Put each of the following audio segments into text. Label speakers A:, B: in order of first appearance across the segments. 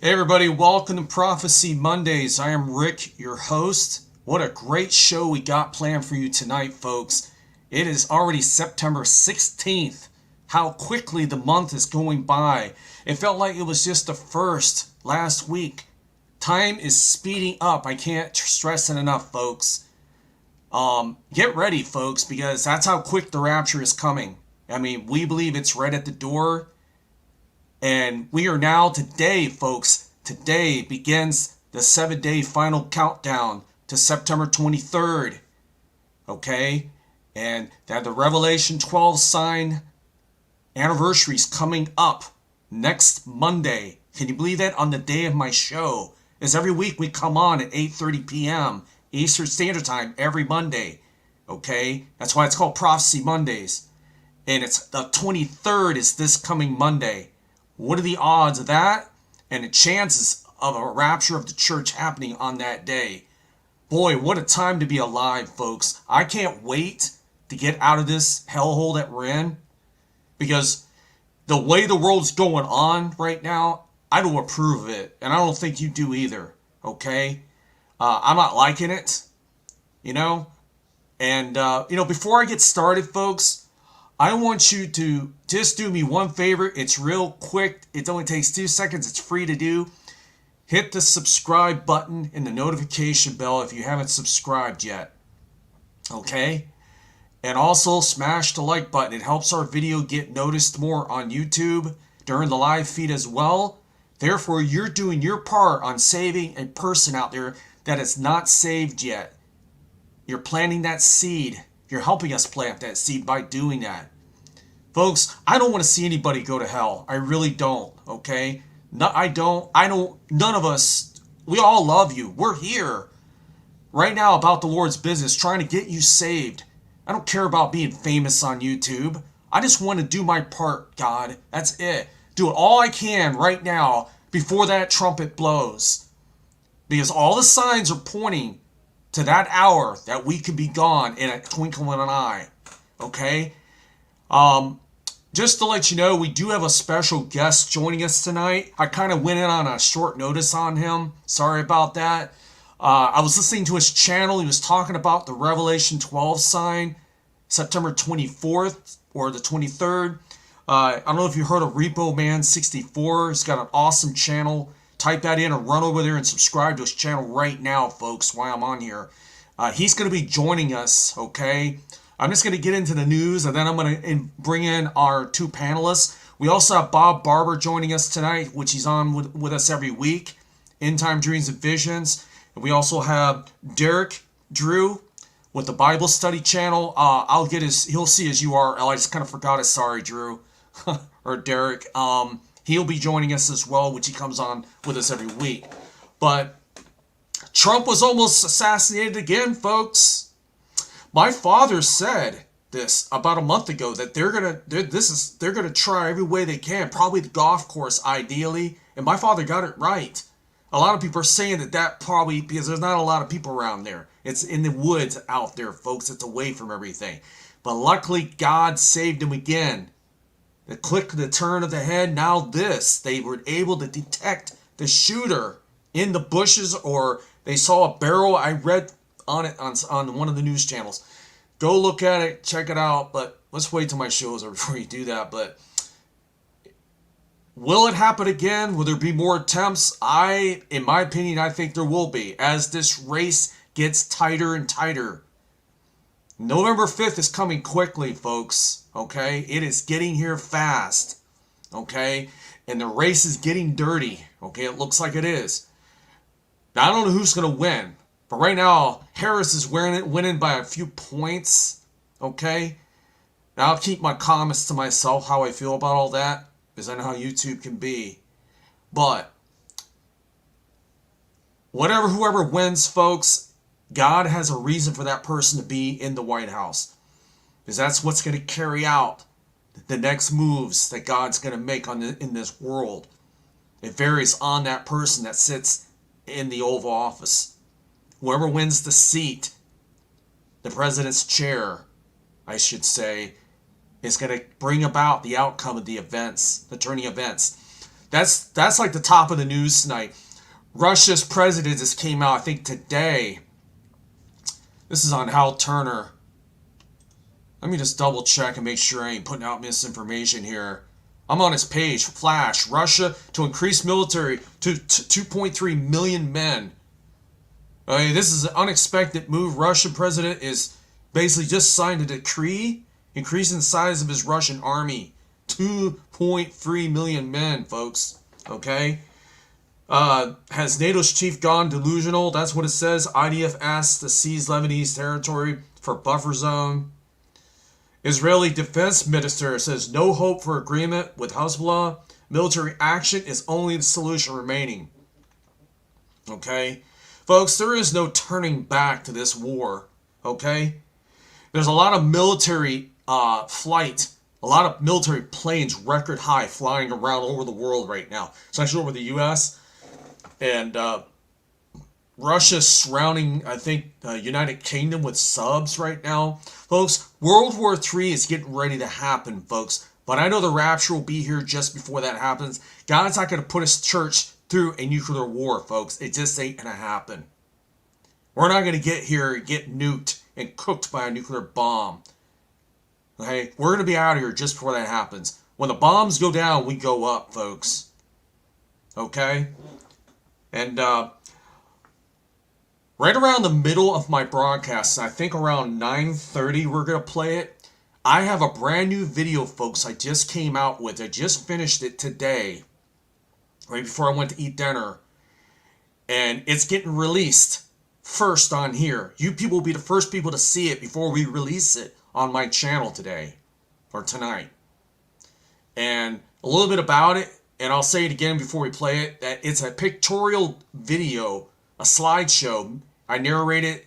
A: Hey everybody, welcome to Prophecy Mondays. I am Rick, your host. What a great show we got planned for you tonight, folks. It is already September 16th. How quickly the month is going by. It felt like it was just the first last week. Time is speeding up. I can't stress it enough, folks. Get ready, folks, because that's how quick the rapture is coming. I mean, we believe it's right at the door. And we are now today, folks. Today begins the 7-day final countdown to September 23rd. Okay? And that the Revelation 12 sign anniversary is coming up next Monday. Can you believe that? On the day of my show. As every week we come on at 8:30 p.m. Eastern Standard Time every Monday. Okay? That's why it's called Prophecy Mondays. And it's the 23rd is this coming Monday. What are the odds of that and the chances of a rapture of the church happening on that day? Boy, what a time to be alive, folks. I can't wait to get out of this hellhole that we're in, because the way the world's going on right now, I don't approve of it, and I don't think you do either, okay? I'm not liking it, you know? And, before I get started, folks, I want you to just do me one favor. It's real quick. It only takes 2 seconds. It's free to do. Hit the subscribe button and the notification bell if you haven't subscribed yet. Okay? And also smash the like button. It helps our video get noticed more on YouTube during the live feed as well. Therefore, you're doing your part on saving a person out there that is not saved yet. You're planting that seed. You're helping us plant that seed by doing that. Folks, I don't want to see anybody go to hell. I really don't, okay? No, I don't. None of us, we all love you. We're here right now about the Lord's business, trying to get you saved. I don't care about being famous on YouTube. I just want to do my part, God. That's it. Do it all I can right now before that trumpet blows. Because all the signs are pointing to that hour that we could be gone in a twinkle of an eye. Okay? Just to let you know, we do have a special guest joining us tonight. I kind of went in on a short notice on him. Sorry about that. I was listening to his channel. He was talking about the Revelation 12 sign, September 24th or the 23rd. I don't know if you heard of Repo Man 64. He's got an awesome channel. Type that in and run over there and subscribe to his channel right now, folks, while I'm on here. He's going to be joining us, okay? I'm just going to get into the news, and then I'm going to bring in our two panelists. We also have Bob Barber joining us tonight, which he's on with us every week, End Time Dreams and Visions. And we also have Derek Drew with the Bible Study channel. He'll see his URL. I just kind of forgot it. Sorry, Drew. Or Derek. He'll be joining us as well, which he comes on with us every week. But Trump was almost assassinated again, folks. My father said this about a month ago, that they're gonna try every way they can, probably the golf course ideally, and my father got it right. A lot of people are saying that probably because there's not a lot of people around there. It's in the woods out there, folks. It's away from everything. But luckily, God saved him again. The turn of the head. Now they were able to detect the shooter in the bushes, or they saw a barrel. I read on it on one of the news channels. Go look at it, check it out. But let's wait till my show's over before you do that. But will it happen again? Will there be more attempts? In my opinion, I think there will be, as this race gets tighter and tighter. November 5th is coming quickly, folks. Okay? It is getting here fast. Okay? And the race is getting dirty. Okay? It looks like it is. Now, I don't know who's going to win. But right now, Harris is winning by a few points. Okay? Now, I'll keep my comments to myself, how I feel about all that, because I know how YouTube can be. But whoever wins, folks, God has a reason for that person to be in the White House. Because that's what's going to carry out the next moves that God's going to make in this world. It varies on that person that sits in the Oval Office. Whoever wins the seat, the president's chair, I should say, is going to bring about the outcome of the events, the turning events. That's like the top of the news tonight. Russia's president just came out, I think today. This is on Hal Turner. Let me just double check and make sure I ain't putting out misinformation here. I'm on his page. Flash. Russia to increase military to 2.3 million men. Okay, this is an unexpected move. Russian president is basically just signed a decree increasing the size of his Russian army. 2.3 million men, folks. Okay? Has NATO's chief gone delusional? That's what it says. IDF asked to seize Lebanese territory for buffer zone. Israeli defense minister says no hope for agreement with Hezbollah. Military action is only the solution remaining. Okay? Folks, there is no turning back to this war. Okay? There's a lot of military flight, a lot of military planes record high flying around over the world right now, especially over the U.S. And Russia's surrounding, I think, United Kingdom with subs right now. Folks, World War III is getting ready to happen, folks. But I know the rapture will be here just before that happens. God's not going to put his church through a nuclear war, folks. It just ain't going to happen. We're not going to get here and get nuked and cooked by a nuclear bomb. Okay? We're going to be out of here just before that happens. When the bombs go down, we go up, folks. Okay? And right around the middle of my broadcast, I think around 9:30 we're going to play it. I have a brand new video, folks, I just came out with. I just finished it today, right before I went to eat dinner. And it's getting released first on here. You people will be the first people to see it before we release it on my channel today, or tonight. And a little bit about it, and I'll say it again before we play it, that it's a pictorial video, a slideshow. I narrate it,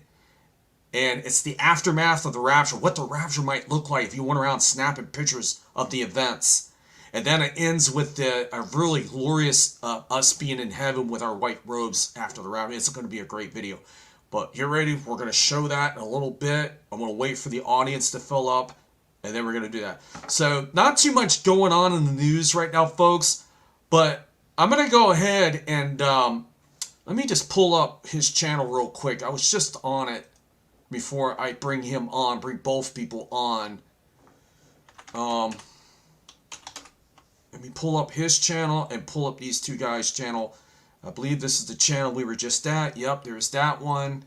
A: and it's the aftermath of the rapture, what the rapture might look like if you went around snapping pictures of the events. And then it ends with a really glorious us being in heaven with our white robes after the rapture. It's going to be a great video. But get ready, we're going to show that in a little bit. I'm going to wait for the audience to fill up, and then we're going to do that. So, not too much going on in the news right now, folks. But I'm going to go ahead and let me just pull up his channel real quick. I was just on it before I bring him on, bring both people on. Let me pull up his channel and pull up these two guys' channel. I believe this is the channel we were just at. Yep, there's that one.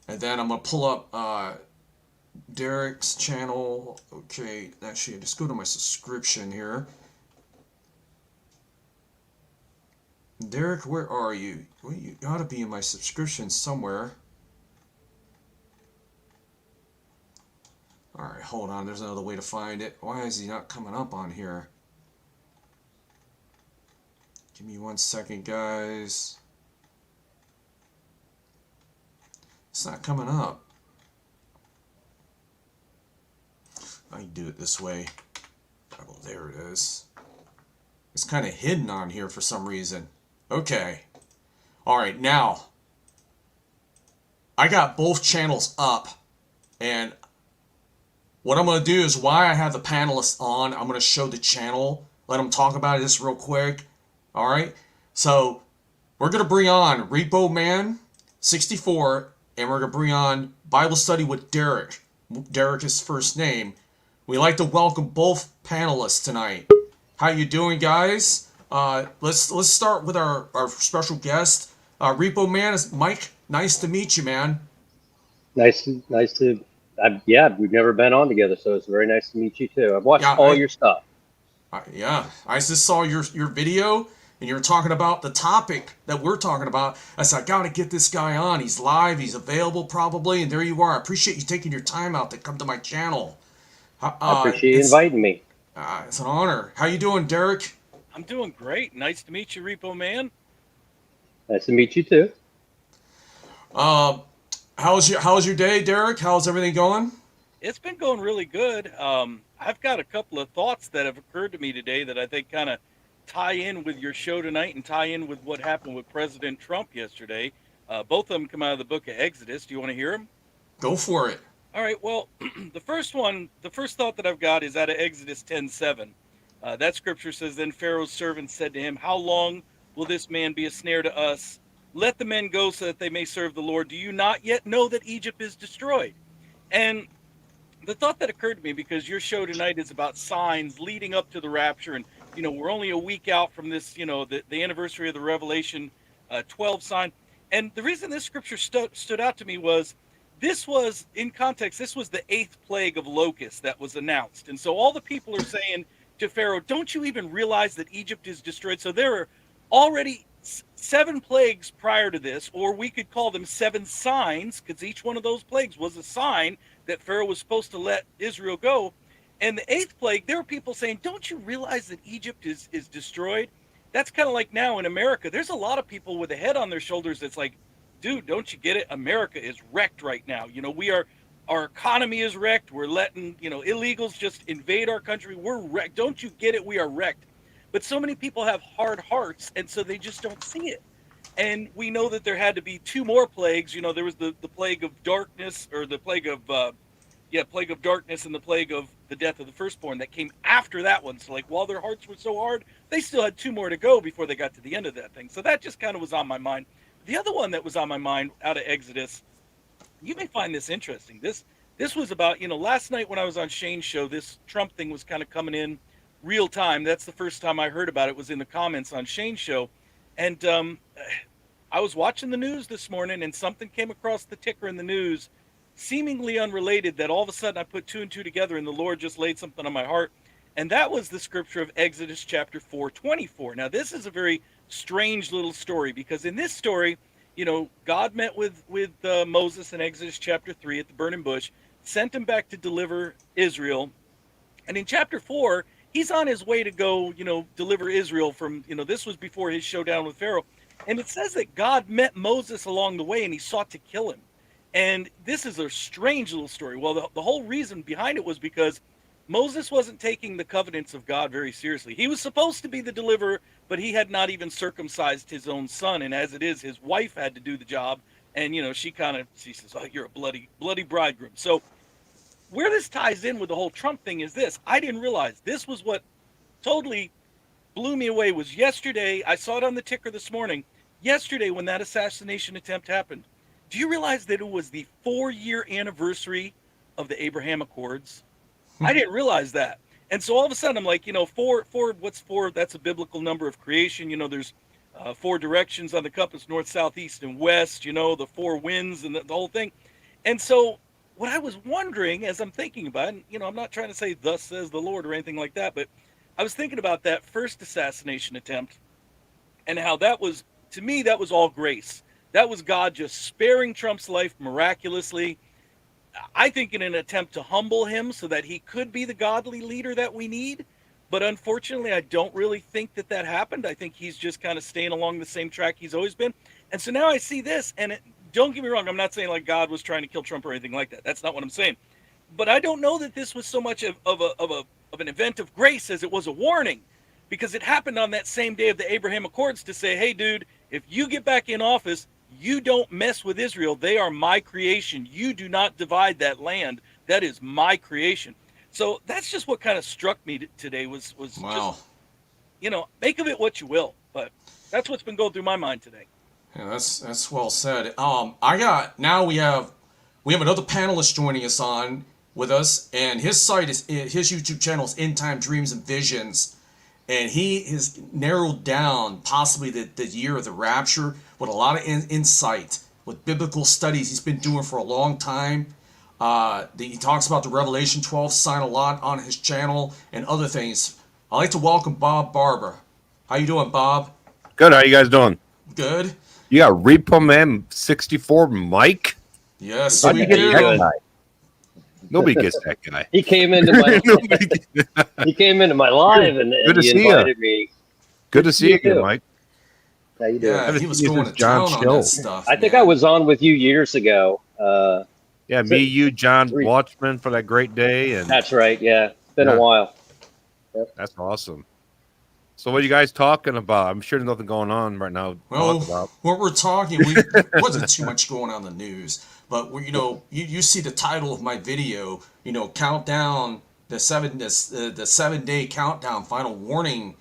A: And then I'm going to pull up Derek's channel. Okay, actually, just go to my subscription here. Derek, where are you? Well, you got to be in my subscription somewhere. Alright, hold on. There's another way to find it. Why is he not coming up on here? Give me 1 second, guys. It's not coming up. I can do it this way. Oh, there it is. It's kind of hidden on here for some reason. Okay. Alright, now. I got both channels up. And what I'm going to do is, while I have the panelists on, I'm going to show the channel. Let them talk about it just real quick. Alright, so we're going to bring on Repo Man 64, and we're going to bring on Bible Study with Derek. Derek is first name. We'd like to welcome both panelists tonight. How you doing, guys? Let's start with our special guest, Repo Man. Mike, nice to meet you, man.
B: Nice to. Yeah, we've never been on together, so it's very nice to meet you too. I've watched all your stuff.
A: Yeah, I just saw your video, and you were talking about the topic that we're talking about. I said, I got to get this guy on. He's live. He's available probably. And there you are. I appreciate you taking your time out to come to my channel.
B: I appreciate you inviting me.
A: It's an honor. How you doing, Derek?
C: I'm doing great. Nice to meet you, Repo Man.
B: Nice to meet you too.
A: How's your day, Derek? How's everything going?
C: It's been going really good. I've got a couple of thoughts that have occurred to me today that I think kind of tie in with your show tonight and tie in with what happened with President Trump yesterday. Both of them come out of the book of Exodus. Do you want to hear them?
A: Go for it.
C: All right. Well, the first thought that I've got is out of Exodus 10:7. That scripture says, then Pharaoh's servants said to him, how long will this man be a snare to us? Let the men go so that they may serve the Lord. Do you not yet know that Egypt is destroyed? And the thought that occurred to me, because your show tonight is about signs leading up to the rapture, and we're only a week out from this, the anniversary of the Revelation 12 sign. And the reason this scripture stood out to me was, this was, in context, this was the 8th plague of locusts that was announced. And so all the people are saying to Pharaoh, don't you even realize that Egypt is destroyed? So there are already 7 plagues prior to this, or we could call them 7 signs, because each one of those plagues was a sign that Pharaoh was supposed to let Israel go. And the 8th plague, there were people saying, don't you realize that Egypt is destroyed? That's kind of like now in America. There's a lot of people with a head on their shoulders that's like, dude, don't you get it? America is wrecked right now. Our economy is wrecked. We're letting, illegals just invade our country. We're wrecked. Don't you get it? We are wrecked. But so many people have hard hearts, and so they just don't see it. And we know that there had to be 2 more plagues. There was the plague of darkness, or the plague of, plague of darkness, and the plague of the death of the firstborn that came after that one. So, while their hearts were so hard, they still had 2 more to go before they got to the end of that thing. So that just kind of was on my mind. The other one that was on my mind out of Exodus, you may find this interesting. This was about, last night when I was on Shane's show, this Trump thing was kind of coming in real time. That's the first time I heard about it, was in the comments on Shane's show. And I was watching the news this morning, and something came across the ticker in the news, seemingly unrelated, that all of a sudden I put 2 and 2 together, and the Lord just laid something on my heart. And that was the scripture of Exodus chapter 4:24. Now, this is a very strange little story, because in this story, God met with Moses in Exodus chapter 3 at the burning bush, sent him back to deliver Israel. And in chapter 4, he's on his way to go, deliver Israel from, this was before his showdown with Pharaoh. And it says that God met Moses along the way, and he sought to kill him. And this is a strange little story. Well, the whole reason behind it was because Moses wasn't taking the covenants of God very seriously. He was supposed to be the deliverer, but he had not even circumcised his own son. And as it is, his wife had to do the job. And, she says, oh, you're a bloody bridegroom. So where this ties in with the whole Trump thing is this. I didn't realize this was what totally blew me away. Was yesterday, I saw it on the ticker this morning, yesterday when that assassination attempt happened. Do you realize that it was the 4-year anniversary of the Abraham Accords? I didn't realize that. And so all of a sudden I'm like, what's 4? That's a biblical number of creation. There's 4 directions on the compass, north, south, east, and west, the 4 winds and the whole thing. And so what I was wondering as I'm thinking about it, I'm not trying to say thus says the Lord or anything like that, but I was thinking about that first assassination attempt and how that was, to me, that was all grace. That was God just sparing Trump's life miraculously, I think in an attempt to humble him so that he could be the godly leader that we need. But unfortunately, I don't really think that happened. I think he's just kind of staying along the same track he's always been. And so now I see this, and don't get me wrong, I'm not saying like God was trying to kill Trump or anything like that. That's not what I'm saying. But I don't know that this was so much of an event of grace as it was a warning, because it happened on that same day of the Abraham Accords to say, hey, dude, if you get back in office, you don't mess with Israel. They are my creation. You do not divide that land. That is my creation. So that's just what kind of struck me today was
A: wow.
C: Just, make of it what you will. But that's what's been going through my mind today.
A: Yeah, that's well said. Now we have another panelist joining us on with us, and his YouTube channel is End Time Dreams and Visions. And he has narrowed down possibly the year of the rapture with a lot of insight, with biblical studies he's been doing for a long time. He talks about the Revelation 12 sign a lot on his channel and other things. I'd like to welcome Bob Barber. How you doing, Bob?
D: Good. How you guys doing?
A: Good.
D: You got Repo Man 64 Mike?
A: Yes,
D: How'd
A: we
D: you get
A: do.
D: that guy? Nobody gets that guy.
B: He came into my live and he invited me.
D: Good to see you again, Mike.
B: How you doing?
A: Yeah, he was going to town on that stuff.
B: I think I was on with you years ago.
D: Yeah, me, you, John Watchman for that great day. And
B: that's right. Yeah, it's been a while.
D: Yep. That's awesome. So what are you guys talking about? I'm sure there's nothing going on right now.
A: Well, what we're talking, wasn't too much going on in the news, but you see the title of my video, countdown the 7-day countdown, final warning,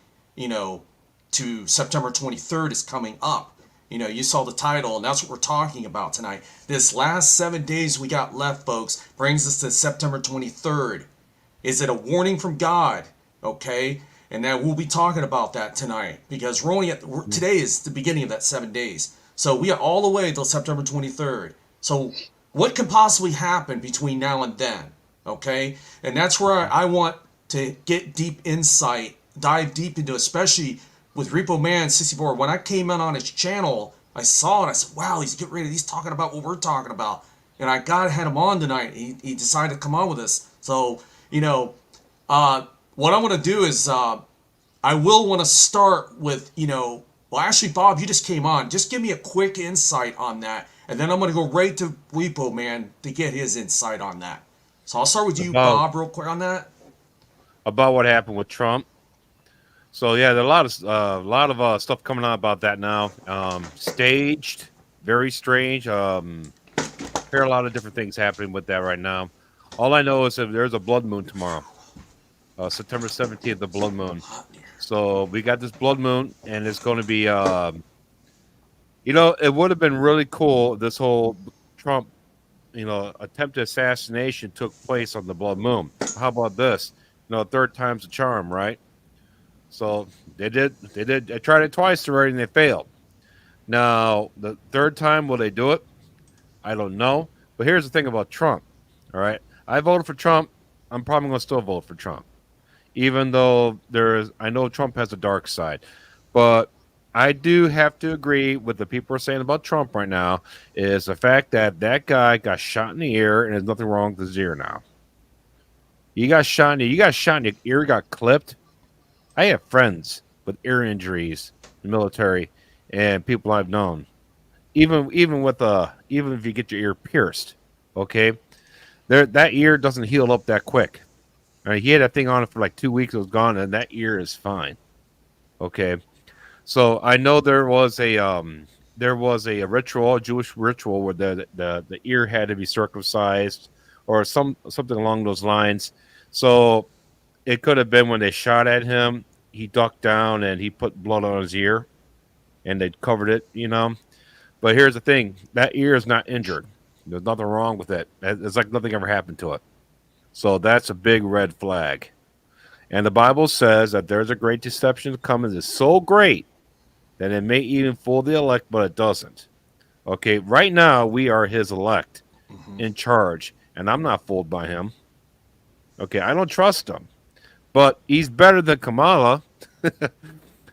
A: to September 23rd is coming up. You saw the title, and that's what we're talking about tonight. This last 7 days we got left, folks, brings us to September 23rd. Is it a warning from God? Okay, and then we'll be talking about that tonight, because we're only today is the beginning of that 7 days. So we are all the way till September 23rd. So what can possibly happen between now and then? Okay, and that's where I want to get deep insight, dive deep into, especially with Repo Man 64. When I came in on his channel, I saw it. I said, wow, he's getting ready. He's talking about what we're talking about. And I had him on tonight. He decided to come on with us. So, what I'm going to do is I will want to start with, well, actually, Bob, you just came on. Just give me a quick insight on that. And then I'm going to go right to Repo Man to get his insight on that. So I'll start with you, Bob, real quick on that.
D: About what happened with Trump. So yeah, there's a lot of stuff coming out about that now. Staged, very strange. There are a lot of different things happening with that right now. All I know is that there's a blood moon tomorrow, September 17th, the blood moon. So we got this blood moon, and it's going to be, it would have been really cool. This whole Trump, attempted assassination took place on the blood moon. How about this? Third time's a charm, right? So they tried it twice already and they failed. Now, the third time, will they do it? I don't know. But here's the thing about Trump. All right. I voted for Trump. I'm probably going to still vote for Trump. Even though I know Trump has a dark side. But I do have to agree with the people are saying about Trump right now is the fact that guy got shot in the ear and there's nothing wrong with his ear now. You got shot in your ear, got clipped. I have friends with ear injuries in the military and people I've known. Even if you get your ear pierced, okay, that ear doesn't heal up that quick. Right, he had that thing on it for like 2 weeks, it was gone, and that ear is fine. Okay, so I know there was a ritual, a Jewish ritual, where the ear had to be circumcised or something along those lines. So it could have been when they shot at him, he ducked down and he put blood on his ear and they covered it, But here's the thing. That ear is not injured. There's nothing wrong with it. It's like nothing ever happened to it. So that's a big red flag. And the Bible says that there's a great deception coming that's so great that it may even fool the elect, but it doesn't. Okay, right now we are his elect in charge, and I'm not fooled by him. Okay, I don't trust him. But he's better than Kamala.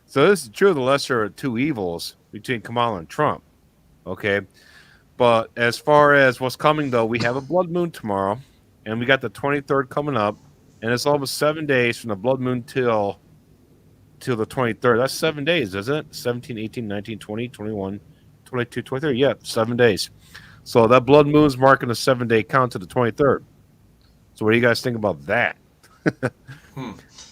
D: So this is true of the lesser of two evils between Kamala and Trump. Okay. But as far as what's coming, though, we have a blood moon tomorrow. And we got the 23rd coming up. And it's almost 7 days from the blood moon till the 23rd. That's 7 days, isn't it? 17, 18, 19, 20, 21, 22, 23. Yeah, 7 days. So that blood moon's marking a 7-day count to the 23rd. So what do you guys think about that?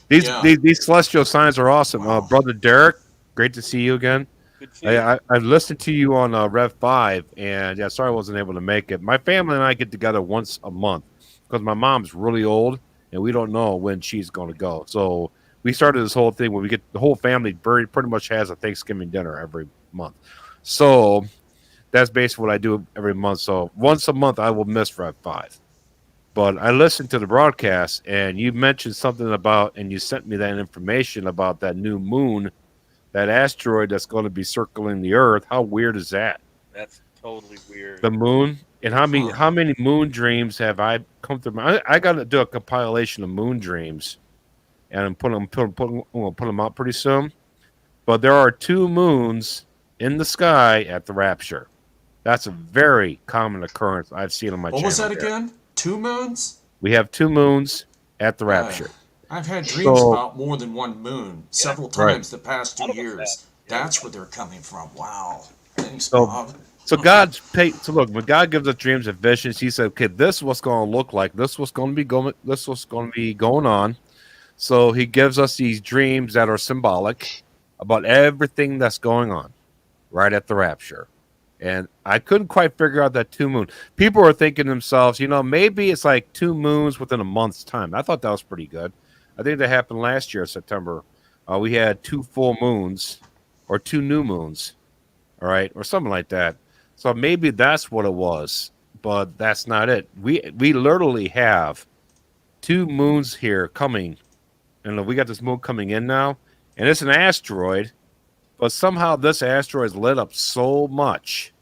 D: These celestial signs are awesome. Wow. Brother Derek, great to see you again.
C: Good to see you.
D: I listened to you on Rev 5, and yeah, sorry I wasn't able to make it. My family and I get together once a month because my mom's really old, and we don't know when she's going to go. So we started this whole thing where we get the whole family pretty much has a Thanksgiving dinner every month. So that's basically what I do every month. So once a month, I will miss Rev 5. But I listened to the broadcast, and you mentioned something about, and you sent me that information about that new moon, that asteroid that's going to be circling the Earth. How weird is that?
C: That's totally weird.
D: The moon, and how many moon dreams have I come through? I got to do a compilation of moon dreams, and I'm put them out pretty soon. But there are 2 moons in the sky at the Rapture. That's a very common occurrence I've seen on my channel.
A: What was that again? 2 moons?
D: We have 2 moons at the Rapture.
A: I've had dreams about more than 1 moon several times the past 2 years. That's where thhere coming from. Wow. Thanks, Bob.
D: So God's paid. So look, when God gives us dreams and visions, He said, "Okay, this is what's going to look like. This is what's going to be going. This is what's going to be going on." So He gives us these dreams that are symbolic about everything that's going on right at the Rapture. And I couldn't quite figure out that 2 moon. People were thinking to themselves, maybe it's like 2 moons within a month's time. I thought that was pretty good. I think that happened last year, September. We had 2 full moons or 2 new moons, all right, or something like that. So maybe that's what it was, but that's not it. We literally have 2 moons here coming, and we got this moon coming in now, and it's an asteroid, but somehow this asteroid is lit up so much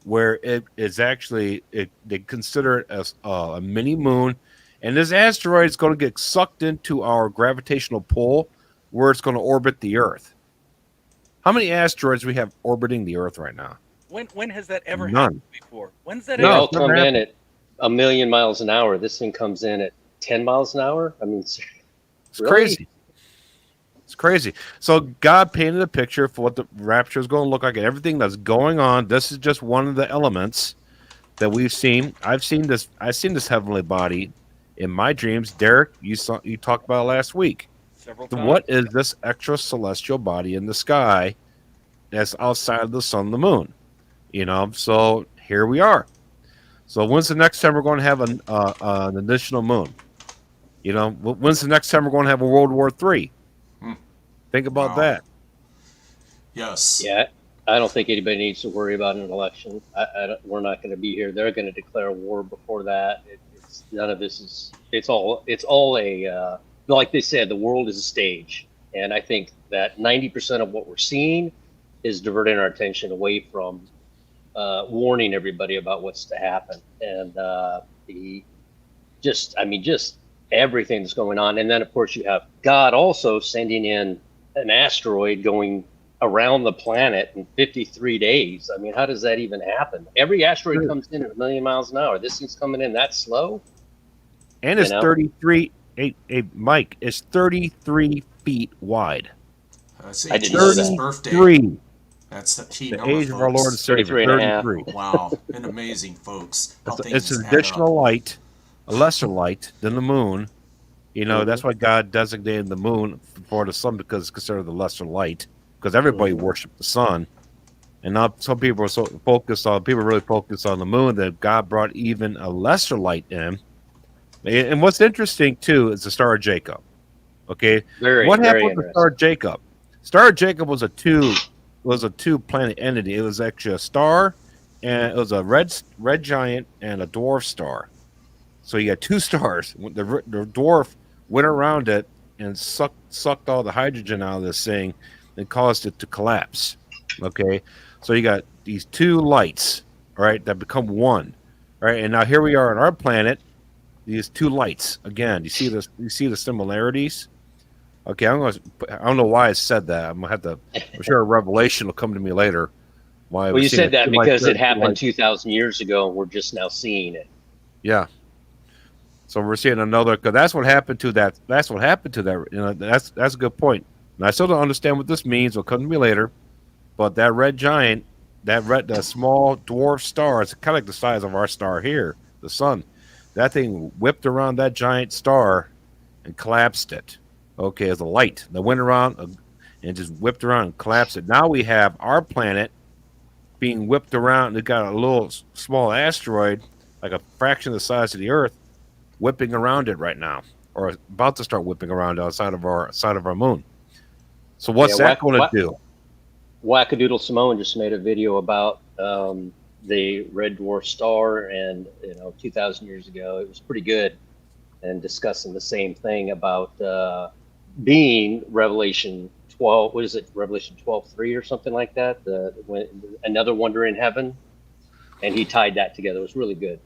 D: where it is actually they consider it as a mini moon, and this asteroid is going to get sucked into our gravitational pull where it's going to orbit the Earth. How many asteroids we have orbiting the Earth right now?
C: When has that ever
D: None.
C: happened before? When's that
B: They
C: ever
B: all come in at 1,000,000 miles an hour. This thing comes in at 10 miles an hour. I mean,
D: It's
B: really?
D: crazy. It's crazy. So God painted a picture for what the rapture is going to look like and everything that's going on. This is just one of the elements that we've seen. I've seen this heavenly body in my dreams. Derek, you talked about it last week.
C: several times?
D: What is this extra celestial body in the sky that's outside of the sun and the moon? So here we are. So when's the next time we're going to have an additional moon? When's the next time we're going to have a World War III? Think about
A: Wow.
D: that.
A: Yes.
B: Yeah, I don't think anybody needs to worry about an election. We're not going to be here. They're going to declare war before that. It's none of this is. It's all a like they said. The world is a stage, and I think that 90% of what we're seeing is diverting our attention away from warning everybody about what's to happen, and just everything that's going on. And then of course you have God also sending in an asteroid going around the planet in 53 days. I mean, how does that even happen? Every asteroid comes in at 1,000,000 miles an hour. This thing's coming in that slow.
D: And it's 33. Mike, it's 33 feet wide.
A: That's
B: I didn't know
A: Jesus'
B: that.
A: birthday.
D: 33.
A: That's the key
D: The
A: number,
D: age of our
A: folks.
D: Lord and Savior.
B: 33 and a half.
D: 33.
A: Wow, and amazing, folks. How
D: It's
A: things
D: an
A: add
D: additional
A: up.
D: light, a lesser light than the moon. That's why God designated the moon before the sun, because it's considered the lesser light, because everybody worshiped the sun. And now some people are really focused on the moon, that God brought even a lesser light in. And what's interesting too is the Star of Jacob. Okay, what happened with the Star of Jacob? Star of Jacob was a two planet entity. It was actually a star, and it was a red giant and a dwarf star. So you got 2 stars. The dwarf went around it and sucked all the hydrogen out of this thing and caused it to collapse. Okay, so you got these 2 lights, right, that become one, right? And now here we are on our planet. These 2 lights again. You see this? You see the similarities? Okay, I don't know why I said that. I'm sure a revelation will come to me later.
B: Well, you said that because it happened 2,000 years ago, and we're just now seeing it.
D: Yeah. So we're seeing another, because that's what happened to that. That's what happened to that. That's a good point. And I still don't understand what this means. It'll come to me later. But that red giant, that small dwarf star, it's kind of like the size of our star here, the sun. That thing whipped around that giant star and collapsed it. Okay, as a light that went around and just whipped around and collapsed it. Now we have our planet being whipped around. It got a little small asteroid, like a fraction of the size of the Earth, whipping around it right now, or about to start whipping around outside of our moon. So what's that going to do?
B: Wackadoodle Simone just made a video about the red dwarf star, and 2,000 years ago, it was pretty good, and discussing the same thing about being Revelation 12. What is it? Revelation 12:3 or something like that. Another wonder in heaven, and he tied that together. It was really good.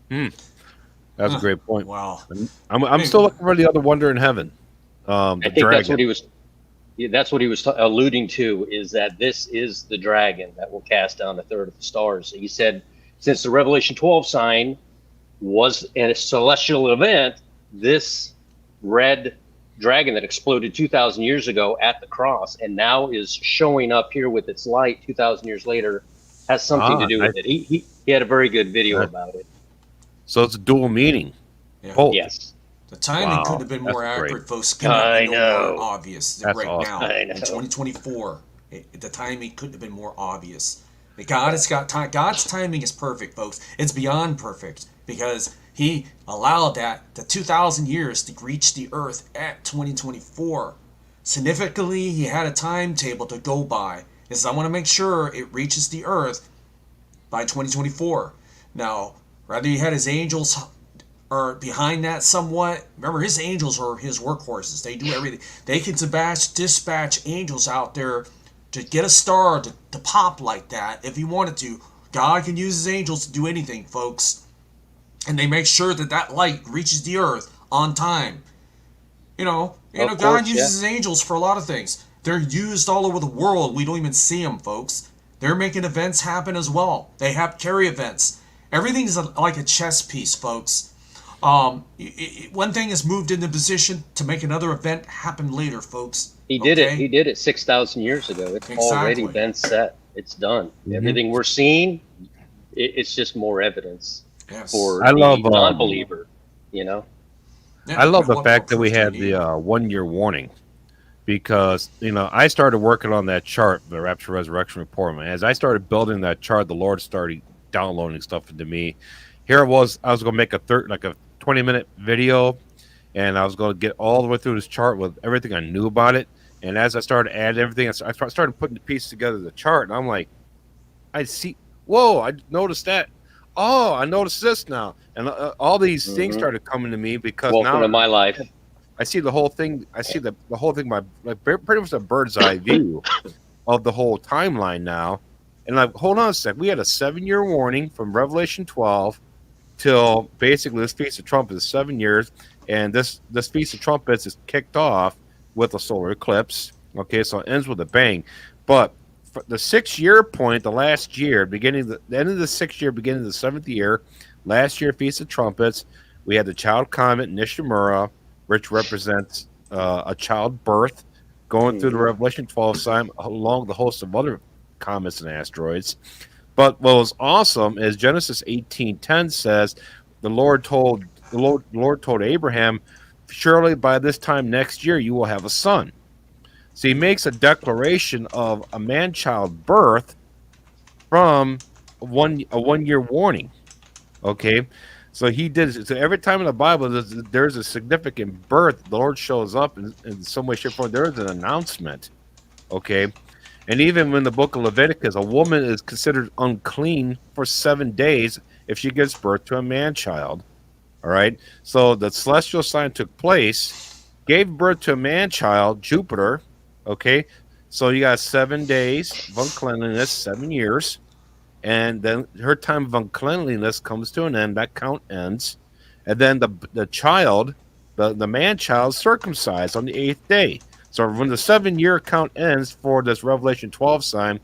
D: That's a great point.
A: Wow.
D: I'm still looking for the other wonder in heaven.
B: I think that's what he was. That's what he was alluding to, is that this is the dragon that will cast down 1/3 of the stars. He said, since the Revelation 12 sign was a celestial event, this red dragon that exploded 2,000 years ago at the cross and now is showing up here with its light 2,000 years later has something to do with it. He had a very good video about it.
D: So it's a dual meaning.
A: Yeah.
D: Both.
B: Yes.
A: The timing could have been more
D: That's
A: accurate,
D: great.
A: folks.
B: I know.
A: More obvious
D: That's
A: right
D: awesome.
A: now
B: I
A: in
B: know.
A: 2024. The timing could have been more obvious. God's timing is perfect, folks. It's beyond perfect because He allowed the 2,000 years to reach the earth at 2024. Significantly, He had a timetable to go by. He says, I want to make sure it reaches the earth by 2024. Now, rather He had His angels are behind that somewhat. Remember, His angels are His workhorses. They do everything. They can dispatch angels out there to get a star to pop like that if He wanted to. God can use His angels to do anything, folks. And they make sure that light reaches the earth on time. God uses His angels for a lot of things. They're used all over the world. We don't even see them, folks. They're making events happen as well. They have carry events. Everything is like a chess piece, folks. One thing is moved into position to make another event happen later, folks.
B: He did it. He did it 6,000 years ago. It's already been set. It's done. Mm-hmm. Everything we're seeing, it's just more evidence for the non-believer. Yeah,
D: I love the fact that we had the 1 year warning, because I started working on that chart, the Rapture Resurrection Report. As I started building that chart, the Lord started downloading stuff into me. Here I was going to make a 20-minute video, and I was going to get all the way through this chart with everything I knew about it. And as I started adding everything, I started putting the pieces together, the chart, and I'm like, I noticed that. Oh, I noticed this now, and all these things started coming to me because
B: welcome to my life.
D: I see the whole thing. I see the whole thing by pretty much a bird's eye view of the whole timeline now. And hold on a sec. We had a 7-year warning from Revelation 12 till basically this Feast of Trumpets is 7 years, and this Feast of Trumpets is kicked off with a solar eclipse. Okay, so it ends with a bang. But for the 6-year point, the last year, the end of the 6th year, beginning of the 7th year, last year Feast of Trumpets, we had the child comet Nishimura, which represents a child birth, going through the Revelation 12 sign along with a host of other comets and asteroids. But what was awesome is Genesis 18:10 says the Lord told Abraham, surely by this time next year you will have a son. So he makes a declaration of a man-child birth from a 1 year warning. Okay, so he did. So every time in the Bible there's a significant birth, the Lord shows up in some way, shape, or form. There is an announcement. Okay, and even when the book of Leviticus, a woman is considered unclean for 7 days if she gives birth to a man-child. All right, so the celestial sign took place, gave birth to a man-child, Jupiter. Okay, so you got 7 days of uncleanliness, 7 years, and then her time of uncleanliness comes to an end. That count ends, and then the child, the man-child, circumcised on the 8th day. So when the 7-year count ends for this Revelation 12 sign,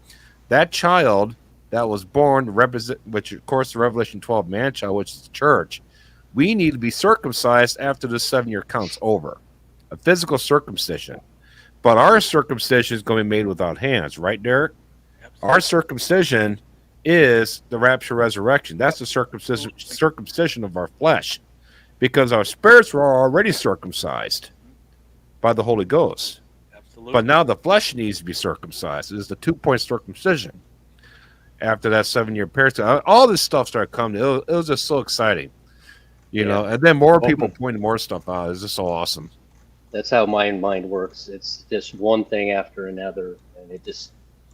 D: that child that was born represent, which of course the Revelation 12 man-child, which is the church, we need to be circumcised after the 7-year count's over, a physical circumcision. But our circumcision is going to be made without hands, right, Derek? Absolutely. Our circumcision is the rapture resurrection. That's the circumcision of our flesh, because our spirits were already circumcised by the Holy Ghost. Absolutely. But now the flesh needs to be circumcised. It is the 2-point circumcision after that 7-year period. All this stuff started coming. It was just so exciting, you know. And then more people pointed more stuff out. It's just so awesome.
B: That's how my mind works. It's just one thing after another, and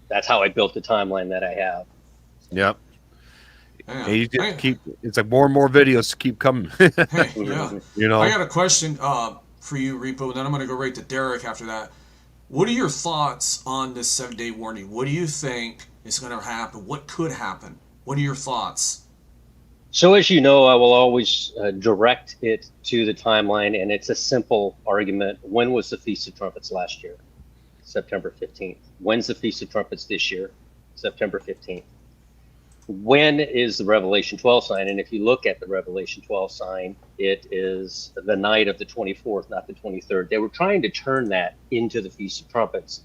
B: that's how I built the timeline that I have.
D: Yep. Yeah. And you just keep. It's like more and more videos to keep coming.
A: Hey, yeah. You know, I got a question for you, Repo, and then I'm going to go right to Derek after that. What are your thoughts on this 7-day warning? What do you think is going to happen? What could happen? What are your thoughts?
B: So as you know, I will always direct it to the timeline, and it's a simple argument. When was the Feast of Trumpets last year? September 15th. When's the Feast of Trumpets this year? September 15th. When is the Revelation 12 sign? And if you look at the Revelation 12 sign, it is the night of the 24th, not the 23rd. They were trying to turn that into the Feast of Trumpets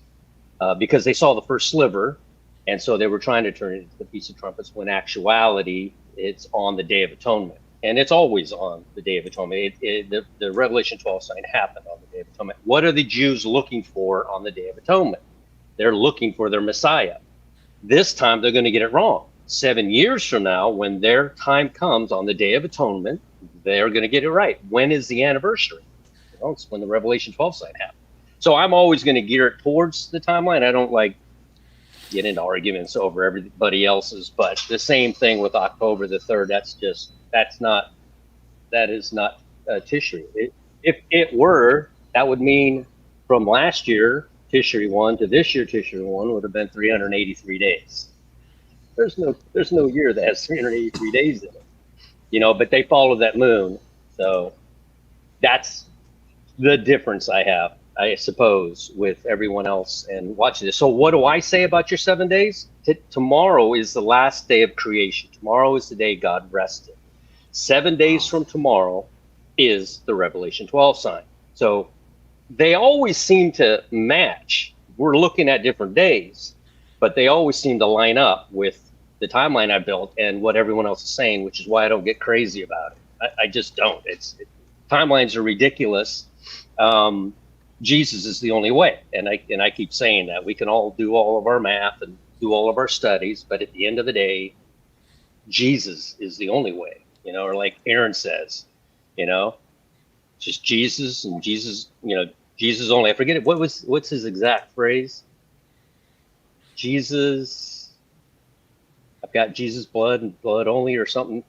B: because they saw the first sliver, and so they were trying to turn it into the Feast of Trumpets, when actuality, it's on the Day of Atonement. And it's always on the Day of Atonement. The Revelation 12 sign happened on the Day of Atonement. What are the Jews looking for on the Day of Atonement? They're looking for their Messiah. This time they're going to get it wrong. 7 years from now, when their time comes on the Day of Atonement, they're going to get it right. When is the anniversary? Well, it's when the Revelation 12 sign happened. So I'm always going to gear it towards the timeline. I don't like get into arguments over everybody else's, but the same thing with October the 3rd. That is not Tishri. If it were, that would mean from last year Tishri 1 to this year Tishri 1 would have been 383 days. There's no year that has 383 days in it, but they follow that moon. So that's the difference I have, I suppose, with everyone else and watching this. So what do I say about your 7 days? Tomorrow is the last day of creation. Tomorrow is the day God rested. 7 days from tomorrow is the Revelation 12 sign. So they always seem to match. We're looking at different days, but they always seem to line up with the timeline I built and what everyone else is saying, which is why I don't get crazy about it. I just don't. Timelines are ridiculous. Jesus is the only way, and I keep saying that. We can all do all of our math and do all of our studies, but at the end of the day, Jesus is the only way. Or like Aaron says, just Jesus and Jesus. Jesus only. I forget it. What's his exact phrase? Jesus. I've got Jesus blood and blood only, or something.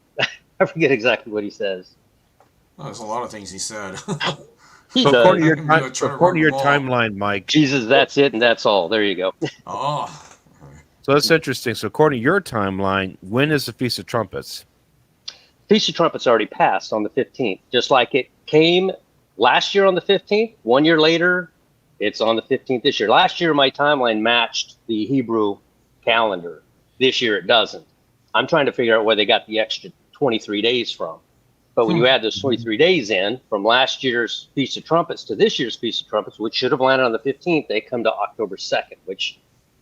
B: I forget exactly what he says.
A: Well, there's a lot of things he said.
D: According to your timeline, Mike.
B: Jesus, that's it and that's all. There you go.
A: Oh.
D: So that's interesting. So according to your timeline, when is the Feast of Trumpets?
B: Feast of Trumpets already passed on the 15th, just like it came last year on the 15th. 1 year later, it's on the 15th this year. Last year, my timeline matched the Hebrew calendar. This year, it doesn't. I'm trying to figure out where they got the extra 23 days from. But when you add those 23 days in, from last year's Feast of Trumpets to this year's Feast of Trumpets, which should have landed on the 15th, they come to October 2nd, which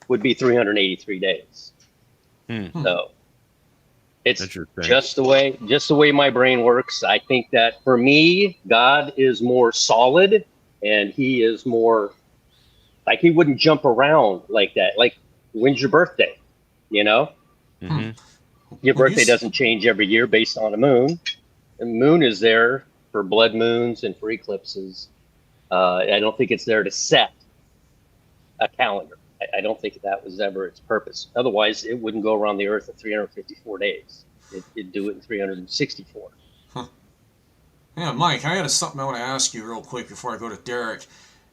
B: would be 383 days. So it's just the way my brain works. I think that for me, God is more solid, and he is more like, he wouldn't jump around like that. Like, when's your birthday? Your birthday doesn't change every year based on a moon. The moon is there for blood moons and for eclipses. I don't think it's there to set a calendar. I don't think that was ever its purpose. Otherwise, it wouldn't go around the earth in 354 days. It'd do it in 364.
A: Yeah, Mike, I got something I want to ask you real quick before I go to Derek.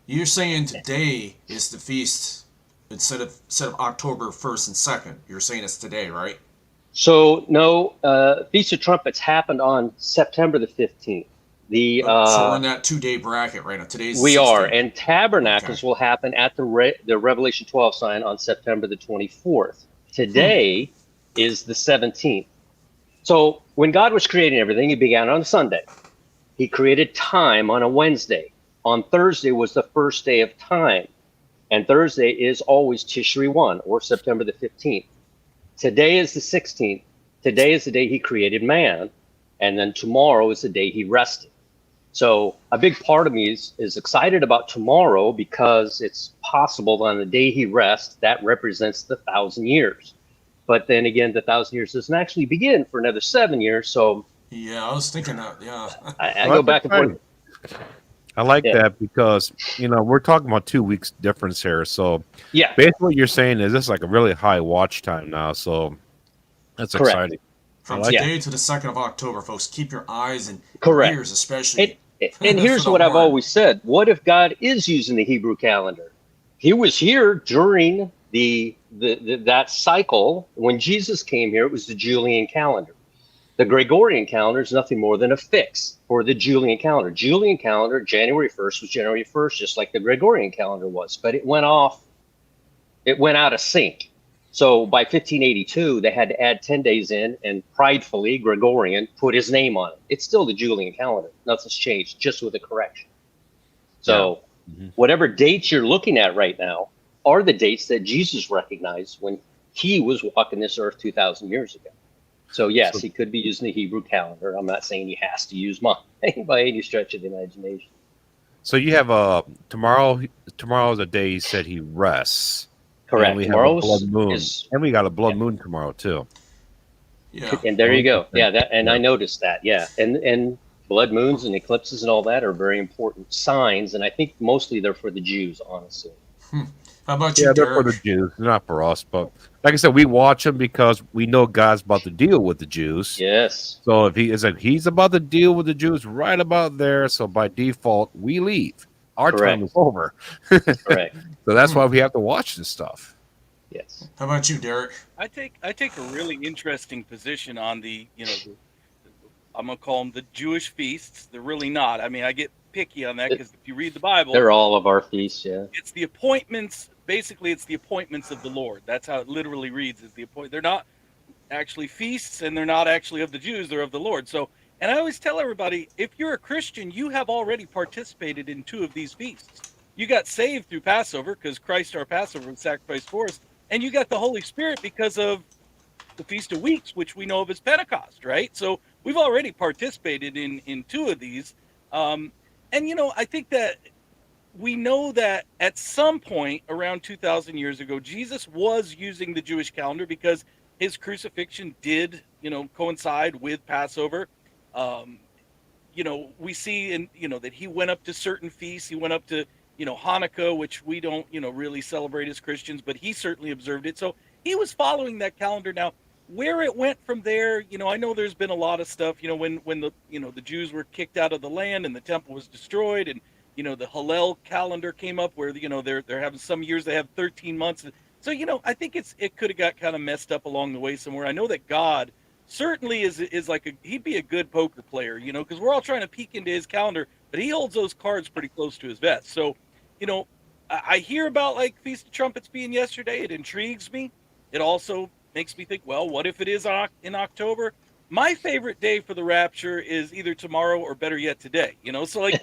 A: You're saying today is the feast instead of October 1st and 2nd. You're saying it's today, right? So
B: no, Feast of Trumpets happened on September the 15th.
A: So we're in that 2-day bracket right now. Today's
B: we are, and Tabernacles will happen at the Revelation 12 sign on September the 24th. Today is the 17th. So when God was creating everything, he began on a Sunday. He created time on a Wednesday. On Thursday was the first day of time, and Thursday is always Tishri 1 or September the 15th. Today is the 16th. Today is the day he created man, and then tomorrow is the day he rested. So a big part of me is excited about tomorrow because it's possible that on the day he rests, that represents the 1,000 years. But then again, the 1,000 years doesn't actually begin for another 7 years. So
A: yeah, I was thinking that. Yeah,
B: I go back and forth.
D: I like that because we're talking about 2 weeks difference here. So
B: yeah,
D: basically what you're saying is this is like a really high watch time now. So that's exciting.
A: From today to the 2nd of October, folks, keep your eyes and ears especially.
B: And here's what I've always said. What if God is using the Hebrew calendar? He was here during that cycle. When Jesus came here, it was the Julian calendar. The Gregorian calendar is nothing more than a fix for the Julian calendar. Julian calendar, January 1st was January 1st, just like the Gregorian calendar was. But it went out of sync. So by 1582, they had to add 10 days in, and pridefully, Gregorian put his name on it. It's still the Julian calendar. Nothing's changed, just with a correction. So whatever dates you're looking at right now are the dates that Jesus recognized when he was walking this earth 2,000 years ago. So yes, he could be using the Hebrew calendar. I'm not saying he has to use mine by any stretch of the imagination.
D: So you have tomorrow is a day he said he rests.
B: Correct.
D: And we
B: Tomorrow
D: have a blood moon. And we got a blood
B: yeah.
D: moon tomorrow too.
B: Yeah. And there you go. Yeah, that, and I noticed that. Yeah. And blood moons and eclipses and all that are very important signs, and I think mostly they're for the Jews, honestly.
A: How about you,
D: Yeah,
A: Derek?
D: they're for the Jews, they're not for us. But like I said, we watch them because we know God's about to deal with the Jews.
B: Yes.
D: So if he's about to deal with the Jews right about there, so by default we leave. Our
B: Correct.
D: time is over.
B: Correct.
D: So that's why we have to watch this stuff.
B: Yes.
A: How about you, Derek?
C: I take a really interesting position on the I'm gonna call them the Jewish feasts. They're really not. I mean, I get picky on that because if you read the Bible,
B: they're all of our feasts. Yeah.
C: It's the appointments. Basically, it's the appointments of the Lord. That's how it literally reads. Is the appoint. They're not actually feasts, and they're not actually of the Jews. They're of the Lord. So, and I always tell everybody, if you're a Christian, you have already participated in 2 of these feasts. You got saved through Passover because Christ, our Passover, was sacrificed for us, and you got the Holy Spirit because of the Feast of Weeks, which we know of as Pentecost, right? So we've already participated in 2 of these. And, I think that we know that at some point around 2,000 years ago, Jesus was using the Jewish calendar because his crucifixion did, coincide with Passover. We see that he went up to certain feasts. He went up to, Hanukkah, which we don't, really celebrate as Christians, but he certainly observed it. So he was following that calendar. Now, where it went from there, I know there's been a lot of stuff, when the, the Jews were kicked out of the land and the temple was destroyed, and, the Hillel calendar came up where, they're having some years they have 13 months. So, I think it could have got kind of messed up along the way somewhere. I know that God certainly is like he'd be a good poker player, because we're all trying to peek into his calendar, but he holds those cards pretty close to his vest. So, I hear about like Feast of Trumpets being yesterday. It intrigues me. It also makes me think, well, what if it is in October? My favorite day for the rapture is either tomorrow or better yet today. So like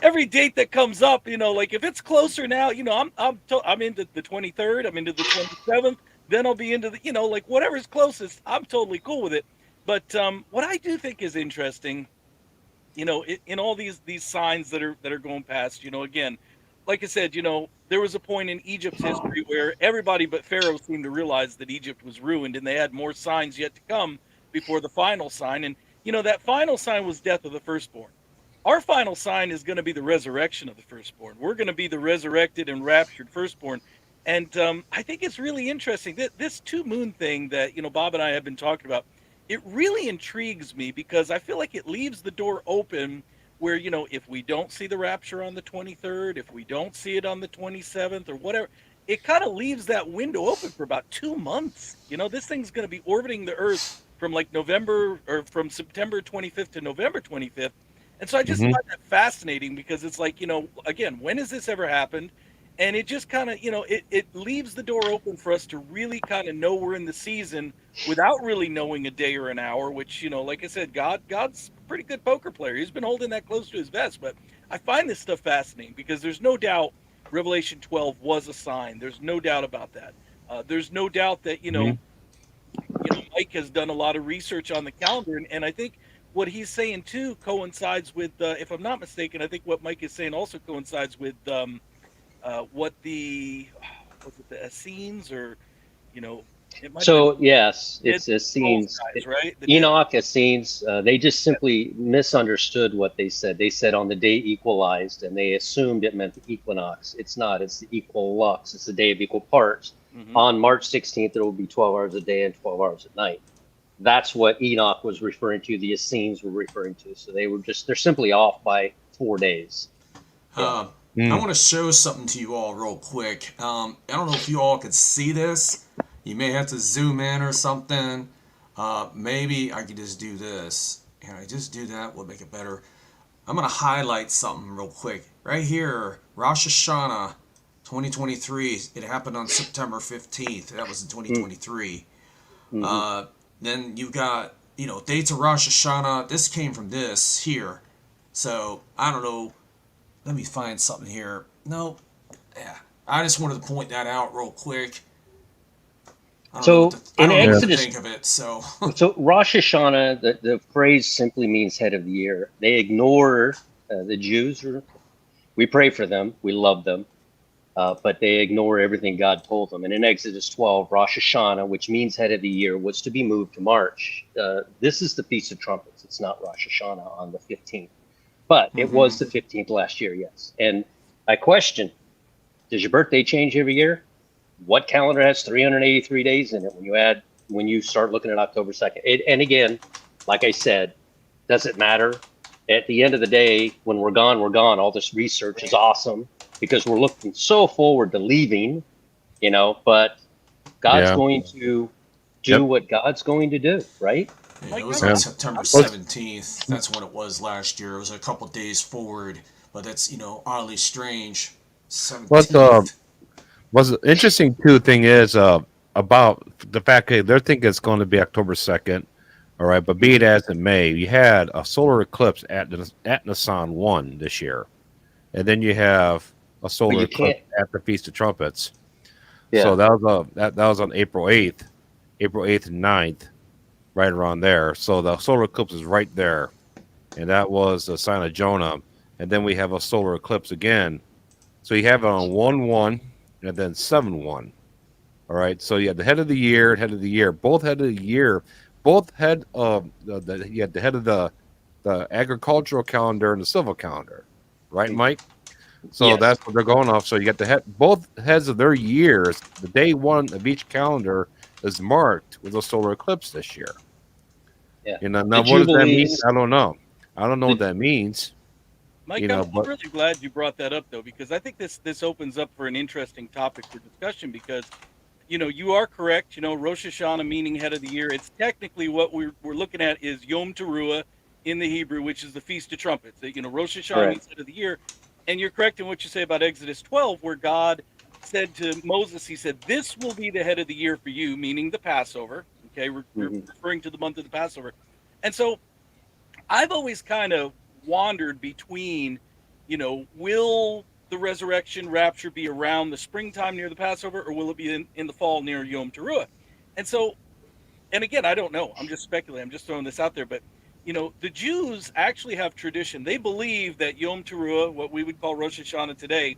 C: every date that comes up, like if it's closer now, I'm into the 23rd, I'm into the 27th, then I'll be into the, like whatever's closest, I'm totally cool with it. But what I do think is interesting, in all these signs that are going past, again, like I said, there was a point in Egypt's history where everybody but Pharaoh seemed to realize that Egypt was ruined, and they had more signs yet to come before the final sign. And, that final sign was death of the firstborn. Our final sign is going to be the resurrection of the firstborn. We're going to be the resurrected and raptured firstborn. And I think it's really interesting that this 2 moon thing that, Bob and I have been talking about, it really intrigues me because I feel like it leaves the door open where, if we don't see the rapture on the 23rd, if we don't see it on the 27th or whatever, it kind of leaves that window open for about 2 months. This thing's going to be orbiting the Earth from like November or from September 25th to November 25th. And so I just find that fascinating because it's like, again, when has this ever happened? And it just kind of, it leaves the door open for us to really kind of know we're in the season without really knowing a day or an hour, which, like I said, God's a pretty good poker player. He's been holding that close to his vest. But I find this stuff fascinating because there's no doubt Revelation 12 was a sign. There's no doubt about that. There's no doubt that, Mike has done a lot of research on the calendar. And I think what he's saying, too, coincides with, if I'm not mistaken, I think what Mike is saying also coincides with what the Essenes or
B: yes, it's Essenes,
C: right?
B: Enoch, Essenes. They just simply misunderstood what they said. They said on the day equalized, and they assumed it meant the equinox. It's not. It's the equal lux. It's the day of equal parts. On March 16th, there will be 12 hours a day and 12 hours at night. That's what Enoch was referring to. The Essenes were referring to. So they're simply off by 4 days.
A: I want to show something to you all real quick. I don't know if you all could see this. You may have to zoom in or something. Maybe I could just do this. Can I just do that? We'll make it better. I'm going to highlight something real quick. Right here, Rosh Hashanah 2023. It happened on September 15th. That was in 2023. Then you've got, dates of Rosh Hashanah. This came from this here. So, I don't know. Let me find something here. No. Yeah. I just wanted to point that out real quick.
B: So in Exodus,
A: think of it, so
B: Rosh Hashanah, the phrase simply means head of the year. They ignore the Jews. We pray for them. We love them. but they ignore everything God told them. And in Exodus 12, Rosh Hashanah, which means head of the year, was to be moved to March. This is the Feast of Trumpets. It's not Rosh Hashanah on the 15th, but it was the 15th last year, yes. And I question, does your birthday change every year? What calendar has 383 days in it when you start looking at October 2nd? And again, like I said, does it matter? At the end of the day, when we're gone, we're gone. All this research is awesome because we're looking so forward to leaving, but God's going to do what God's going to do, right?
A: Yeah, it was on September 17th. That's when it was last year. It was a couple days forward, but that's, oddly strange. 17th.
D: What's the interesting too thing is about the fact that they're thinking it's going to be October 2nd. All right, but be it as it may, you had a solar eclipse at Nisan 1 this year, and then you have a solar eclipse at the Feast of Trumpets. Yeah. So that was on April 8th and 9th, right around there. So the solar eclipse is right there, and that was the sign of Jonah. And then we have a solar eclipse again. So you have it on 1/1 and then 7/1. All right, so you have the head of the year, both head of the year. Both head of you had the head of the agricultural calendar and the civil calendar, right, Mike? So that's what they're going off. So you got both heads of their years. The day one of each calendar is marked with a solar eclipse this year.
B: Yeah.
D: Now what does that mean? I don't know. I don't know what that means.
C: Mike, I'm really glad you brought that up, though, because I think this opens up for an interesting topic for discussion because you are correct. Rosh Hashanah meaning head of the year. It's technically what we're looking at is Yom Teruah in the Hebrew, which is the Feast of Trumpets. Rosh Hashanah means head of the year. And you're correct in what you say about Exodus 12, where God said to Moses, he said, this will be the head of the year for you, meaning the Passover. Okay, we're referring to the month of the Passover. And so I've always kind of wandered between, will the resurrection rapture be around the springtime near the Passover, or will it be in the fall near Yom Teruah? And so, and again, I don't know. I'm just speculating. I'm just throwing this out there. But, the Jews actually have tradition. They believe that Yom Teruah, what we would call Rosh Hashanah today,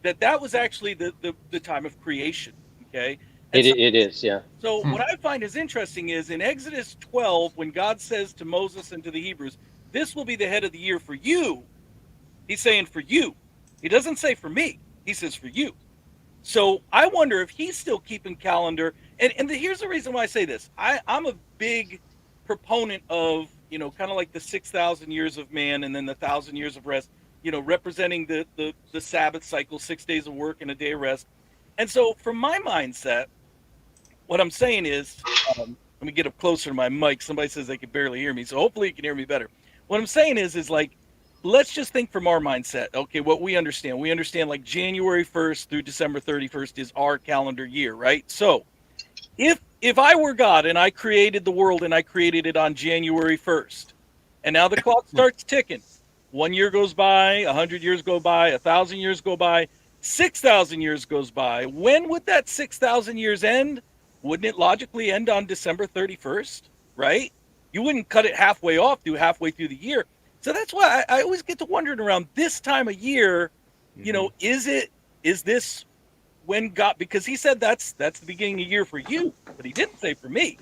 C: that was actually the time of creation. Okay.
B: It is, yeah.
C: So what I find is interesting is in Exodus 12, when God says to Moses and to the Hebrews, this will be the head of the year for you, he's saying for you. He doesn't say for me. He says for you. So I wonder if he's still keeping calendar. And here's the reason why I say this. I'm a big proponent of, kind of like the 6,000 years of man and then the 1,000 years of rest, representing the Sabbath cycle, 6 days of work and a day of rest. And so from my mindset, what I'm saying is, let me get up closer to my mic. Somebody says they can barely hear me. So hopefully you can hear me better. What I'm saying is like, let's just think from our mindset. Okay, what we understand. We understand like January 1st through December 31st is our calendar year, right? So if I were God and I created the world and I created it on January 1st, and now the clock starts ticking. 1 year goes by, 100 years go by, 1,000 years go by, 6,000 years goes by. When would that 6,000 years end? Wouldn't it logically end on December 31st, right? You wouldn't cut it halfway off, do halfway through the year. So that's why I always get to wondering around this time of year, is this when God, because he said that's the beginning of the year for you, but he didn't say for me.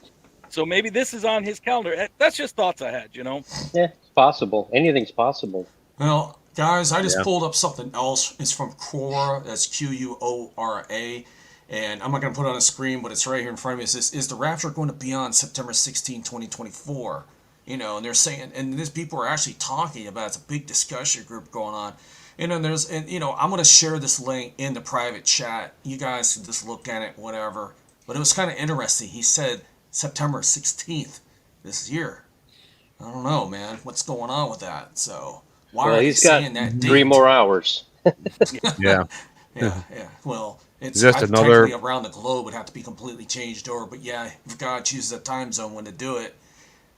C: So maybe this is on his calendar. That's just thoughts I had,
B: Yeah, it's possible. Anything's possible.
A: Well, guys, I just pulled up something else. It's from Quora. That's Quora. And I'm not going to put it on the screen, but it's right here in front of me. It says, is the rapture going to be on September 16, 2024? And they're saying, and these people are actually talking about, it's a big discussion group going on. And then I'm going to share this link in the private chat. You guys can just look at it, whatever. But it was kind of interesting. He said September 16th this year. I don't know, man. What's going on with that? So why are you saying that date?
B: 3 more hours.
D: Yeah.
A: Well, it's
D: just another
A: around the globe would have to be completely changed over. But yeah, if God chooses a time zone when to do it,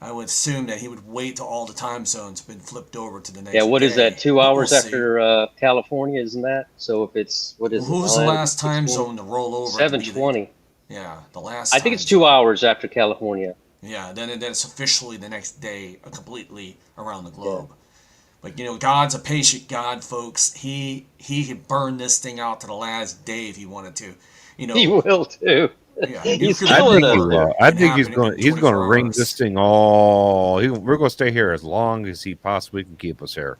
A: I would assume that he would wait till all the time zones have been flipped over to the next day.
B: Yeah, what is that? 2 hours after California, isn't that? So if it's
A: who was the last time zone to roll over?
B: 7:20.
A: Yeah, the last.
B: I think it's 2 hours after California.
A: Yeah, then it's officially the next day, completely around the globe. Yeah. But God's a patient God, folks. He could burn this thing out to the last day if he wanted to.
B: He will too.
A: Yeah,
B: He's
A: nuclear
B: killing us.
A: war
D: I
A: can
D: think he's
A: happen in
D: going to
A: 24
D: ring
A: hours.
D: this thing all. We're going to stay here as long as he possibly can keep us here.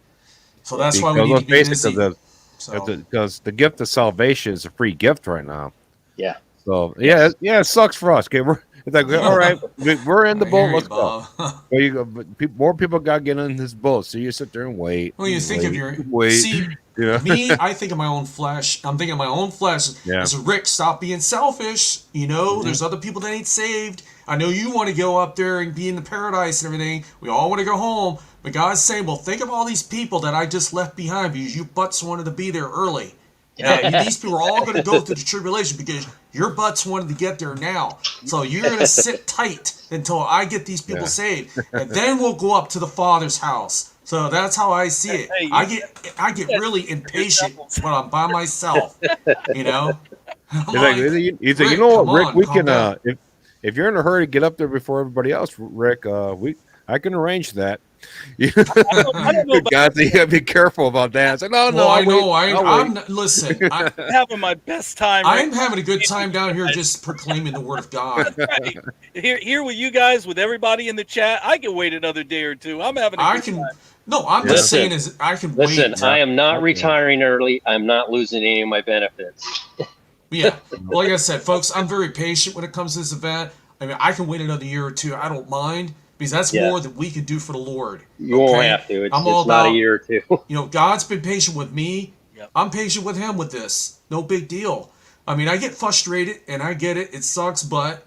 A: So that's why we need to be busy.
D: Because the gift of salvation is a free gift right now.
B: Yeah.
D: So it sucks for us. Okay, it's like, all right, we're in the boat. Let's go. There you go. But more people got to get in this boat. So you sit there and wait.
A: Well, you think of your
D: wait.
A: Me, I think of my own flesh. I'm thinking of my own flesh.
D: Yeah.
A: As Rick, stop being selfish. There's other people that ain't saved. I know you want to go up there and be in the paradise and everything. We all want to go home. But God's saying, well, think of all these people that I just left behind because you butts wanted to be there early. Now, these people are all going to go through the tribulation because your butts wanted to get there now. So you're going to sit tight until I get these people saved. And then we'll go up to the Father's house. So that's how I see it.
C: Hey,
A: I get really impatient when I'm by myself.
D: He's like, you know what, Rick? We can if you're in a hurry to get up there before everybody else, Rick, I can arrange that. I don't know God, you gotta be careful about that. It's like,
A: listen. I'm
C: having my best time.
A: I'm having a good time down here just proclaiming the word of God.
C: Right. Here with you guys, with everybody in the chat, I can wait another day or two. I'm having a good time.
A: No, I'm just saying is I can wait.
B: Listen, I am not retiring early. I'm not losing any of my benefits.
A: Yeah. Like I said, folks, I'm very patient when it comes to this event. I mean, I can wait another year or two. I don't mind. Because that's more than we can do for the Lord.
B: You won't have to. It's not a year or two.
A: God's been patient with me.
C: Yep.
A: I'm patient with him with this. No big deal. I mean, I get frustrated, and I get it. It sucks, but,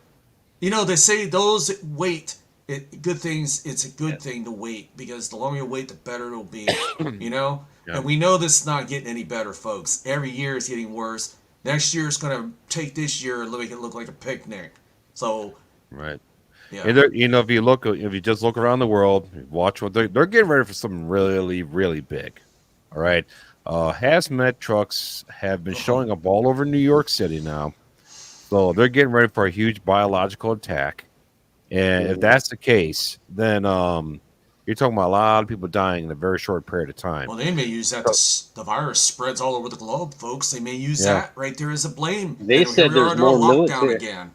A: they say those that wait, good things, it's a good thing to wait. Because the longer you wait, the better it'll be.
D: Yeah.
A: And we know this is not getting any better, folks. Every year is getting worse. Next year is going to take this year and make it look like a picnic. So...
D: Right.
A: Yeah.
D: And if you just look around the world, watch what they're getting ready for something really, really big. All right, hazmat trucks have been showing up all over New York City now, so they're getting ready for a huge biological attack. And if that's the case, then you're talking about a lot of people dying in a very short period of time.
A: Well, they may use that. The virus spreads all over the globe, folks. They may use that right there as a blame.
B: They said there's more military.
A: Again.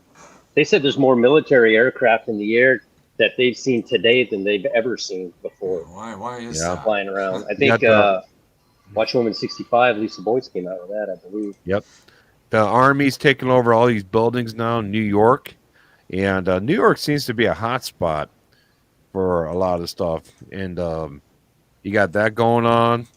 B: They said there's more military aircraft in the air that they've seen today than they've ever seen before.
A: Why is that?
B: Flying around. I think Watch Woman 65, Lisa Boyce came out with that, I believe.
D: Yep. The Army's taking over all these buildings now in New York. And New York seems to be a hot spot for a lot of stuff. And you got that going on.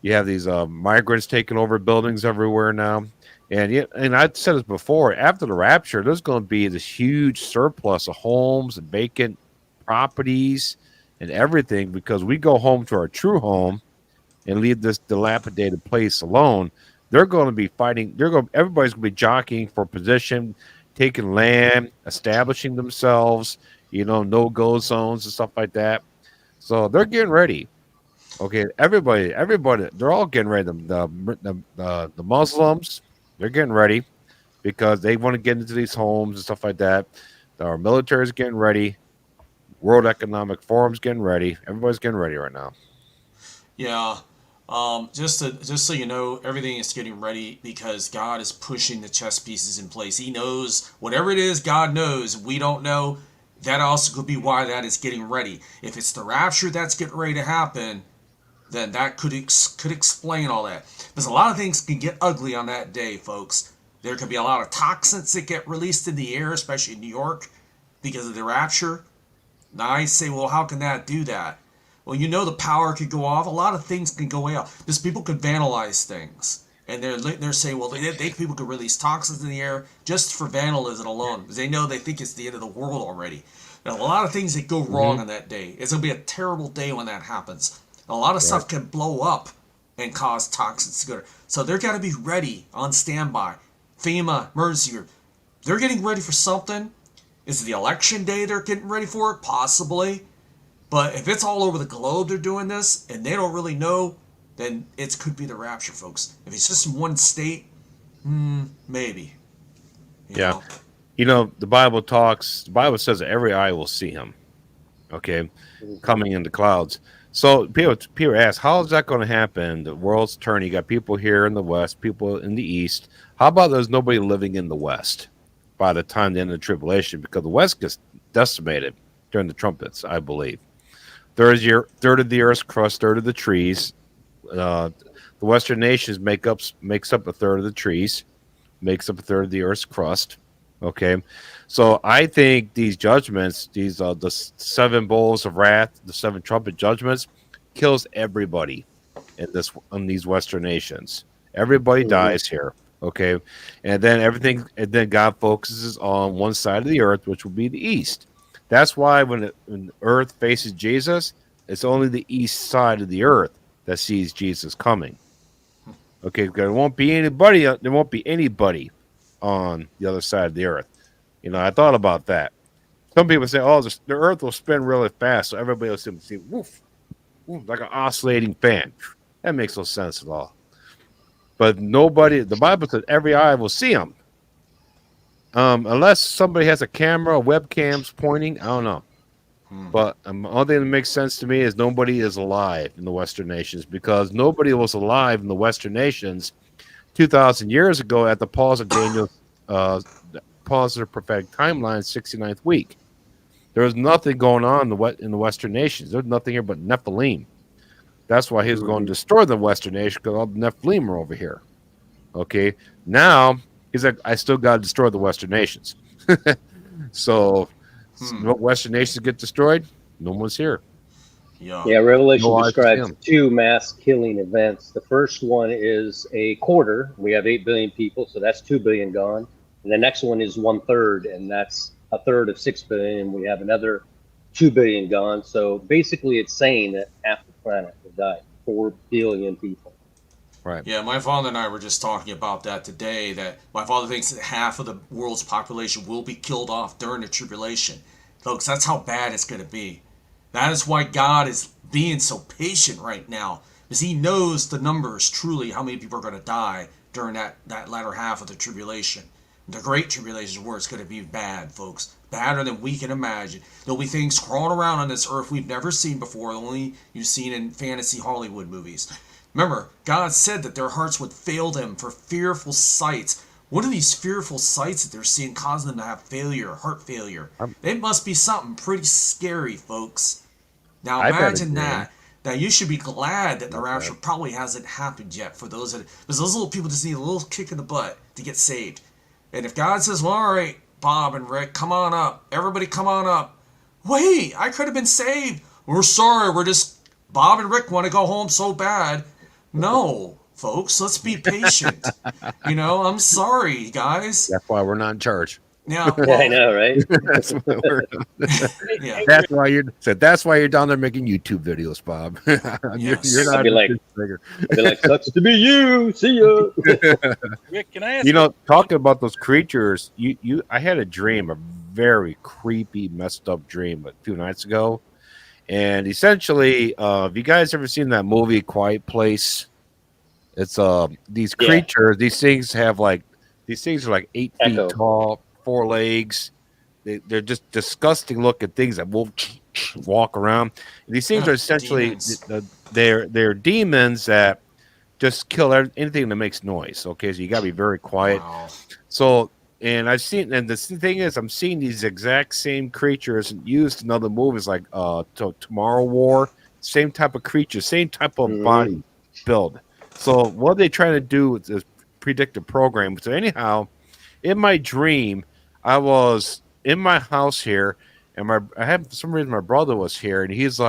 D: You have these migrants taking over buildings everywhere now. And I've said this before, after the rapture, there's going to be this huge surplus of homes and vacant properties and everything because we go home to our true home and leave this dilapidated place alone. They're going to be fighting. Everybody's going to be jockeying for position, taking land, establishing themselves, no-go zones and stuff like that. So they're getting ready. Okay, everybody, they're all getting ready. The Muslims, they're getting ready because they want to get into these homes and stuff like that. Our military is getting ready. World Economic Forum's getting ready. Everybody's getting ready right now.
A: Yeah. Just so you know, everything is getting ready because God is pushing the chess pieces in place. He knows whatever it is, God knows. We don't know. That also could be why that is getting ready. If it's the rapture that's getting ready to happen, then that could explain all that. Because a lot of things can get ugly on that day, folks. There could be a lot of toxins that get released in the air, especially in New York, because of the rapture. Now I say, well, how can that do that? Well, the power could go off. A lot of things can go out. Because people could vandalize things. And they're saying, well, they think people could release toxins in the air just for vandalism alone. Because they think it's the end of the world already. Now, a lot of things that go wrong on that day. It's going to be a terrible day when that happens. A lot of stuff can blow up and cause toxins to go. So they're got to be ready, on standby. FEMA, emergency group. They're getting ready for something. Is it the election day they're getting ready for it? Possibly. But if it's all over the globe they're doing this, and they don't really know, then it could be the rapture, folks. If it's just in one state, maybe. You know?
D: The Bible says that every eye will see him. okay, coming in the clouds. So people ask, how is that going to happen? The world's turning. You got people here in the West, people in the East. How about there's nobody living in the West by the time the end of the tribulation? Because the West gets decimated during the trumpets, I believe. Third of the earth's crust, third of the trees. The Western nations makes up a third of the trees, makes up a third of the earth's crust. Okay, so I think these judgments, the seven bowls of wrath, the seven trumpet judgments, kills everybody in these Western nations. Everybody dies here. Okay, and then God focuses on one side of the earth, which will be the east. That's why when the earth faces Jesus, it's only the east side of the earth that sees Jesus coming. Okay, because there won't be anybody. There won't be anybody on the other side of the earth. I thought about that. Some people say, "Oh, the earth will spin really fast, so everybody will see woof, woof, like an oscillating fan." That makes no sense at all. But nobody. The Bible says every eye will see him, unless somebody has a camera, or webcams pointing. I don't know. But the only thing that makes sense to me is nobody is alive in the Western nations, because nobody was alive in the Western nations 2,000 years ago at the pause of Daniel's pause of the prophetic timeline, 69th week. There was nothing going on in the Western nations. There's nothing here but Nephilim. That's why he was going to destroy the Western nation, because all the Nephilim are over here. Okay, now he's like, I still got to destroy the Western nations. So, what Western nations get destroyed? No one's here.
B: Yeah, Revelation describes two mass killing events. The first one is a quarter. We have 8 billion people, so that's 2 billion gone. And the next one is 1/3, and that's a third of 6 billion. And we have another 2 billion gone. So basically, it's saying that half the planet will die. 4 billion people.
D: Right.
A: Yeah, my father and I were just talking about that today, that my father thinks that half of the world's population will be killed off during the tribulation. Folks, that's how bad it's going to be. That is why God is being so patient right now, because he knows the numbers, truly, how many people are going to die during that latter half of the tribulation. The great tribulation is where it's going to be bad, folks. Badder than we can imagine. There'll be things crawling around on this earth we've never seen before, only you've seen in fantasy Hollywood movies. Remember, God said that their hearts would fail them for fearful sights. What are these fearful sights that they're seeing causing them to have heart failure? It must be something pretty scary, folks. Now imagine that. Now you should be glad that the rapture probably hasn't happened yet for because those little people just need a little kick in the butt to get saved. And if God says, well, all right, Bob and Rick, come on up. Everybody come on up. Wait, I could have been saved. We're sorry. Bob and Rick want to go home so bad. No, folks, let's be patient. I'm sorry, guys.
D: That's why we're not in charge.
A: Yeah,
B: well, I know, right?
D: That's why we're yeah. That's why you're down there making YouTube videos, Bob.
A: Yes.
D: You're not.
B: I'd be like, sucks to be you. See ya.
C: Rick, can I ask
D: talking about those creatures, I had a very creepy, messed up dream a few nights ago. And essentially, have you guys ever seen that movie Quiet Place? It's these creatures, these things are like 8 feet tall, 4 legs. They're just disgusting looking things that will walk around. And these things are essentially they're demons that just kill anything that makes noise. Okay, so you gotta be very quiet.
A: Wow.
D: So and the thing is, I'm seeing these exact same creatures used in other movies like Tomorrow War. Same type of creature, same type of body build. So what are they trying to do with this predictive program? So anyhow, in my dream, I was in my house here, and for some reason my brother was here, and he just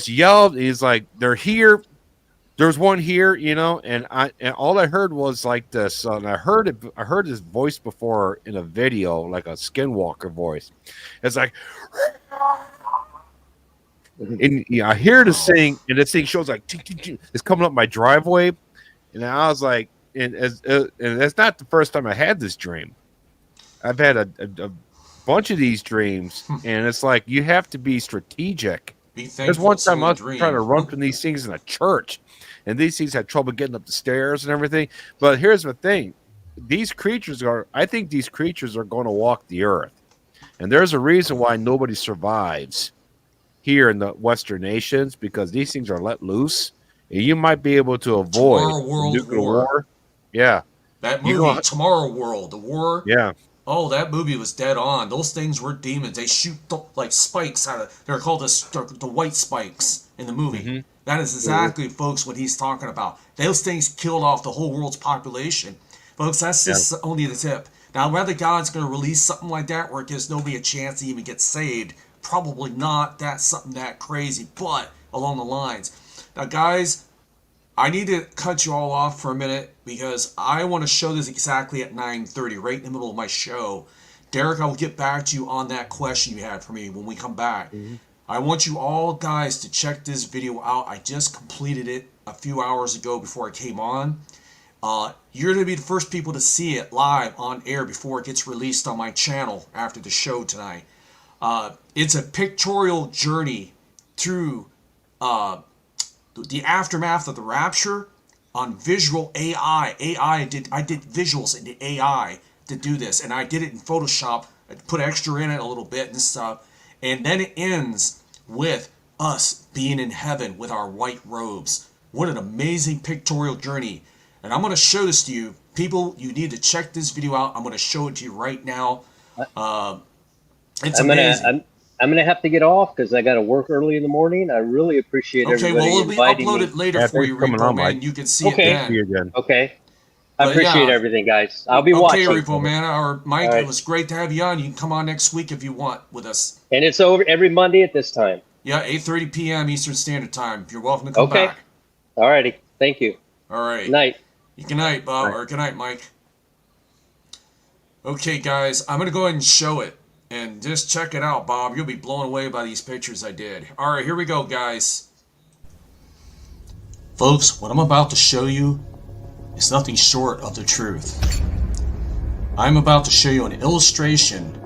D: yelled. He's like, "They're here." There's one here, and all I heard was like this, and I heard his voice before in a video, like a skinwalker voice. It's like, and I hear this thing, and this thing shows like it's coming up my driveway, and I was like, and that's not the first time I had this dream. I've had a bunch of these dreams, and it's like you have to be strategic. There's one time I was trying to run from these things in a church, and these things had trouble getting up the stairs and everything. But here's the thing: I think these creatures are going to walk the earth, And there's a reason why nobody survives here in the Western nations, because these things are let loose. And you might be able to avoid
A: Tomorrow World
D: nuclear
A: War.
D: war. Yeah.
A: That movie, Tomorrow World, the war.
D: Yeah.
A: Oh, that movie was dead on. Those things were demons. They shoot like spikes out of. They're called the white spikes in the movie.
D: Mm-hmm.
A: That is exactly, folks, what he's talking about. Those things killed off the whole world's population, folks. That's just only the tip. Now, whether God's going to release something like that where it gives nobody a chance to even get saved, probably not. That's something that crazy, but along the lines. Now, guys, I need to cut you all off for a minute because I want to show this exactly at 9:30, right in the middle of my show. Derek, I will get back to you on that question you had for me when we come back. Mm-hmm. I want you all guys to check this video out. I just completed it a few hours ago before I came on. You're going to be the first people to see it live on air before it gets released on my channel after the show tonight. It's a pictorial journey through the aftermath of the rapture on visual AI. I did visuals into AI to do this, and I did it in Photoshop. I put extra in it a little bit and stuff. And then it ends with us being in heaven with our white robes. What an amazing pictorial journey. And I'm going to show this to you. People, you need to check this video out. I'm going to show it to you right now. It's amazing.
B: I'm going to have to get off because I got to work early in the morning. I really appreciate everybody inviting me.
A: We'll upload it later for you, Repo Man. You can see it then.
B: Okay. I appreciate everything, guys. I'll be watching.
A: Okay, Repo Man. Or Mike, it was great to have you on. You can come on next week if you want with us.
B: And it's over every Monday at this time.
A: Yeah, 8:30 p.m. Eastern Standard Time. You're welcome to come back.
B: All righty. Thank you.
A: All right.
B: Good night.
A: Good night, Bob. Or good night, Mike. Okay, guys. I'm going to go ahead and show it. And just check it out, Bob. You'll be blown away by these pictures I did. All right, here we go, guys. Folks, what I'm about to show you is nothing short of the truth. I'm about to show you an illustration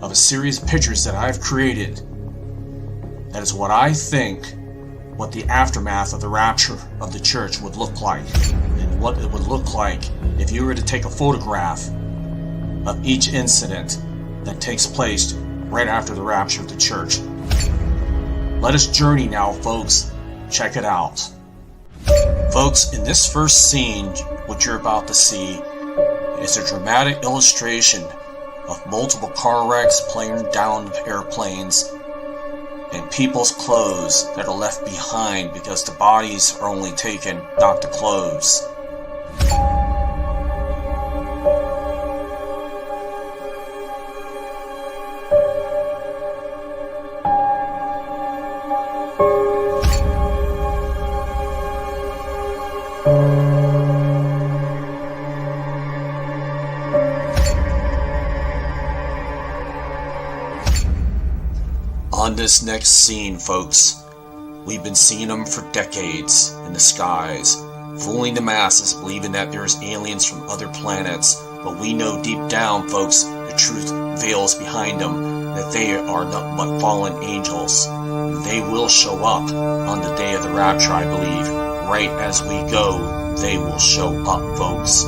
A: of a series of pictures that I've created. That is what I think what the aftermath of the rapture of the church would look like, and what it would look like if you were to take a photograph of each incident that takes place right after the rapture of the church. Let us journey now, folks. Check it out. Folks, in this first scene, what you're about to see is a dramatic illustration of multiple car wrecks, plane down airplanes, and people's clothes that are left behind because the bodies are only taken, not the clothes. On this next scene, folks, we've been seeing them for decades in the skies, fooling the masses, believing that there's aliens from other planets, but we know deep down, folks, the truth veils behind them, that they are nothing but fallen angels. They will show up on the day of the rapture, I believe. Right as we go, they will show up, folks.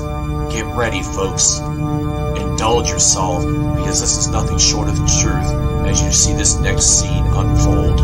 A: Get ready, folks. Indulge yourself, because this is nothing short of the truth as you see this next scene unfold.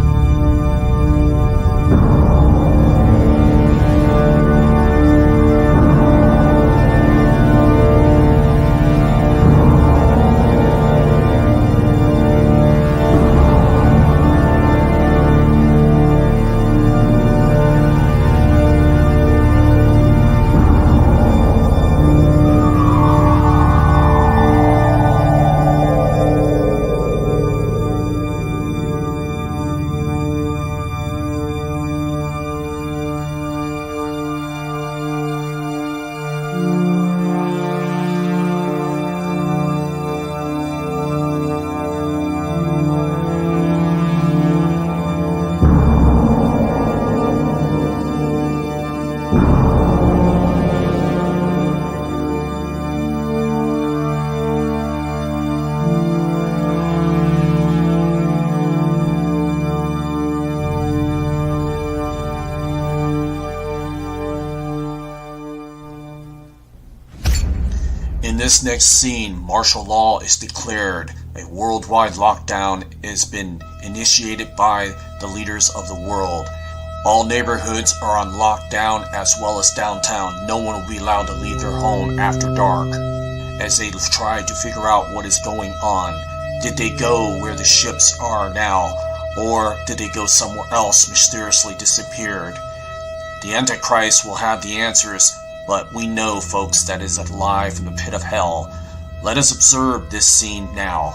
A: In this next scene, martial law is declared A worldwide lockdown has been initiated by the leaders of the world. All neighborhoods are on lockdown as well as downtown. No one will be allowed to leave their home after dark as they try to figure out what is going on. Did they go where the ships are now, or did they go somewhere else, mysteriously disappeared? The Antichrist will have the answers, but we know, folks, that is alive in the pit of hell. Let us observe this scene now.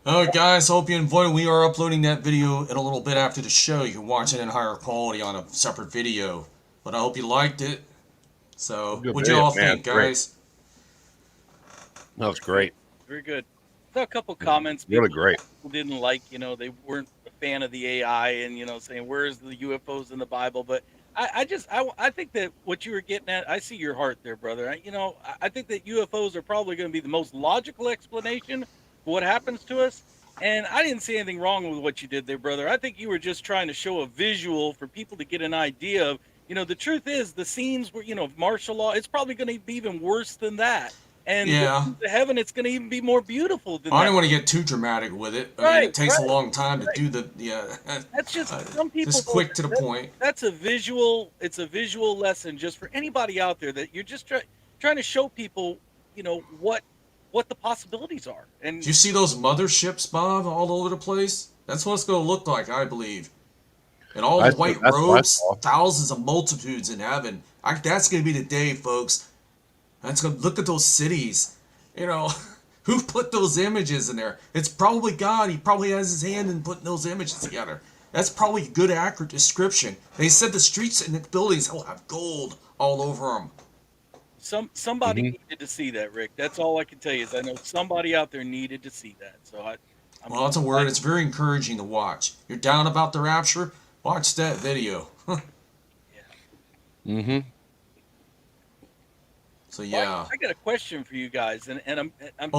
A: Alright guys, hope you enjoyed. We are uploading that video in a little bit after the show. You can watch it in higher quality on a separate video. But I hope you liked it. So, what'd you all think, guys?
D: That was great.
C: Very good. So a couple comments.
D: Really great.
C: People didn't like, they weren't a fan of the AI and, saying, where's the UFOs in the Bible? But I think that what you were getting at, I see your heart there, brother. I think that UFOs are probably going to be the most logical explanation for what happens to us. And I didn't see anything wrong with what you did there, brother. I think you were just trying to show a visual for people to get an idea of, the truth is the scenes where, martial law, it's probably going to be even worse than that. And the heaven, it's going to even be more beautiful than that.
A: I don't want to get too dramatic with it. I mean, it takes a long time to do the,
C: That's just, some people.
A: Just quick to the point.
C: That's a visual, it's a visual lesson just for anybody out there that you're just trying to show people, what the possibilities are. And
A: do you see those motherships, Bob, all over the place? That's what it's going to look like, I believe. And all the white robes, thousands of multitudes in heaven. That's going to be the day, folks. That's going to look at those cities. Who put those images in there? It's probably God. He probably has his hand in putting those images together. That's probably a good, accurate description. They said the streets and the buildings will have gold all over them.
C: Somebody needed to see that, Rick. That's all I can tell you is I know somebody out there needed to see that. So
A: well, that's a word. It's very encouraging to watch. You're down about the rapture? Watch that video.
C: Yeah.
A: So yeah.
C: Well, I got a question for you guys, and I'm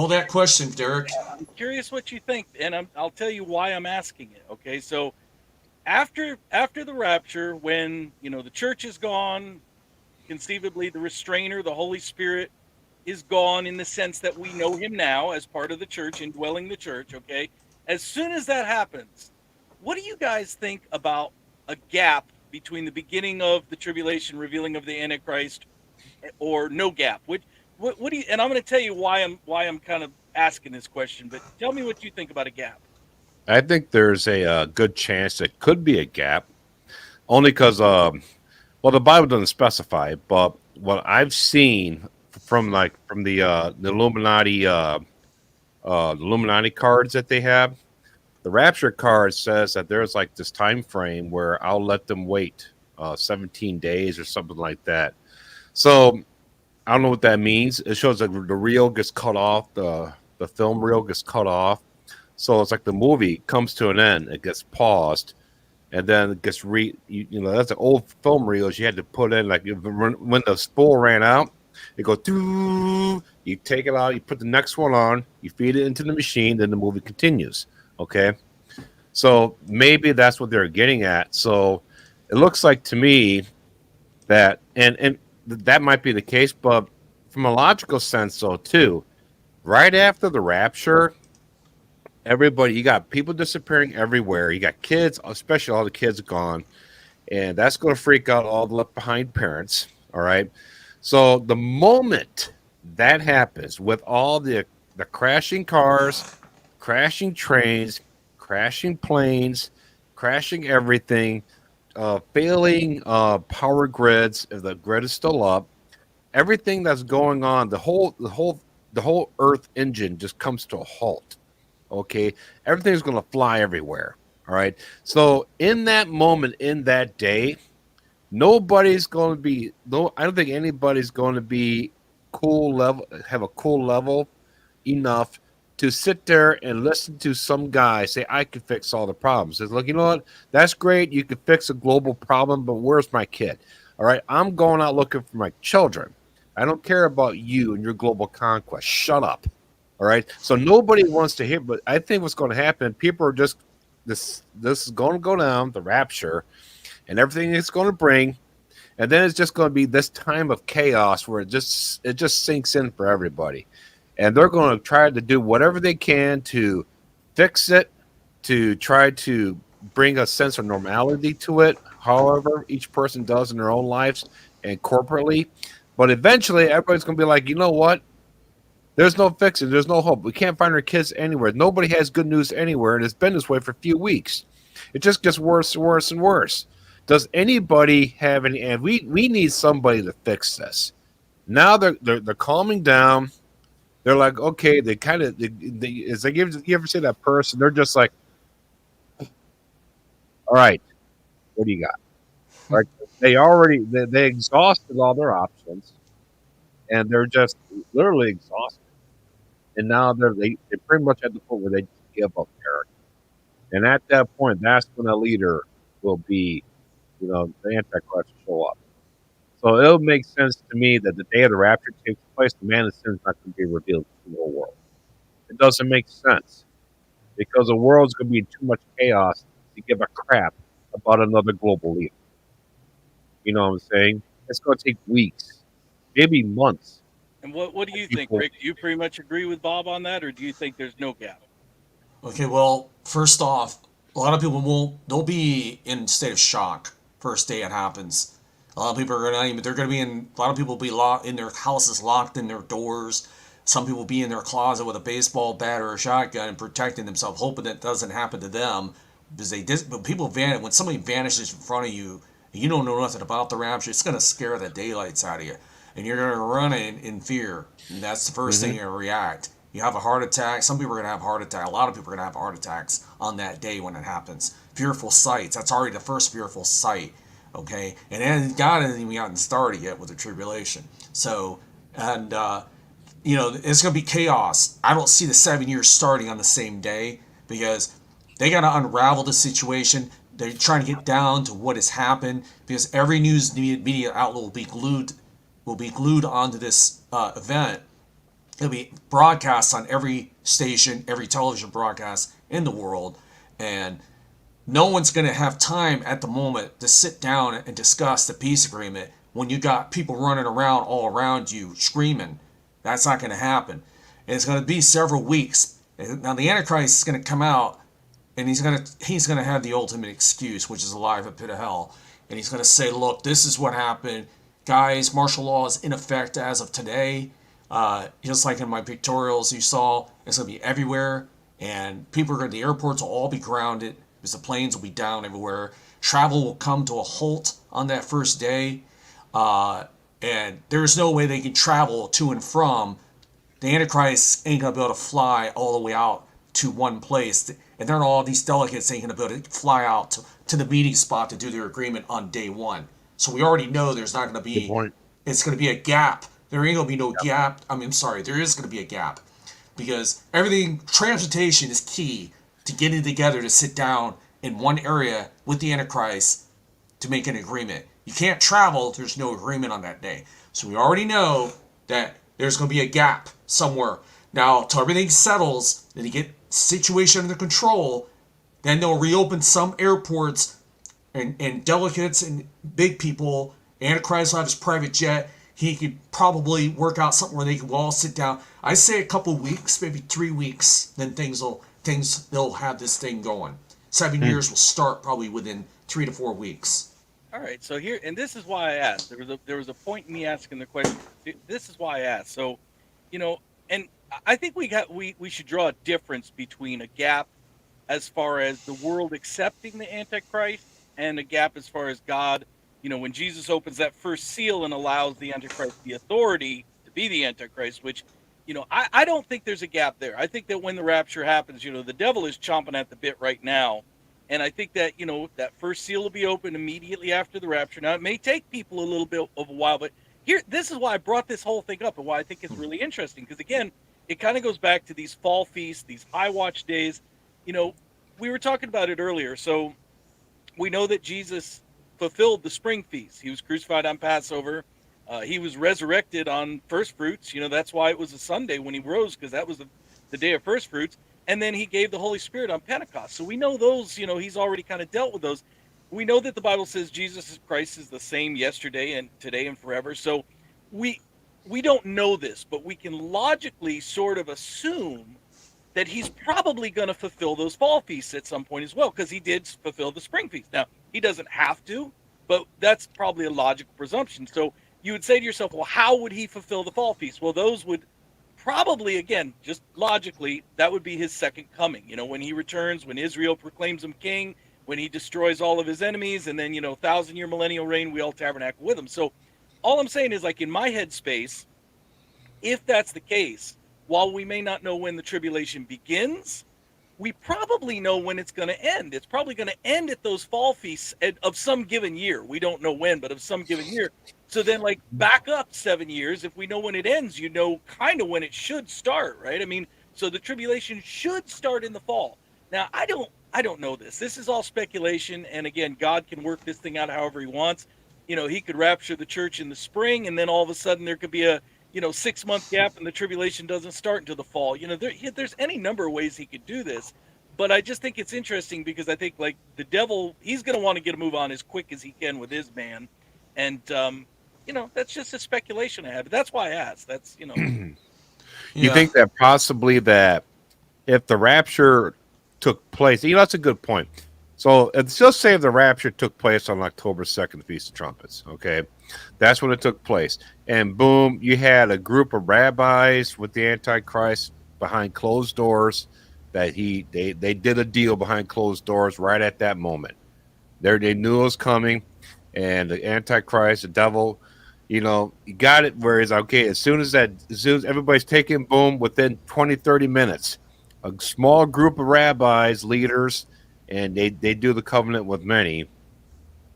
A: that question, Derek.
C: I'm curious what you think, and I'll tell you why I'm asking it. Okay, so after the rapture, when the church is gone. Conceivably, the restrainer, the Holy Spirit, is gone in the sense that we know him now as part of the church, indwelling the church, okay? As soon as that happens, what do you guys think about a gap between the beginning of the tribulation, revealing of the Antichrist, or no gap? What do you, and I'm going to tell you why I'm kind of asking this question, but tell me what you think about a gap.
D: I think there's a good chance it could be a gap, only because well, the Bible doesn't specify, but what I've seen from the Illuminati cards that they have, the Rapture card says that there's like this time frame where I'll let them wait 17 days or something like that. So I don't know what that means. It shows that the reel gets cut off, the film reel gets cut off. So it's like the movie comes to an end, it gets paused, and then it gets you know, that's the old film reels you had to put in, like when the spool ran out, it go through, you take it out, you put the next one on, you feed it into the machine, then the movie continues. Okay. So maybe that's what they're getting at. So it looks like to me that and that might be the case, but from a logical sense though too, right after the rapture, everybody, you got people disappearing everywhere. You got kids, especially all the kids gone, and that's going to freak out all the left behind parents. All right. So the moment that happens, with all the crashing cars, crashing trains, crashing planes, crashing everything, failing power grids, if the grid is still up, everything that's going on, the whole Earth engine just comes to a halt. Okay, everything's going to fly everywhere. All right. So in that moment, in that day, nobody's going to be I don't think anybody's going to be have a cool level enough to sit there and listen to some guy say, I can fix all the problems. It's like, you know what? That's great. You can fix a global problem, but where's my kid? All right. I'm going out looking for my children. I don't care about you and your global conquest. Shut up. All right. So nobody wants to hear, but I think what's going to happen, people are just, this is going to go down, the rapture, and everything it's going to bring. And then it's just going to be this time of chaos where it just sinks in for everybody. And they're going to try to do whatever they can to fix it, to try to bring a sense of normality to it, however each person does in their own lives and corporately. But eventually, everybody's going to be like, you know what? There's no fixing. There's no hope. We can't find our kids anywhere. Nobody has good news anywhere, and it's been this way for a few weeks. It just gets worse and worse and worse. Does anybody have any? And we need somebody to fix this. Now they're calming down. They're like, okay, they kind of, as you ever see that person, they're just like, all right, what do you got? Right? They exhausted all their options, and they're just literally exhausted. And now they pretty much at the point where they just give up there. And at that point, that's when a leader will be, you know, the Antichrist will show up. So it'll make sense to me that the day of the rapture takes place, the man of sin is not going to be revealed to the whole world. It doesn't make sense because the world's going to be in too much chaos to give a crap about another global leader. You know what I'm saying? It's going to take weeks, maybe months.
C: And what do you think, Rick? Do you pretty much agree with Bob on that, or do you think there's no gap?
A: Okay, well, first off, a lot of people they'll be in a state of shock first day it happens. A lot of people are a lot of people will be locked in their houses, locked in their doors. Some people will be in their closet with a baseball bat or a shotgun and protecting themselves, hoping that doesn't happen to them. But people vanish, when somebody vanishes in front of you, and you don't know nothing about the rapture, it's going to scare the daylights out of you. And you're going to run in fear. And that's the first thing you're going to react. You have a heart attack. Some people are going to have heart attack. A lot of people are going to have heart attacks on that day when it happens. Fearful sights. That's already the first fearful sight. Okay? And then God hasn't even gotten started yet with the tribulation. So, and, you know, it's going to be chaos. I don't see the 7 years starting on the same day because they got to unravel the situation. They're trying to get down to what has happened because every news media outlet will be glued onto this event. It'll be broadcast on every station, every television broadcast in the world, and no one's going to have time at the moment to sit down and discuss the peace agreement when you got people running around all around you screaming. That's not going to happen. And it's going to be several weeks. Now the Antichrist is going to come out, and he's going to have the ultimate excuse, which is a lie of a pit of hell, and he's going to say, "Look, this is what happened, guys. Martial law is in effect as of today." Just like in my pictorials you saw, it's going to be everywhere, and the airports will all be grounded because the planes will be down everywhere. Travel will come to a halt on that first day, and there's no way they can travel to and from. The Antichrist ain't going to be able to fly all the way out to one place, and these delegates ain't going to be able to fly out to the meeting spot to do their agreement on day one. So we already know there's not going to
D: Good
A: be,
D: point.
A: it's going to be a gap. There ain't going to be no gap. I mean, I'm sorry, there is going to be a gap because everything, transportation is key to getting together to sit down in one area with the Antichrist to make an agreement. You can't travel, there's no agreement on that day. So we already know that there's going to be a gap somewhere. Now, till everything settles and you get the situation under control, then they'll reopen some airports and delegates and big people. Antichrist will have his private jet. He could probably work out something where they can all sit down. I say a couple weeks, maybe 3 weeks, then they'll have this thing going. 7 years will start probably within 3 to 4 weeks.
C: All right, so here, and this is why I asked. There was a point in me asking the question. This is why I asked. So, and I think we should draw a difference between a gap as far as the world accepting the Antichrist and a gap as far as God. When Jesus opens that first seal and allows the Antichrist the authority to be the Antichrist, which, I don't think there's a gap there. I think that when the rapture happens, the devil is chomping at the bit right now. And I think that, that first seal will be open immediately after the rapture. Now, it may take people a little bit of a while, but this is why I brought this whole thing up and why I think it's really interesting. Because, again, it kind of goes back to these fall feasts, these high watch days. We were talking about it earlier. So we know that Jesus fulfilled the spring feast. He was crucified on Passover. He was resurrected on first fruits. That's why it was a Sunday when he rose, because that was the day of first fruits. And then he gave the Holy Spirit on Pentecost. So we know those, he's already kind of dealt with those. We know that the Bible says Jesus Christ is the same yesterday and today and forever. So we don't know this, but we can logically sort of assume that he's probably going to fulfill those fall feasts at some point as well, because he did fulfill the spring feast. Now, he doesn't have to, but that's probably a logical presumption. So you would say to yourself, well, how would he fulfill the fall feast? Well, those would probably, again, just logically, that would be his second coming. When he returns, when Israel proclaims him king, when he destroys all of his enemies, and then, 1,000-year millennial reign, we all tabernacle with him. So all I'm saying is, like, in my headspace, if that's the case, while we may not know when the tribulation begins, we probably know when it's going to end. It's probably going to end at those fall feasts of some given year. We don't know when, but of some given year. So then, like, back up 7 years. If we know when it ends, kind of when it should start, right? I mean, so the tribulation should start in the fall. Now, I don't know this. This is all speculation. And again, God can work this thing out however he wants. He could rapture the church in the spring, and then all of a sudden there could be a 6-month gap and the tribulation doesn't start until the fall. There's any number of ways he could do this. But I just think it's interesting because I think, like, the devil, he's going to want to get a move on as quick as he can with his man. And, that's just a speculation I have. But that's why I asked. That's,
D: You think that possibly that if the rapture took place, that's a good point. So let's just say the rapture took place on October 2nd, the Feast of Trumpets. Okay. That's when it took place. And boom, you had a group of rabbis with the Antichrist behind closed doors that they did a deal behind closed doors right at that moment. They knew it was coming, and the Antichrist, the devil, you got it where it's okay. As soon as everybody's taking, boom, within 20, 30 minutes, a small group of rabbis, leaders, and they do the covenant with many.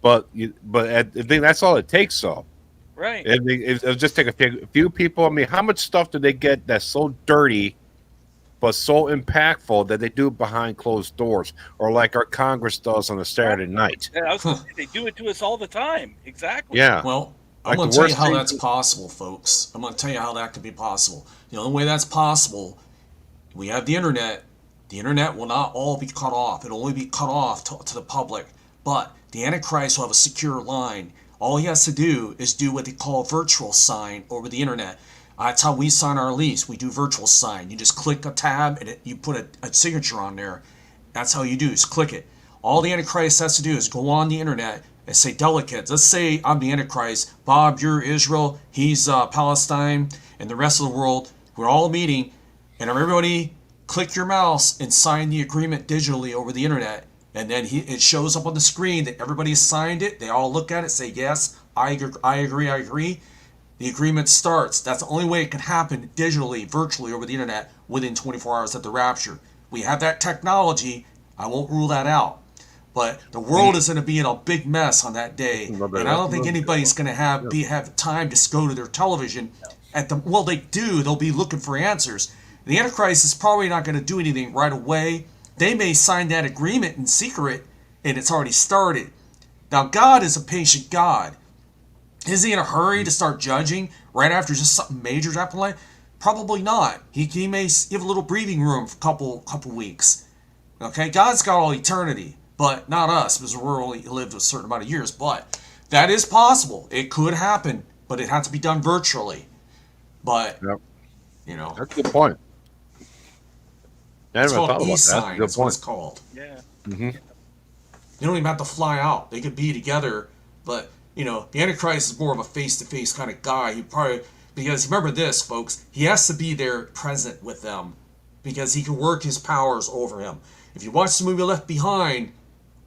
D: But I think that's all it takes, though.
C: Right.
D: It'll just take a few people. I mean, how much stuff do they get that's so dirty but so impactful that they do it behind closed doors, or like our Congress does on a Saturday night?
C: I was gonna say, they do it to us all the time. Exactly.
D: Yeah.
A: Well, I'm going to tell you how that's possible, folks. I'm going to tell you how that could be possible. The only way that's possible, we have the internet. The internet will not all be cut off. It'll only be cut off to the public. But the Antichrist will have a secure line. All he has to do is do what they call a virtual sign over the internet. That's how we sign our lease. We do virtual sign. You just click a tab and you put a signature on there. That's how you do. Just click it. All the Antichrist has to do is go on the internet and say delegates. Let's say I'm the Antichrist. Bob, you're Israel. He's Palestine, and the rest of the world. We're all meeting, and everybody click your mouse and sign the agreement digitally over the internet. And then it shows up on the screen that everybody signed it. They all look at it, say yes, I agree. The agreement starts. That's the only way it can happen digitally, virtually over the internet within 24 hours at the rapture. We have that technology. I won't rule that out. But the world is going to be in a big mess on that day, and I don't think anybody's going to have time to go to their television at the. Well, they do. They'll be looking for answers. The Antichrist is probably not going to do anything right away. They may sign that agreement in secret, and it's already started. Now, God is a patient God. Is he in a hurry to start judging right after just something major's happened? Like, probably not. He may give a little breathing room for a couple weeks. Okay, God's got all eternity, but not us, because we're only lived a certain amount of years. But that is possible. It could happen, but it has to be done virtually. But
D: that's a good point.
A: It's called e-sign. That's what it's called.
C: Yeah.
A: You don't even have to fly out. They could be together, but the Antichrist is more of a face-to-face kind of guy. He probably, because remember this, folks, he has to be there present with them because he can work his powers over him. If you watch the movie Left Behind,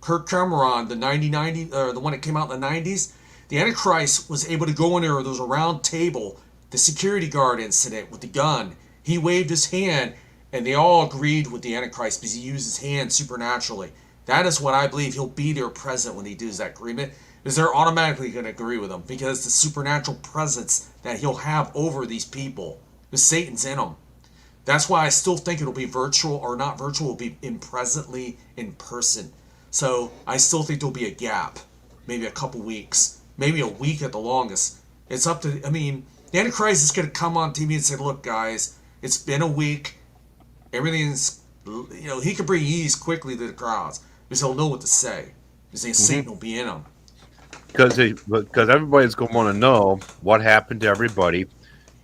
A: Kirk Cameron, the one that came out in the 90s, the Antichrist was able to go in there. There was a round table, the security guard incident with the gun. He waved his hand, and they all agreed with the Antichrist because he used his hand supernaturally. That is what I believe. He'll be there present when he does that agreement, because they're automatically going to agree with him because the supernatural presence that he'll have over these people, because Satan's in them. That's why I still think it'll be virtual, or not virtual, will be presently in person. So I still think there'll be a gap, maybe a couple weeks, maybe a week at the longest. It's up to, the Antichrist is going to come on TV and say, look, guys, it's been a week. Everything's, he can bring ease quickly to the crowds because he'll know what to say. Because Satan will be in him.
D: Because everybody's going to want to know what happened to everybody.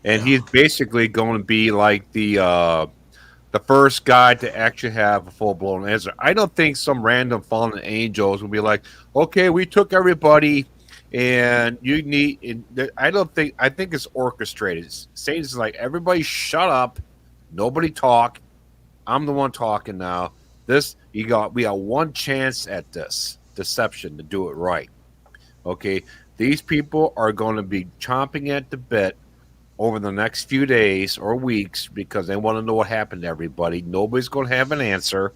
D: And he's basically going to be like the first guy to actually have a full-blown answer. I don't think some random fallen angels will be like, okay, we took everybody and you need... I think it's orchestrated. Satan's like, everybody shut up. Nobody talk. I'm the one talking now. We got one chance at this deception to do it right. Okay, these people are going to be chomping at the bit over the next few days or weeks because they want to know what happened to everybody. Nobody's going to have an answer.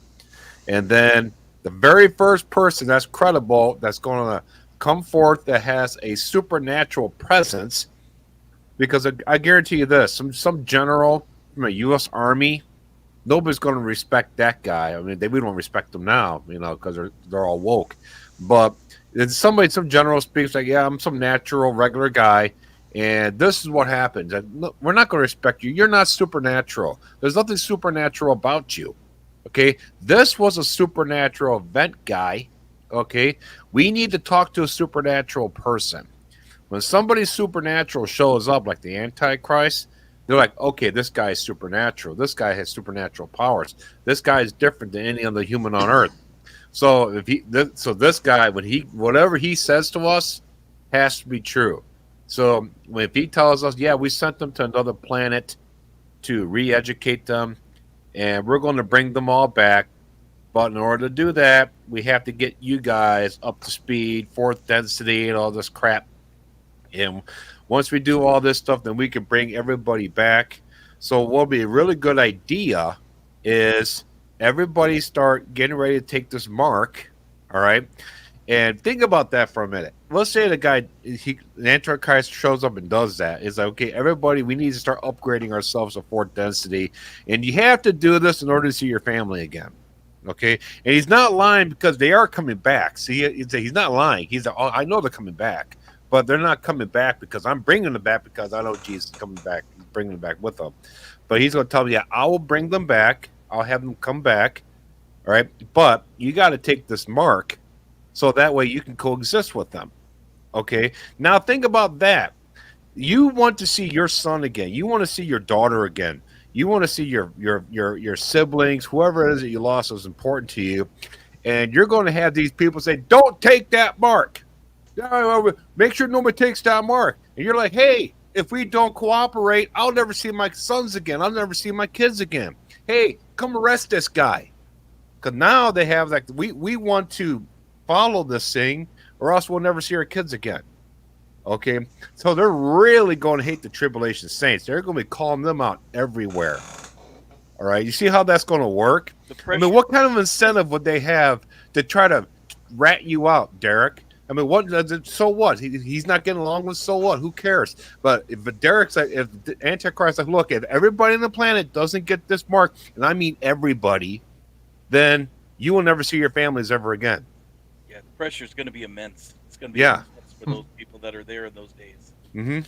D: And then the very first person that's credible, that's going to come forth that has a supernatural presence, because I guarantee you this, some general from a U.S. Army, nobody's going to respect that guy. I mean, we don't respect them now, because they're all woke. But some general speaks like, yeah, I'm some natural, regular guy, and this is what happens. We're not going to respect you. You're not supernatural. There's nothing supernatural about you. Okay? This was a supernatural event, guy. Okay? We need to talk to a supernatural person. When somebody supernatural shows up, like the Antichrist, they're like, okay, this guy is supernatural. This guy has supernatural powers. This guy is different than any other human on earth. So this guy, whatever he says to us, has to be true. So if he tells us, yeah, we sent them to another planet to re-educate them, and we're going to bring them all back, but in order to do that, we have to get you guys up to speed, fourth density, and all this crap. And once we do all this stuff, then we can bring everybody back. So what will be a really good idea is everybody start getting ready to take this mark, all right? And think about that for a minute. Let's say the Antichrist shows up and does that. It's like, okay, everybody, we need to start upgrading ourselves to fourth density. And you have to do this in order to see your family again, okay? And he's not lying because they are coming back. See, he's not lying. He's like, oh, I know they're coming back. But they're not coming back because I'm bringing them back because I know Jesus is coming back. He's bringing them back with them. But he's going to tell me, yeah, I will bring them back. I'll have them come back. All right. But you got to take this mark so that way you can coexist with them. Okay. Now think about that. You want to see your son again. You want to see your daughter again. You want to see your siblings, whoever it is that you lost is important to you. And you're going to have these people say, don't take that mark. Make sure nobody takes that mark. And you're like, hey, if we don't cooperate, I'll never see my sons again. I'll never see my kids again. Hey, come arrest this guy. Because now they have like, we want to follow this thing or else we'll never see our kids again. Okay? So they're really going to hate the tribulation saints. They're going to be calling them out everywhere. All right? You see how that's going to work? I mean, what kind of incentive would they have to try to rat you out, Derek. I mean, what? So what? He's not getting along with. So what? Who cares? But if Derek's like, if the Antichrist like, look, if everybody on the planet doesn't get this mark, and I mean everybody, then you will never see your families ever again.
C: Yeah, the pressure is going to be immense. It's going to be immense for those people that are there in those days.
D: Mm-hmm.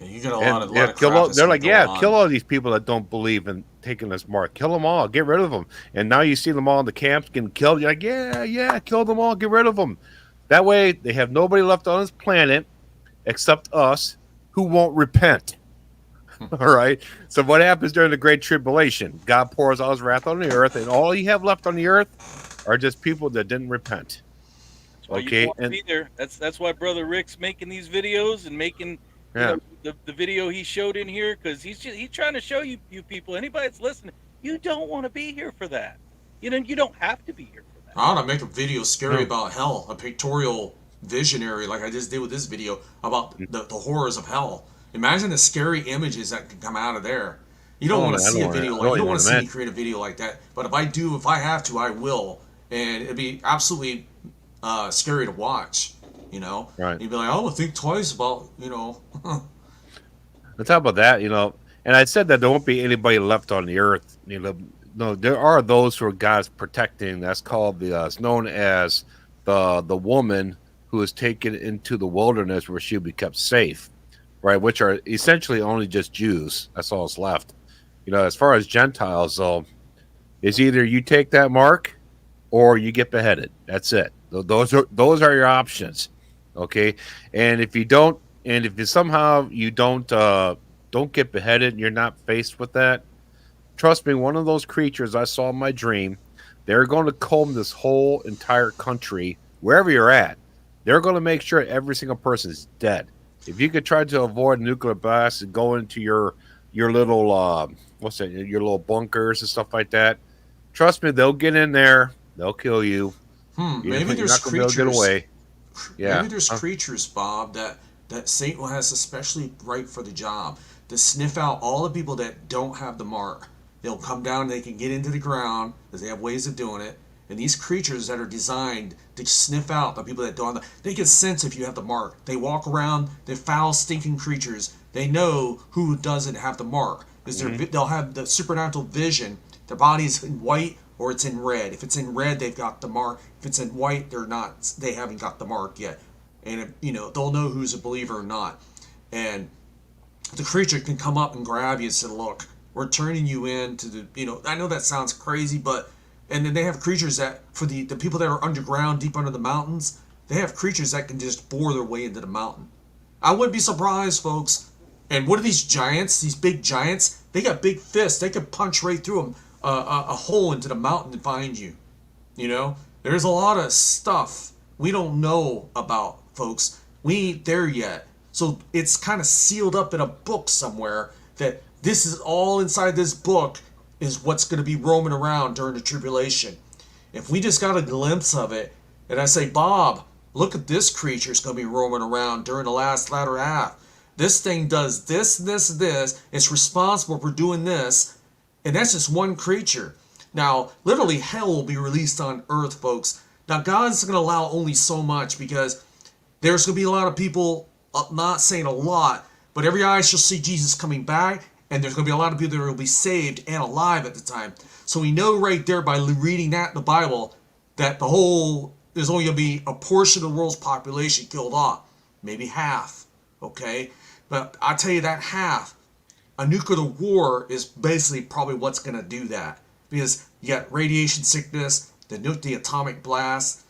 A: Yeah, you get a lot of
D: crap. They're like, kill all these people that don't believe in taking this mark. Kill them all. Get rid of them. And now you see them all in the camps getting killed. You're like, yeah, kill them all. Get rid of them. That way, they have nobody left on this planet except us who won't repent. All right. So what happens during the Great Tribulation? God pours out His wrath on the earth, and all you have left on the earth are just people that didn't repent.
C: That's why you want to be there. That's why Brother Rick's making these videos and making the video he showed in here, because he's trying to show you people, anybody that's listening, you don't want to be here for that. You don't have to be here for that.
A: I want to make a video scary about hell, a pictorial visionary like I just did with this video about the horrors of hell. Imagine the scary images that can come out of there. You don't want to see a video like, you don't want to see me create a video like that. But if I have to, I will. And it'd be absolutely scary to watch, Right. You'd be like, oh, think twice about,
D: On top of that, and I said that there won't be anybody left on the earth. No, there are those who are God's protecting. That's called it's known as the woman who is taken into the wilderness where she'll be kept safe, right? Which are essentially only just Jews. That's all that's left. As far as Gentiles, though, is either you take that mark or you get beheaded. That's it. Those are your options. Okay, and if you don't, and if somehow you don't get beheaded, and you're not faced with that, trust me, one of those creatures I saw in my dream, they're going to comb this whole entire country, wherever you're at. They're going to make sure every single person is dead. If you could try to avoid nuclear blast and go into your little your little bunkers and stuff like that, trust me, they'll get in there, they'll kill you.
A: Maybe there's creatures.
D: Get away. Yeah.
A: Maybe there's creatures, Bob, that Satan has especially right for the job to sniff out all the people that don't have the mark. They'll come down and they can get into the ground because they have ways of doing it. And these creatures that are designed to sniff out the people that don't, they can sense if you have the mark. They walk around, they're foul, stinking creatures. They know who doesn't have the mark because they'll have the supernatural vision. Their body's in white or it's in red. If it's in red, they've got the mark. If it's in white, they haven't got the mark yet. And they'll know who's a believer or not. And the creature can come up and grab you and say, look, we're turning you into the, I know that sounds crazy, and then they have creatures that, for the people that are underground, deep under the mountains, they have creatures that can just bore their way into the mountain. I wouldn't be surprised, folks. And what are these giants, these big giants? They got big fists. They could punch right through them, a hole into the mountain and find you. There's a lot of stuff we don't know about, folks. We ain't there yet. So it's kind of sealed up in a book somewhere that this is all inside this book is what's going to be roaming around during the tribulation. If we just got a glimpse of it, and I say, Bob, look at this creature's going to be roaming around during the latter half. This thing does this, this, this. It's responsible for doing this. And that's just one creature. Now, literally hell will be released on earth, folks. Now, God's going to allow only so much because there's going to be a lot of people, not saying a lot, but every eye shall see Jesus coming back. And there's going to be a lot of people that will be saved and alive at the time. So we know right there by reading that in the Bible that there's only going to be a portion of the world's population killed off. Maybe half. Okay? But I tell you that half, a nuclear war is basically probably what's going to do that. Because you got radiation sickness, the atomic blast.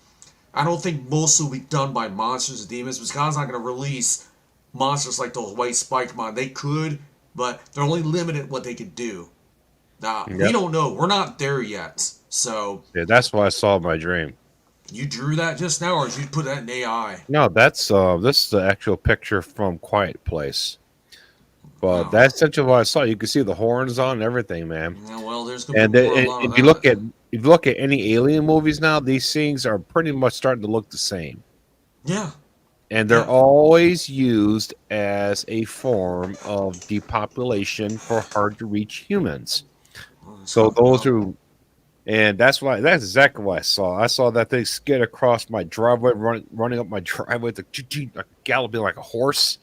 A: I don't think most will be done by monsters and demons because God's not going to release monsters like those white spike mon. They could, but they're only limited what they could do. Now, we don't know. We're not there yet. So
D: yeah, that's what I saw in my dream.
A: You drew that just now, or did you put that in AI?
D: No, that's this is the actual picture from Quiet Place. But that's essentially what I saw. You can see the horns on and everything, man.
A: Yeah, well, there's going to be more of
D: if you look at any alien movies now, these things are pretty much starting to look the same.
A: Yeah.
D: And they're always used as a form of depopulation for hard to reach humans. So those who And that's exactly what I saw. I saw that thing skid across my driveway, running up my driveway, like galloping like a horse.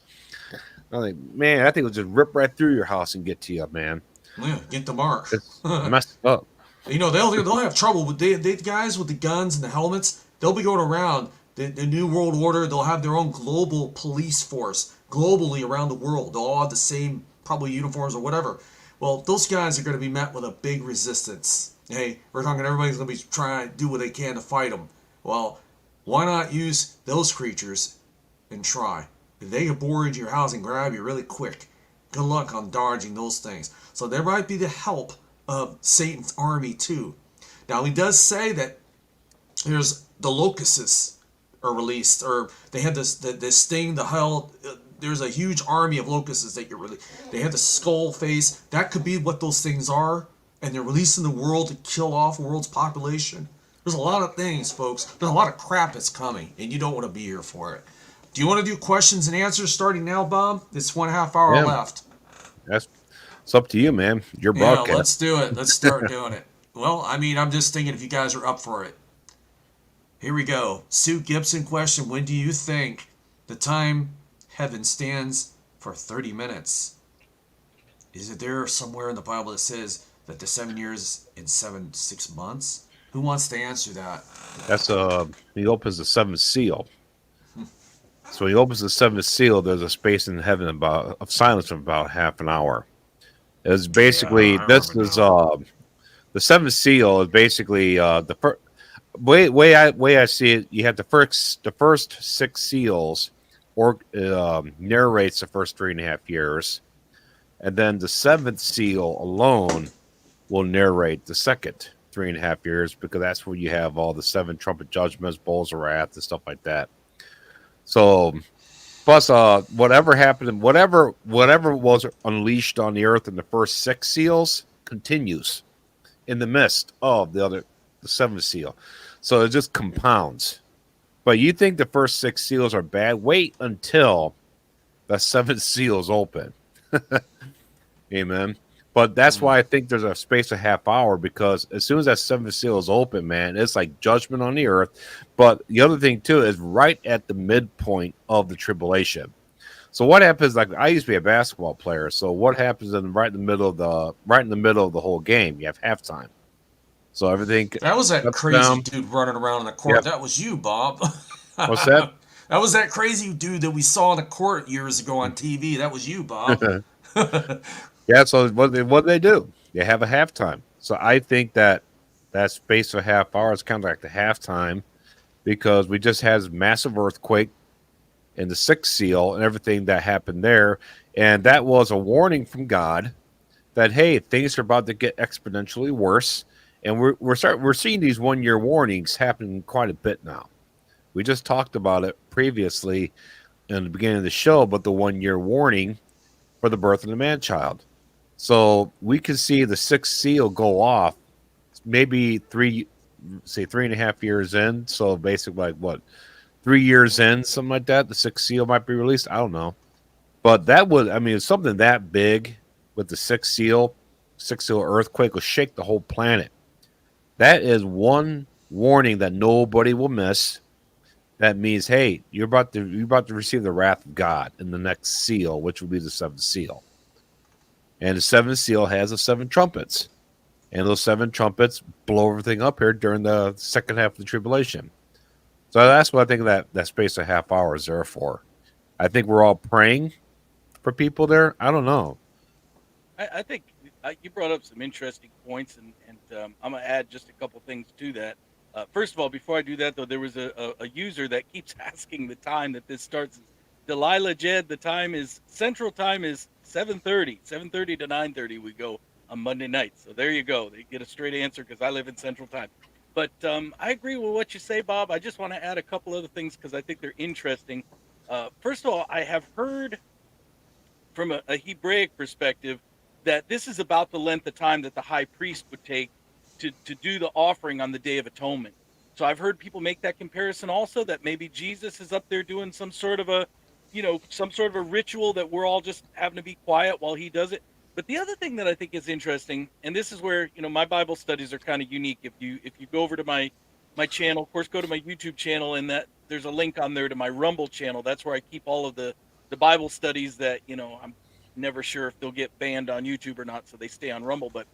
D: I think, man, that thing will just rip right through your house and get to you, man.
A: Yeah, get the mark.
D: It's messed up.
A: You know, they'll have trouble with they guys with the guns and the helmets. They'll be going around the New World Order. They'll have their own global police force globally around the world. They'll all have the same probably uniforms or whatever. Well, those guys are going to be met with a big resistance. Hey, we're talking everybody's going to be trying to do what they can to fight them. Well, why not use those creatures and try? They can bore into your house and grab you really quick. Good luck on dodging those things. So there might be the help of Satan's army too. Now he does say that there's the locusts are released, or they had this thing, the hell. There's a huge army of locusts that get released. They have the skull face. That could be what those things are, and they're released in the world to kill off the world's population. There's a lot of things, folks. There's a lot of crap that's coming, and you don't want to be here for it. Do you want to do questions and answers starting now, Bob? It's 1/2 hour left.
D: It's up to you, man. Your broadcast.
A: Yeah, let's do it. Let's start doing it. Well, I mean, I'm just thinking if you guys are up for it. Here we go. Sue Gibson question. When do you think the time heaven stands for 30 minutes? Is it there somewhere in the Bible that says that the 7 years and 6 months? Who wants to answer that?
D: That's he opens the seventh seal. So he opens the seventh seal. There's a space in heaven of silence of about half an hour. It's basically the seventh seal is basically the first way I see it. You have the first 6 seals, or narrates the first 3.5 years, and then the seventh seal alone will narrate the second 3.5 years, because that's where you have all the 7 trumpet judgments, bowls of wrath, and stuff like that. So, plus whatever happened, whatever was unleashed on the earth in the first 6 seals continues in the midst of the 7th seal. So it just compounds. But you think the first 6 seals are bad? Wait until the 7th seal is open. Amen. But that's why I think there's a space of half hour, because as soon as that 7th seal is open, man, it's like judgment on the earth. But the other thing too is right at the midpoint of the tribulation. So what happens? Like, I used to be a basketball player. So what happens right in the middle of the whole game? You have halftime. So everything.
A: That was that crazy dude running around in the court. Yep. That was you, Bob.
D: What's that?
A: That was that crazy dude that we saw in the court years ago on TV. That was you, Bob.
D: Yeah, so what do they do? They have a halftime. So I think that space for half hour is kind of like the halftime, because we just had a massive earthquake in the 6th seal and everything that happened there. And that was a warning from God that, hey, things are about to get exponentially worse. And we're seeing these 1-year warnings happening quite a bit now. We just talked about it previously in the beginning of the show, but the 1-year warning for the birth of the man-child. So we can see the 6th seal go off maybe 3.5 years in. So basically, like what, 3 years in, something like that. The 6th seal might be released. I don't know. But that would, I mean, something that big with the 6th seal earthquake will shake the whole planet. That is one warning that nobody will miss. That means, hey, you're about to receive the wrath of God in the next seal, which will be the 7th seal. And the 7th seal has the 7 trumpets. And those 7 trumpets blow everything up here during the second half of the tribulation. So that's what I think that space of half hour is there for. I think we're all praying for people there. I don't know.
C: I think you brought up some interesting points, and I'm going to add just a couple things to that. First of all, before I do that, though, there was a user that keeps asking the time that this starts. Delilah Jed, Central Time is 7:30 to 9:30 we go on Monday nights. So there you go. They get a straight answer because I live in Central Time. But I agree with what you say, Bob. I just want to add a couple other things because I think they're interesting. First of all, I have heard from a Hebraic perspective that this is about the length of time that the high priest would take to do the offering on the Day of Atonement. So I've heard people make that comparison also, that maybe Jesus is up there doing some sort of a ritual that we're all just having to be quiet while he does it. But the other thing that I think is interesting, and this is where my Bible studies are kind of unique. If you go over to my channel, of course, go to my YouTube channel, and that there's a link on there to my Rumble channel. That's where I keep all of the Bible studies that I'm never sure if they'll get banned on YouTube or not, so they stay on Rumble. But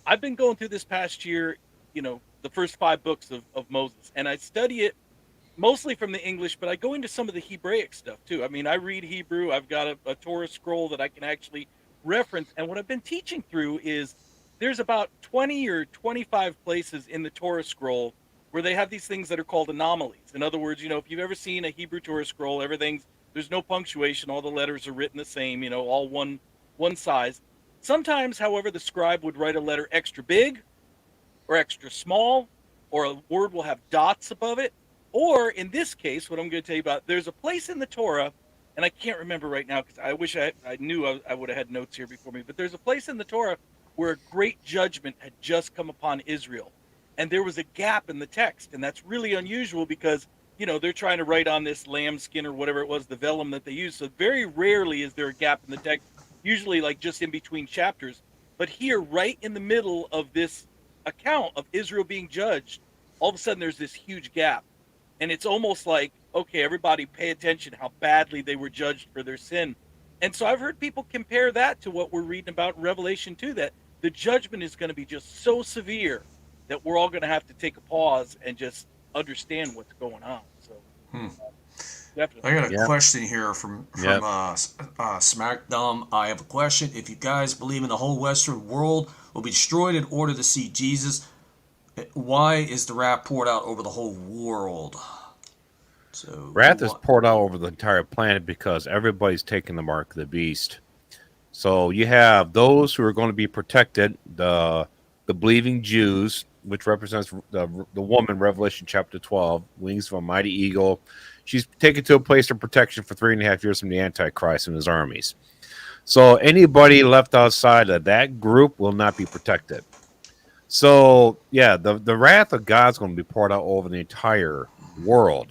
C: I've been going through this past year, the first 5 books of Moses, and I study it mostly from the English, but I go into some of the Hebraic stuff too. I mean, I read Hebrew. I've got a Torah scroll that I can actually reference. And what I've been teaching through is there's about 20 or 25 places in the Torah scroll where they have these things that are called anomalies. In other words, if you've ever seen a Hebrew Torah scroll, there's no punctuation. All the letters are written the same, all one size. Sometimes, however, the scribe would write a letter extra big or extra small, or a word will have dots above it. Or in this case, what I'm going to tell you about, there's a place in the Torah, and I can't remember right now because I wish I knew I would have had notes here before me, but there's a place in the Torah where a great judgment had just come upon Israel. And there was a gap in the text, and that's really unusual because, they're trying to write on this lambskin or whatever it was, the vellum that they used. So very rarely is there a gap in the text, usually like just in between chapters. But here, right in the middle of this account of Israel being judged, all of a sudden there's this huge gap. And it's almost like, okay, everybody pay attention how badly they were judged for their sin. And so I've heard people compare that to what we're reading about in Revelation 2, that the judgment is going to be just so severe that we're all going to have to take a pause and just understand what's going on. So, definitely.
A: I got a question here from Smackdom. I have a question. If you guys believe in the whole Western world will be destroyed in order to see Jesus, why is the wrath poured out over the whole world? So
D: wrath is poured out over the entire planet because everybody's taking the mark of the beast. So you have those who are going to be protected, the believing Jews, which represents the woman, Revelation chapter 12, wings of a mighty eagle. She's taken to a place of protection for 3.5 years from the Antichrist and his armies. So anybody left outside of that group will not be protected. So, yeah, the wrath of God's going to be poured out over the entire world.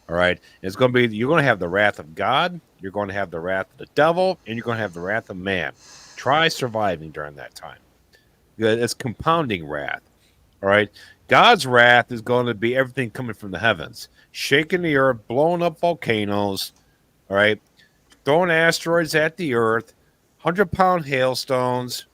D: All right. It's going to be, you're going to have the wrath of God, you're going to have the wrath of the devil, and you're going to have the wrath of man. Try surviving during that time. It's compounding wrath. All right. God's wrath is going to be everything coming from the heavens, shaking the earth, blowing up volcanoes. All right. Throwing asteroids at the earth, 100-pound hailstones.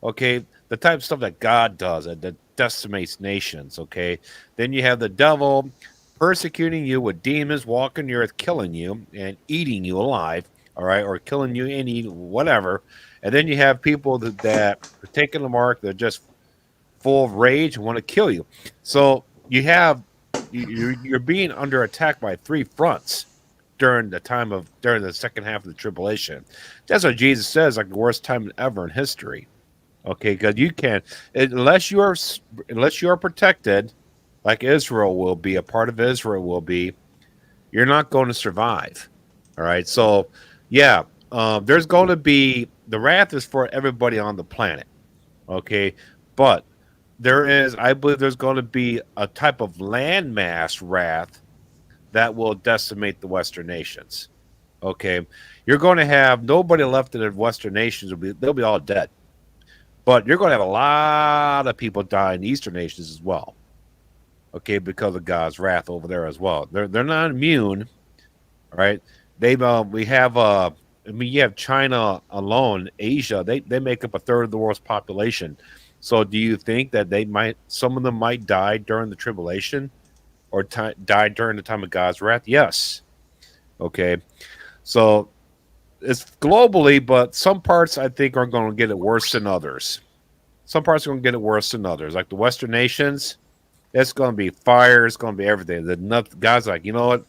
D: Okay. The type of stuff that God does that decimates nations, okay? Then you have the devil persecuting you with demons, walking the earth, killing you and eating you alive, all right? Or killing you and eating whatever. And then you have people that are taking the mark, they're just full of rage and want to kill you. So you're being under attack by 3 fronts during the second half of the tribulation. That's what Jesus says, like the worst time ever in history. Okay, because you can't, unless you are protected, like Israel will be, a part of Israel will be, you're not going to survive. All right, so yeah, there's going to be, the wrath is for everybody on the planet. Okay, but I believe there's going to be a type of landmass wrath that will decimate the Western nations. Okay, you're going to have nobody left in the Western nations. They'll be all dead. But you're going to have a lot of people die in the Eastern nations as well, okay, because of God's wrath over there as well. They're not immune, right? You have China alone, Asia. They make up 1/3 of the world's population. So, do you think that some of them might die during the tribulation, or die during the time of God's wrath? Yes. Okay, so. It's globally, but some parts I think are going to get it worse than others. Some parts are going to get it worse than others. Like the Western nations, it's going to be fire. It's going to be everything. God's like, you know what?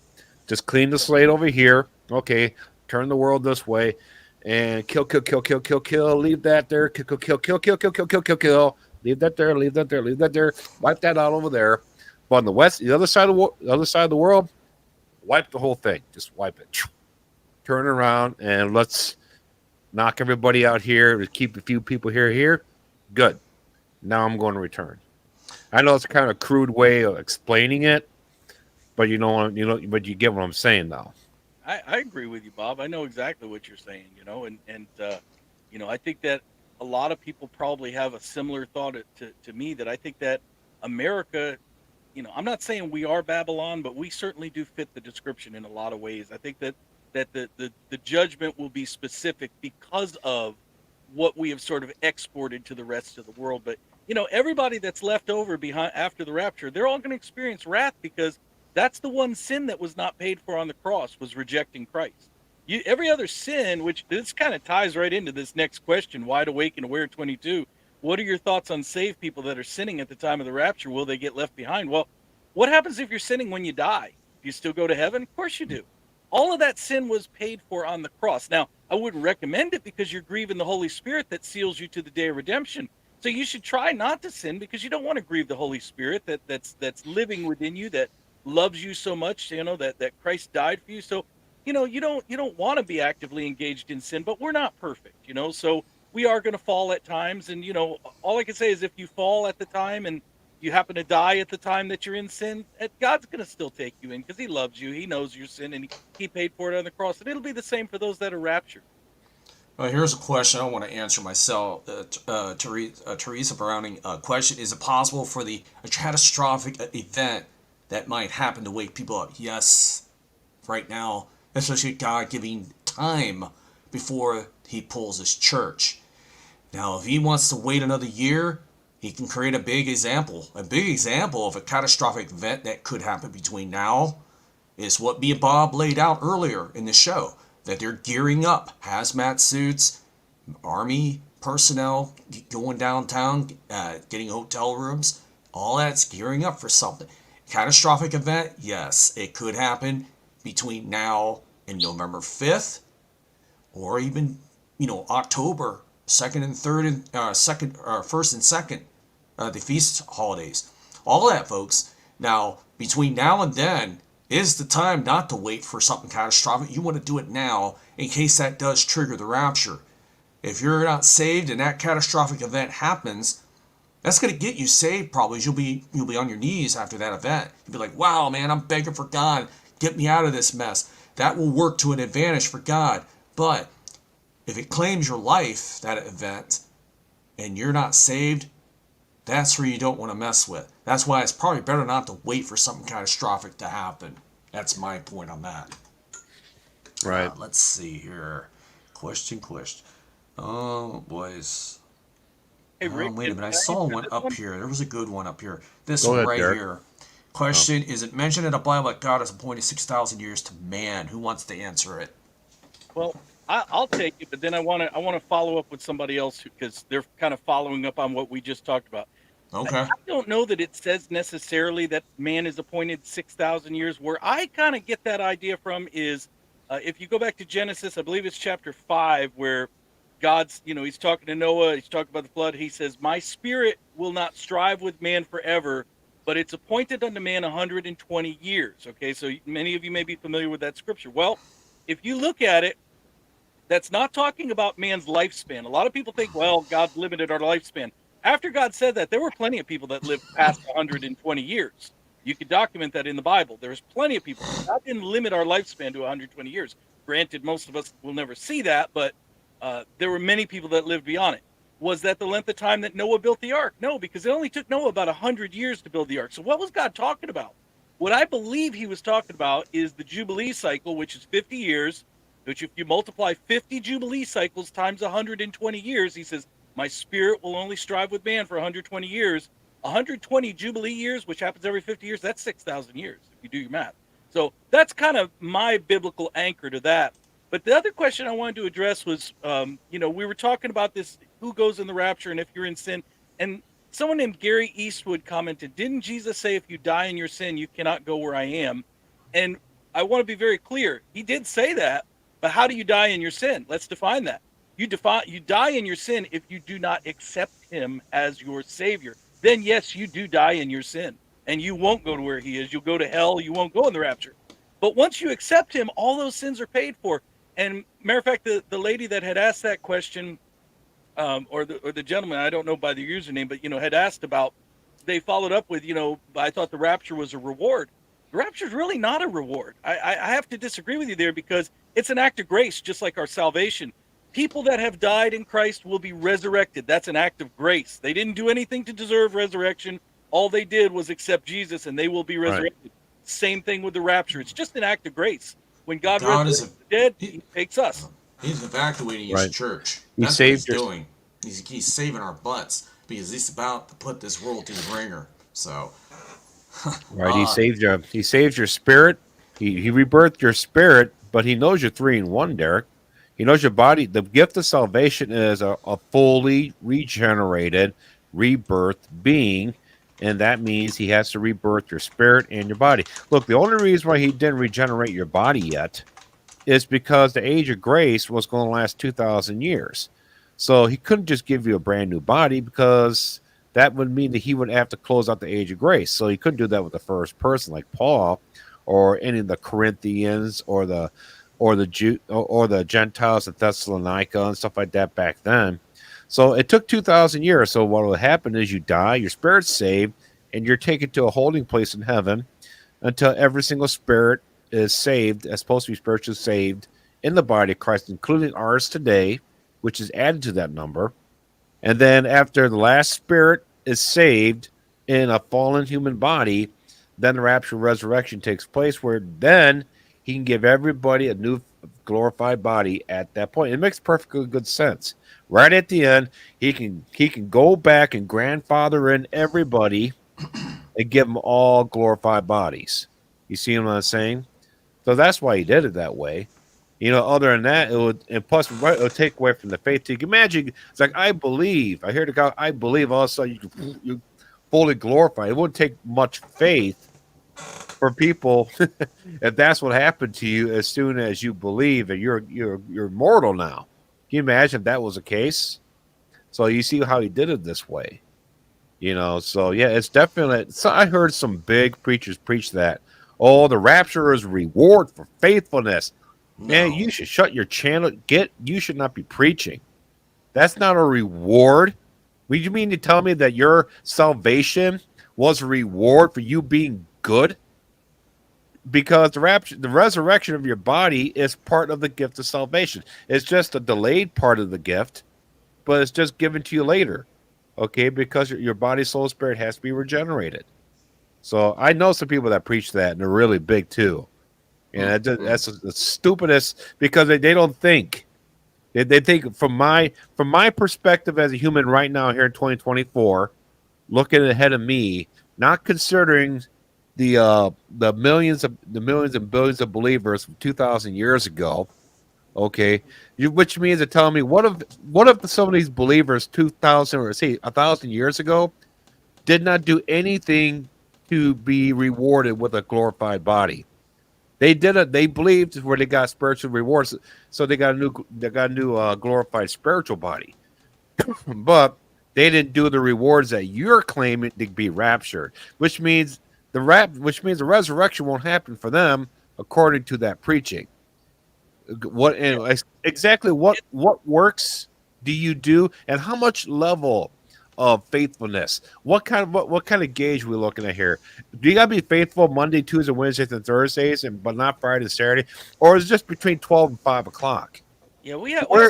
D: Just clean the slate over here. Okay, turn the world this way, and kill. Leave that there. Kill. Leave that there. Leave that there. Wipe that out over there. But on the other side of the world, wipe the whole thing. Just wipe it. Turn around and let's knock everybody out here. Keep a few people here. Good. Now I'm going to return. I know it's kind of a crude way of explaining it, but but you get what I'm saying now.
C: I agree with you, Bob. I know exactly what you're saying, and I think that a lot of people probably have a similar thought to me, that I think that America, I'm not saying we are Babylon, but we certainly do fit the description in a lot of ways. I think that the judgment will be specific because of what we have sort of exported to the rest of the world. But everybody that's left over behind after the rapture, they're all going to experience wrath, because that's the one sin that was not paid for on the cross, was rejecting Christ. Every other sin, which this kind of ties right into this next question, Wide Awake and Aware 22. What are your thoughts on saved people that are sinning at the time of the rapture? Will they get left behind? Well, what happens if you're sinning when you die? Do you still go to heaven? Of course you do. All of that sin was paid for on the cross. Now, I wouldn't recommend it, because you're grieving the Holy Spirit that seals you to the day of redemption. So you should try not to sin, because you don't want to grieve the Holy Spirit that's living within you, that loves you so much, that Christ died for you. So, you don't want to be actively engaged in sin, but we're not perfect, so we are going to fall at times. And, all I can say is, if you fall at the time and you happen to die at the time that you're in sin, God's going to still take you in, because he loves you. He knows your sin, and he paid for it on the cross. And it'll be the same for those that are raptured.
A: Well, here's a question I want to answer myself. Teresa Browning question: is it possible for a catastrophic event that might happen to wake people up? Yes, right now, especially God giving time before he pulls his church. Now, if he wants to wait another year, he can create a big example. A big example of a catastrophic event that could happen between now is what me and Bob laid out earlier in the show, that they're gearing up. Hazmat suits, army personnel going downtown, getting hotel rooms. All that's gearing up for something. Catastrophic event? Yes, it could happen between now and November 5th, or even, October 2nd and 3rd, and 1st and 2nd, the feast holidays. All that, folks. Now, between now and then is the time not to wait for something catastrophic. You want to do it now in case that does trigger the rapture. If you're not saved and that catastrophic event happens, that's going to get you saved probably. You'll be on your knees after that event. You'll be like, wow, man, I'm begging for God. Get me out of this mess. That will work to an advantage for God. But if it claims your life, that event, and you're not saved, that's where you don't want to mess with. That's why it's probably better not to wait for something catastrophic to happen. That's my point on that.
D: Right.
A: Let's see here. Question. Oh, boys.
C: Hey, Rick,
A: wait a minute. I saw one up here. There was a good one up here. This
D: Go
A: one
D: ahead,
A: right
D: Derek.
A: here. Question: is it mentioned in the Bible that God has appointed 6,000 years to man? Who wants to answer it?
C: Well, I'll take it, but then I want to follow up with somebody else, because they're kind of following up on what we just talked about.
A: Okay.
C: I don't know that it says necessarily that man is appointed 6,000 years. Where I kind of get that idea from is, if you go back to Genesis, I believe it's chapter 5, where God's, he's talking to Noah, he's talking about the flood. He says, my spirit will not strive with man forever, but it's appointed unto man 120 years. Okay, so many of you may be familiar with that scripture. Well, if you look at it, that's not talking about man's lifespan. A lot of people think, well, God's limited our lifespan. After God said that, there were plenty of people that lived past 120 years. You could document that in the Bible. There's plenty of people. God didn't limit our lifespan to 120 years. Granted, most of us will never see that, but there were many people that lived beyond it. Was that the length of time that Noah built the ark? No, because it only took Noah about 100 years to build the ark. So what was God talking about? What I believe he was talking about is the Jubilee cycle, which is 50 years, which if you multiply 50 Jubilee cycles times 120 years, he says, my spirit will only strive with man for 120 years. 120 Jubilee years, which happens every 50 years, that's 6,000 years, if you do your math. So that's kind of my biblical anchor to that. But the other question I wanted to address was, we were talking about this, who goes in the rapture and if you're in sin. And someone named Gary Eastwood commented, didn't Jesus say, if you die in your sin, you cannot go where I am? And I want to be very clear. He did say that, but how do you die in your sin? Let's define that. You die in your sin if you do not accept him as your savior. Then yes, you do die in your sin and you won't go to where he is. You'll go to hell. You won't go in the rapture. But once you accept him, all those sins are paid for. And matter of fact, the lady that had asked that question, or the gentleman, I don't know by the username, but, had asked about, they followed up with, I thought the rapture was a reward. The rapture is really not a reward. I have to disagree with you there, because it's an act of grace, just like our salvation. People that have died in Christ will be resurrected. That's an act of grace. They didn't do anything to deserve resurrection. All they did was accept Jesus, and they will be resurrected. Right. Same thing with the rapture. It's just an act of grace. When God resurrects the dead, he takes us.
A: He's evacuating his church.
D: That's what he's
A: doing. He's saving our butts because he's about to put this world through the ringer. So,
D: he saves your spirit. He rebirthed your spirit, but he knows you're 3 in 1, Derek. He knows your body. The gift of salvation is a fully regenerated, rebirth being, and that means he has to rebirth your spirit and your body. Look, the only reason why he didn't regenerate your body yet is because the age of grace was going to last 2,000 years. So he couldn't just give you a brand new body because that would mean that he would have to close out the age of grace. So he couldn't do that with the first person like Paul or any of the Corinthians or the Gentiles at Thessalonica and stuff like that back then. So it took 2,000 years. So what will happen is you die, your spirit's saved, and you're taken to a holding place in heaven until every single spirit is saved, as supposed to be spiritually saved in the body of Christ, including ours today, which is added to that number. And then after the last spirit is saved in a fallen human body, then the rapture resurrection takes place, where then he can give everybody a new glorified body at that point. It makes perfectly good sense. Right at the end, he can go back and grandfather in everybody and give them all glorified bodies. You see what I'm saying? So that's why he did it that way. Other than that, it would take away from the faith. You can imagine, it's like, I believe. I hear the guy, I believe. All of a sudden, you fully glorify. It wouldn't take much faith for people if that's what happened to you as soon as you believe that you're mortal now. Can you imagine if that was the case? So you see how he did it this way. So yeah, it's definitely. So I heard some big preachers preach that. Oh, the rapture is a reward for faithfulness. No. Man, you should shut your channel. You should not be preaching. That's not a reward. Would you mean to tell me that your salvation was a reward for you being good? Because the resurrection of your body is part of the gift of salvation. It's just a delayed part of the gift, but it's just given to you later. Okay, because your body, soul, spirit has to be regenerated. So I know some people that preach that, and they're really big too. And that's the stupidest, because they don't think. They think from my perspective as a human right now here in 2024, looking ahead of me, not considering the millions and billions of believers from 2,000 years ago. Okay, which means they're telling me what if some of these believers 2,000 or 1,000 years ago did not do anything to be rewarded with a glorified body? They did it. They believed where they got spiritual rewards, so they got a new glorified spiritual body. But they didn't do the rewards that you're claiming to be raptured, which means the resurrection won't happen for them according to that preaching. Exactly what works do you do, and how much level of faithfulness? What kind of gauge are we looking at here? Do you gotta be faithful Monday, Tuesday, Wednesdays, and Thursdays, but not Friday and Saturday, or is it just between 12 and 5 o'clock?
C: Yeah,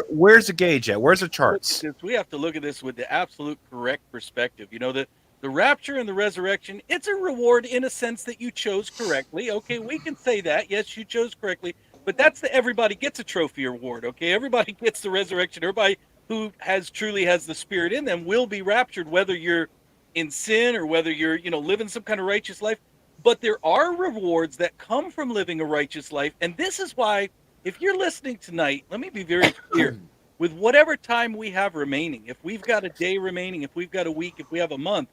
D: where's the gauge at? Where's the charts?
C: We have to look at this with the absolute correct perspective. The rapture and the resurrection, it's a reward in a sense that you chose correctly. Okay, we can say that. Yes, you chose correctly. But that's everybody gets a trophy award, okay? Everybody gets the resurrection. Everybody who truly has the spirit in them will be raptured, whether you're in sin or whether you're, living some kind of righteous life. But there are rewards that come from living a righteous life. And this is why, if you're listening tonight, let me be very clear. With whatever time we have remaining, if we've got a day remaining, if we've got a week, if we have a month,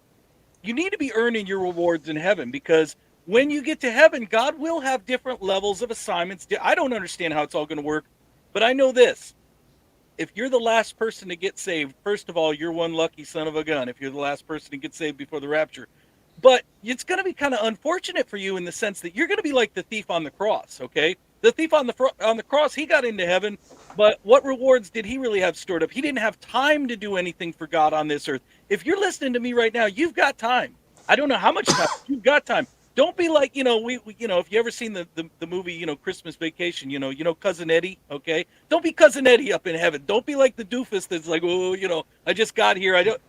C: you need to be earning your rewards in heaven, because when you get to heaven, God will have different levels of assignments. I don't understand how it's all going to work, but I know this. If you're the last person to get saved, first of all, you're one lucky son of a gun if you're the last person to get saved before the rapture. But it's going to be kind of unfortunate for you in the sense that you're going to be like the thief on the cross, okay? The thief on the cross, he got into heaven, but what rewards did he really have stored up? He didn't have time to do anything for God on this earth. If you're listening to me right now, you've got time. I don't know how much time, you've got time. Don't be like, we if you ever seen the movie, Christmas Vacation, Cousin Eddie, okay? Don't be Cousin Eddie up in heaven. Don't be like the doofus that's like, oh, I just got here. I don't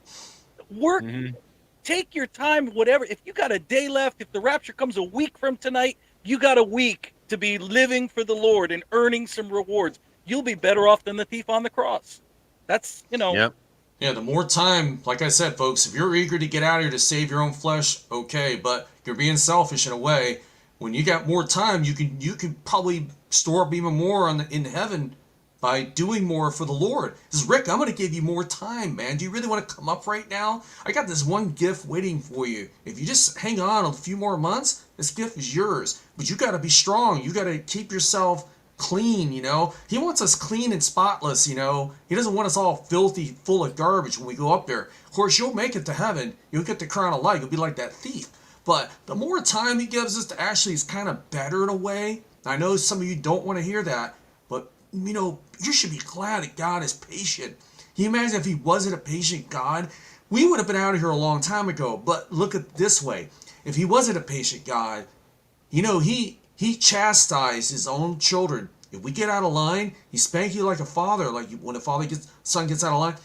C: work.
D: Mm-hmm.
C: Take your time, whatever. If you got a day left, if the rapture comes a week from tonight, you got a week to be living for the Lord and earning some rewards. You'll be better off than the thief on the cross. That's,
D: Yep.
A: Yeah, the more time, like I said, folks, if you're eager to get out of here to save your own flesh, okay, but you're being selfish in a way. When you got more time, you can probably store up even more in heaven by doing more for the Lord. This is Rick, I'm going to give you more time, man. Do you really want to come up right now? I got this one gift waiting for you. If you just hang on a few more months, this gift is yours. But you got to be strong. You got to keep yourself clean, He wants us clean and spotless, He doesn't want us all filthy, full of garbage when we go up there. Of course, you'll make it to heaven. You'll get the crown of life. You'll be like that thief. But the more time He gives us to actually is kind of better in a way. I know some of you don't want to hear that, but, you should be glad that God is patient. Can you imagine if He wasn't a patient God? We would have been out of here a long time ago. But look at it this way. If He wasn't a patient God, He chastised His own children. If we get out of line, He spank you like a father. Like when a son gets out of line,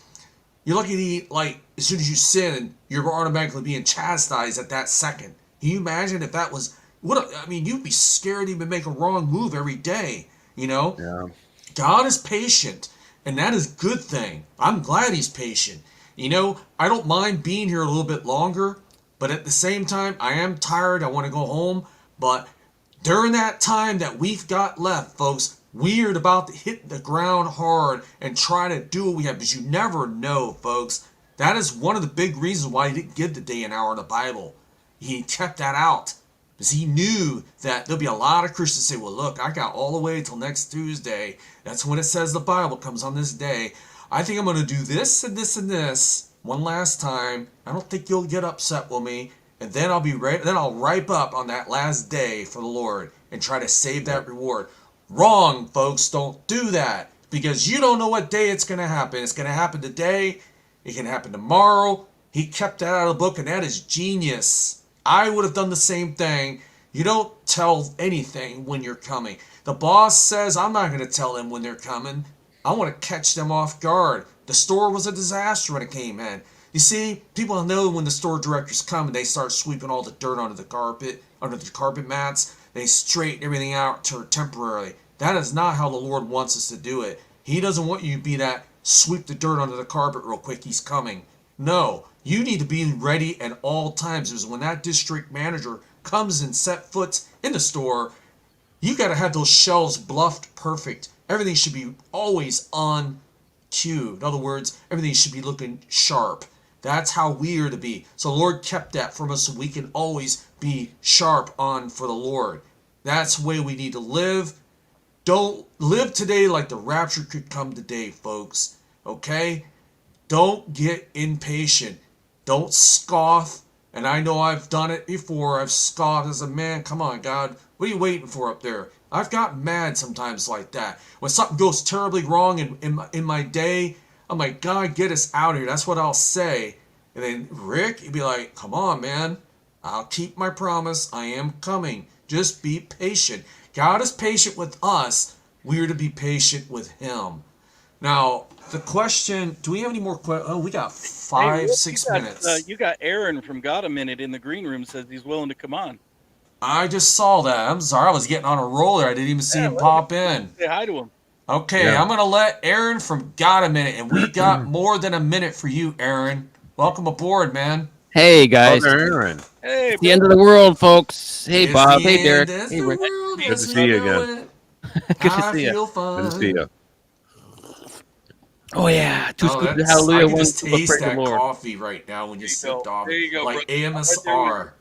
A: you're lucky to like as soon as you sin, you're automatically being chastised at that second. Can you imagine if that was you'd be scared to even make a wrong move every day.
D: Yeah.
A: God is patient, and that is a good thing. I'm glad He's patient. I don't mind being here a little bit longer, but at the same time, I am tired. I want to go home, but during that time that we've got left, folks, we're about to hit the ground hard and try to do what we have, because you never know, folks. That is one of the big reasons why He didn't give the day and hour in the Bible. He kept that out because He knew that there'll be a lot of Christians say, well, look, I got all the way until next Tuesday. That's when it says the Bible comes on this day. I think I'm going to do this and this and this one last time. I don't think you'll get upset with me. And then I'll be ready. Then I'll ripe up on that last day for the Lord and try to save that reward. Wrong, folks. Don't do that, because you don't know what day it's going to happen. It's going to happen today. It can happen tomorrow. He kept that out of the book, and that is genius. I would have done the same thing. You don't tell anything when you're coming. The boss says, I'm not going to tell them when they're coming. I want to catch them off guard. The store was a disaster when it came in. You see, people know when the store directors come and they start sweeping all the dirt under the carpet mats. They straighten everything out temporarily. That is not how the Lord wants us to do it. He doesn't want you to be that sweep the dirt under the carpet real quick. He's coming. No, you need to be ready at all times. Because when that district manager comes and set foot in the store, you got to have those shelves bluffed perfect. Everything should be always on cue. In other words, everything should be looking sharp. That's how we are to be. So the Lord kept that from us so we can always be sharp on for the Lord. That's the way we need to live. Don't live today like the rapture could come today, folks. Okay? Don't get impatient. Don't scoff. And I know I've done it before. I've scoffed as a man. Come on, God. What are you waiting for up there? I've gotten mad sometimes like that. When something goes terribly wrong in my day, I'm like, God, get us out of here. That's what I'll say. And then Rick, he'd be like, come on, man. I'll keep my promise. I am coming. Just be patient. God is patient with us. We are to be patient with Him. Now, the question, do we have any more questions? Oh, we got 6 minutes.
C: You got Aaron from Got a Minute in the green room says he's willing to come on.
A: I just saw that. I'm sorry. I was getting on a roll there. I didn't even see him pop in.
C: Say hi to him.
A: Okay, yeah. I'm going to let Aaron from Got a Minute, and we got more than a minute for you, Aaron. Welcome aboard, man.
E: Hey, guys.
D: Aaron.
C: Hey,
E: it's the end of the world, folks. Hey, Bob. Hey, Derek. Hey, Rick.
D: Good to see you again.
E: Good to see you.
D: Good to see you.
E: Oh, yeah. Two scoops of hallelujah.
A: I can just taste that coffee right now when you sipped off
C: there you go,
A: like AMSR.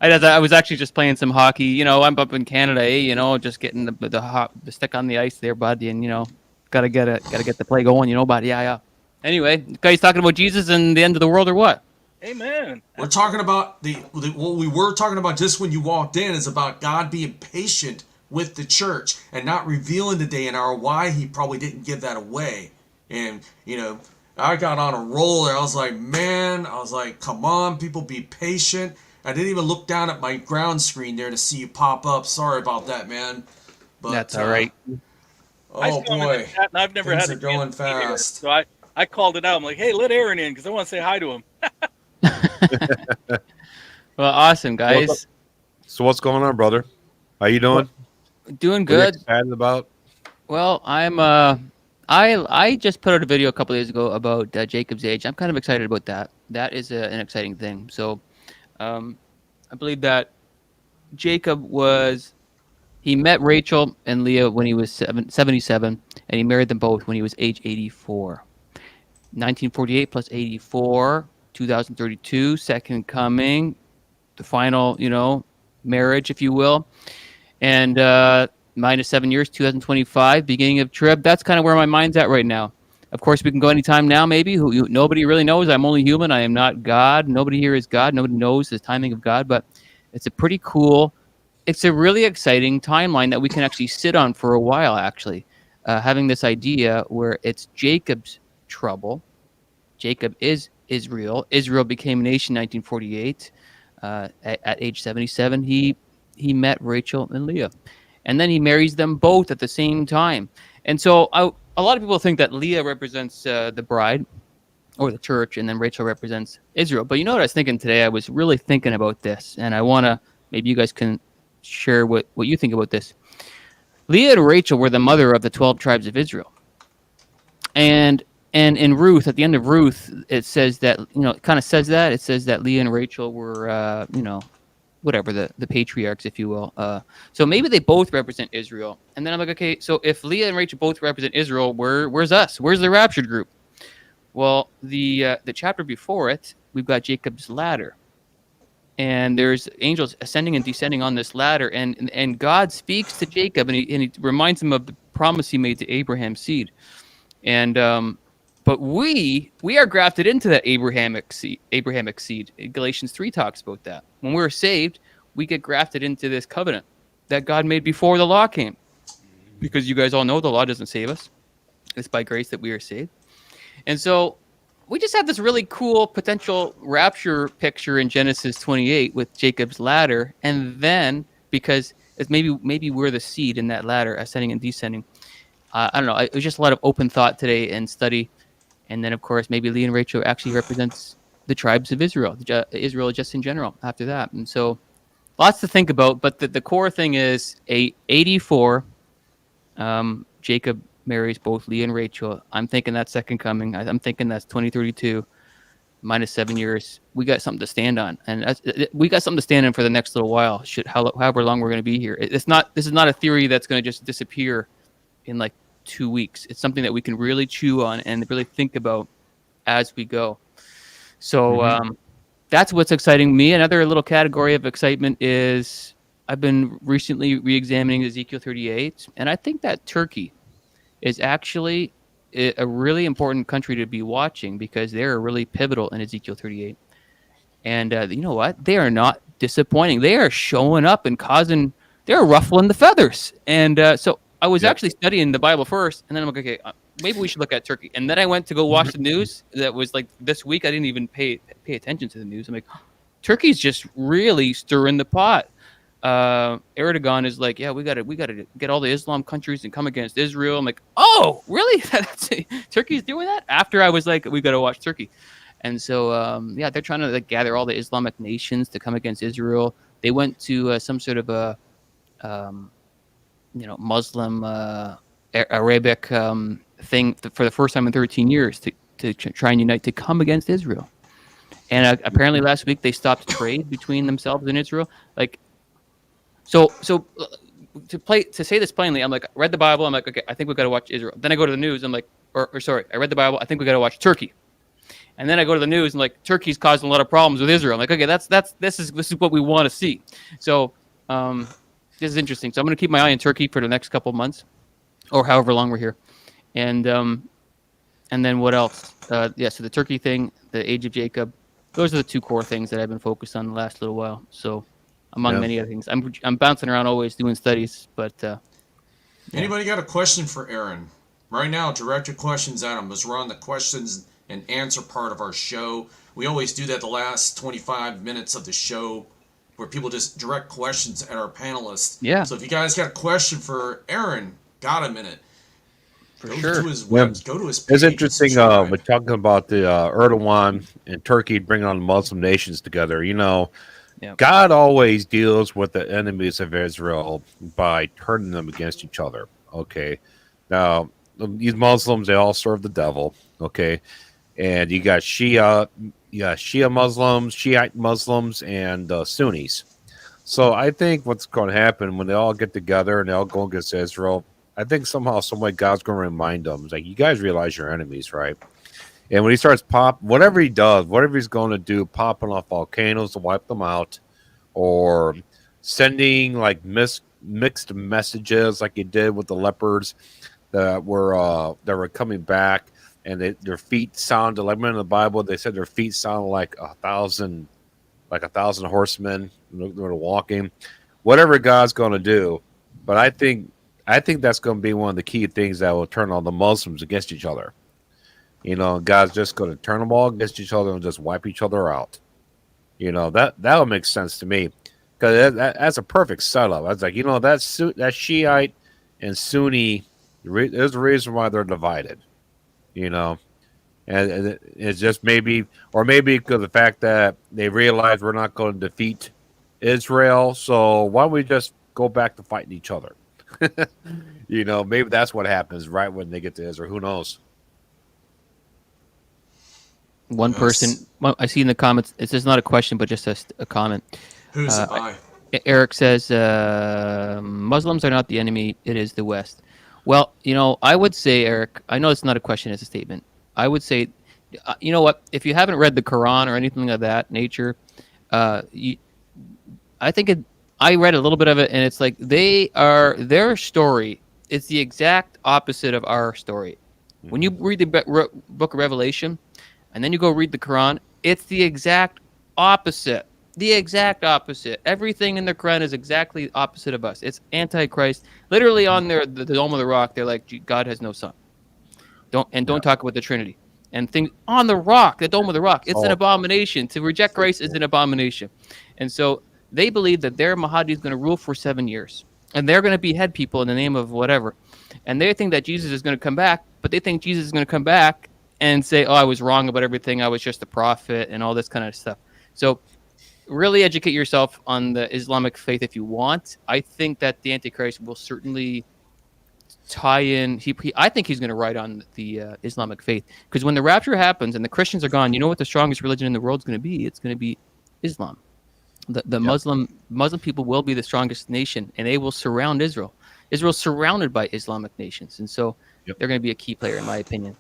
E: I was actually just playing some hockey. I'm up in Canada, just getting the stick on the ice there, bud. And, gotta get the play going, bud. Yeah. Anyway, guys talking about Jesus and the end of the world or what?
C: Amen.
A: We're talking about what we were talking about just when you walked in is about God being patient with the church and not revealing the day and hour why He probably didn't give that away. And, I got on a roll there. I was like, come on, people, be patient. I didn't even look down at my ground screen there to see you pop up. Sorry about that, man. But
E: That's all right.
C: I
A: Oh
C: saw him in the
A: boy,
C: chat, and I've never
A: things
C: had
A: are
C: a chance
A: going
C: to meet Aaron,
A: fast.
C: so I called it out. I'm like, hey, let Aaron in because I want to say hi to him.
E: Well, awesome, guys.
D: So what's going on, brother? How you doing?
E: Doing
D: What are you
E: good.
D: excited about?
E: Well, I'm I just put out a video a couple days ago about Jacob's age. I'm kind of excited about that. That is an exciting thing. So, I believe that Jacob he met Rachel and Leah when he was 77, and he married them both when he was age 84. 1948 plus 84, 2032, second coming, the final, marriage, if you will. And minus 7 years, 2025, beginning of trib. That's kind of where my mind's at right now. Of course, we can go anytime now, maybe. Nobody really knows. I'm only human. I am not God. Nobody here is God. Nobody knows the timing of God, but it's a really exciting timeline that we can actually sit on for a while, actually. Having this idea where it's Jacob's trouble. Jacob is Israel. Israel became a nation in 1948. At age 77, he met Rachel and Leah. And then he marries them both at the same time. And so a lot of people think that Leah represents the bride or the church, and then Rachel represents Israel. But you know what I was thinking today? I was really thinking about this, and I want to, maybe you guys can share what you think about this. Leah and Rachel were the mother of the 12 tribes of Israel. And in Ruth, at the end of Ruth, it says that, it kind of says that. It says that Leah and Rachel were, whatever, the patriarchs, if you will. So maybe they both represent Israel. And then I'm like, okay, so if Leah and Rachel both represent Israel, where's us? Where's the raptured group? Well, the chapter before it, we've got Jacob's ladder. And there's angels ascending and descending on this ladder. And God speaks to Jacob, and he reminds him of the promise he made to Abraham's seed. And but we are grafted into that Abrahamic seed. Galatians 3 talks about that. When we're saved, we get grafted into this covenant that God made before the law came. Because you guys all know the law doesn't save us. It's by grace that we are saved. And so we just have this really cool potential rapture picture in Genesis 28 with Jacob's ladder. And then, because it's maybe we're the seed in that ladder, ascending and descending. I don't know. It was just a lot of open thought today and study. And then, of course, maybe Leah and Rachel actually represents the tribes of Israel, Israel just in general after that. And so lots to think about. But the core thing is 84, Jacob marries both Leah and Rachel. I'm thinking that's second coming. I'm thinking that's 2032 minus 7 years. We got something to stand on. And we got something to stand on for the next little while, however long we're going to be here. This is not a theory that's going to just disappear in like 2 weeks. It's something that we can really chew on and really think about as we go. So that's what's exciting me. Another little category of excitement is I've been recently re-examining Ezekiel 38, and I think that Turkey is actually a really important country to be watching because they're really pivotal in Ezekiel 38. And you know what? They are not disappointing. They are showing up and they're ruffling the feathers. And so I was actually studying the Bible first, and then I'm like, okay, maybe we should look at Turkey. And then I went to go watch the news. That was like this week. I didn't even pay attention to the news. I'm like, Turkey's just really stirring the pot. Erdogan is like, yeah, we gotta get all the Islam countries and come against Israel. I'm like, oh, really? Turkey's doing that? After I was like, we gotta watch Turkey. And so, they're trying to gather all the Islamic nations to come against Israel. They went to some sort of a Muslim Arabic thing for the first time in 13 years to try and unite to come against Israel. And apparently last week they stopped trade between themselves and Israel. So to say this plainly, I'm like, I read the Bible. I'm like, okay, I think we got to watch Israel. Then I go to the news. I'm like, I read the Bible. I think we got to watch Turkey. And then I go to the news and like, Turkey's causing a lot of problems with Israel. I'm like, okay, this is what we want to see. So this is interesting. So I'm going to keep my eye on Turkey for the next couple of months, or however long we're here. And then what else? So the Turkey thing, the age of Jacob. Those are the two core things that I've been focused on the last little while. So among many other things, I'm bouncing around always doing studies. But
A: anybody got a question for Aaron right now? Direct your questions at him, because we're on the questions and answer part of our show. We always do that the last 25 minutes of the show where people just direct questions at our panelists.
E: Yeah.
A: So if you guys got a question for Aaron, got a minute.
E: For
A: Go
E: sure.
A: to his web, go to his page.
D: It's interesting. We're talking about the Erdogan and Turkey bringing on Muslim nations together. You know, God always deals with the enemies of Israel by turning them against each other. Okay, now these Muslims, they all serve the devil. Okay, and you got Shia Muslims, Shiite Muslims, and Sunnis. So I think what's going to happen when they all get together and they all go against Israel, I think somehow, some way, God's going to remind them, like, you guys realize your enemies, right? And when he starts whatever he does, whatever he's going to do, popping off volcanoes to wipe them out, or sending like mixed messages, like he did with the lepers that were coming back, and their feet sounded like, in the Bible, they said their feet sounded like a thousand horsemen that were walking. Whatever God's going to do, but I think that's going to be one of the key things that will turn all the Muslims against each other. You know, God's just going to turn them all against each other and just wipe each other out. You know, that would make sense to me, because that's a perfect setup. I was like, you know, that Shiite and Sunni, there's a reason why they're divided. You know, and it's just maybe because of the fact that they realize we're not going to defeat Israel, so why don't we just go back to fighting each other? You know, maybe that's what happens right when they get to Israel. Who knows?
E: One person, I see in the comments, it's just not a question, but just a comment.
A: Who's it by?
E: Eric says, Muslims are not the enemy, it is the West. Well, you know, I would say, Eric, I know it's not a question, it's a statement. I would say, you know what, if you haven't read the Quran or anything of that nature, I read a little bit of it, and it's like their story is the exact opposite of our story. Mm-hmm. When you read the book of Revelation, and then you go read the Quran, it's the exact opposite. The exact opposite. Everything in the Quran is exactly opposite of us. It's Antichrist. Literally on the Dome of the Rock, they're like, God has no son. Don't talk about the Trinity. And things on the rock, the Dome of the Rock, it's an abomination. To reject Christ is an abomination. And so they believe that their Mahdi is going to rule for 7 years. And they're going to behead people in the name of whatever. And they think that Jesus is going to come back, but they think Jesus is going to come back and say, oh, I was wrong about everything. I was just a prophet and all this kind of stuff. So really educate yourself on the Islamic faith if you want. I think that the Antichrist will certainly tie in. I think he's going to ride on the Islamic faith, because when the rapture happens and the Christians are gone, you know what the strongest religion in the world is going to be? It's going to be Islam. The Muslim people will be the strongest nation, and they will surround Israel. Israel's surrounded by Islamic nations, and so they're going to be a key player, in my opinion.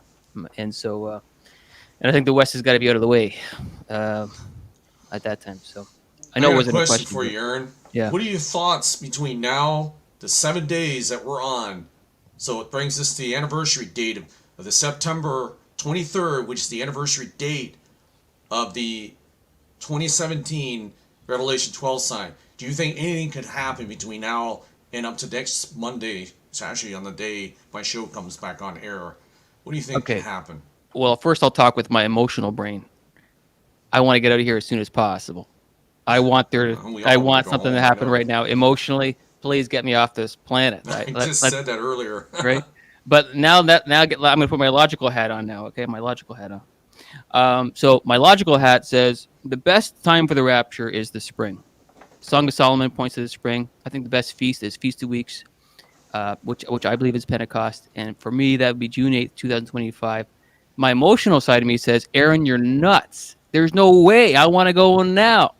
E: And so, and I think the West has got to be out of the way at that time. So, I know it wasn't a question
A: for you, Aaron.
E: Yeah.
A: What are your thoughts between now, the 7 days that we're on? So it brings us to the anniversary date of the September 23rd, which is the anniversary date of the 2017 Revelation 12 sign. Do you think anything could happen between now and up to next Monday? It's actually on the day my show comes back on air. What do you think could happen?
E: Well, first I'll talk with my emotional brain. I want to get out of here as soon as possible. I want something to happen right now. Emotionally, please get me off this planet.
A: I just said that earlier.
E: Right? But I'm going to put my logical hat on now, okay? My logical hat on. So my logical hat says the best time for the rapture is the spring. Song of Solomon points to the spring. I think the best feast is Feast of Weeks, which I believe is Pentecost. And for me, that would be June 8th, 2025. My emotional side of me says, Aaron, you're nuts. There's no way. I want to go now.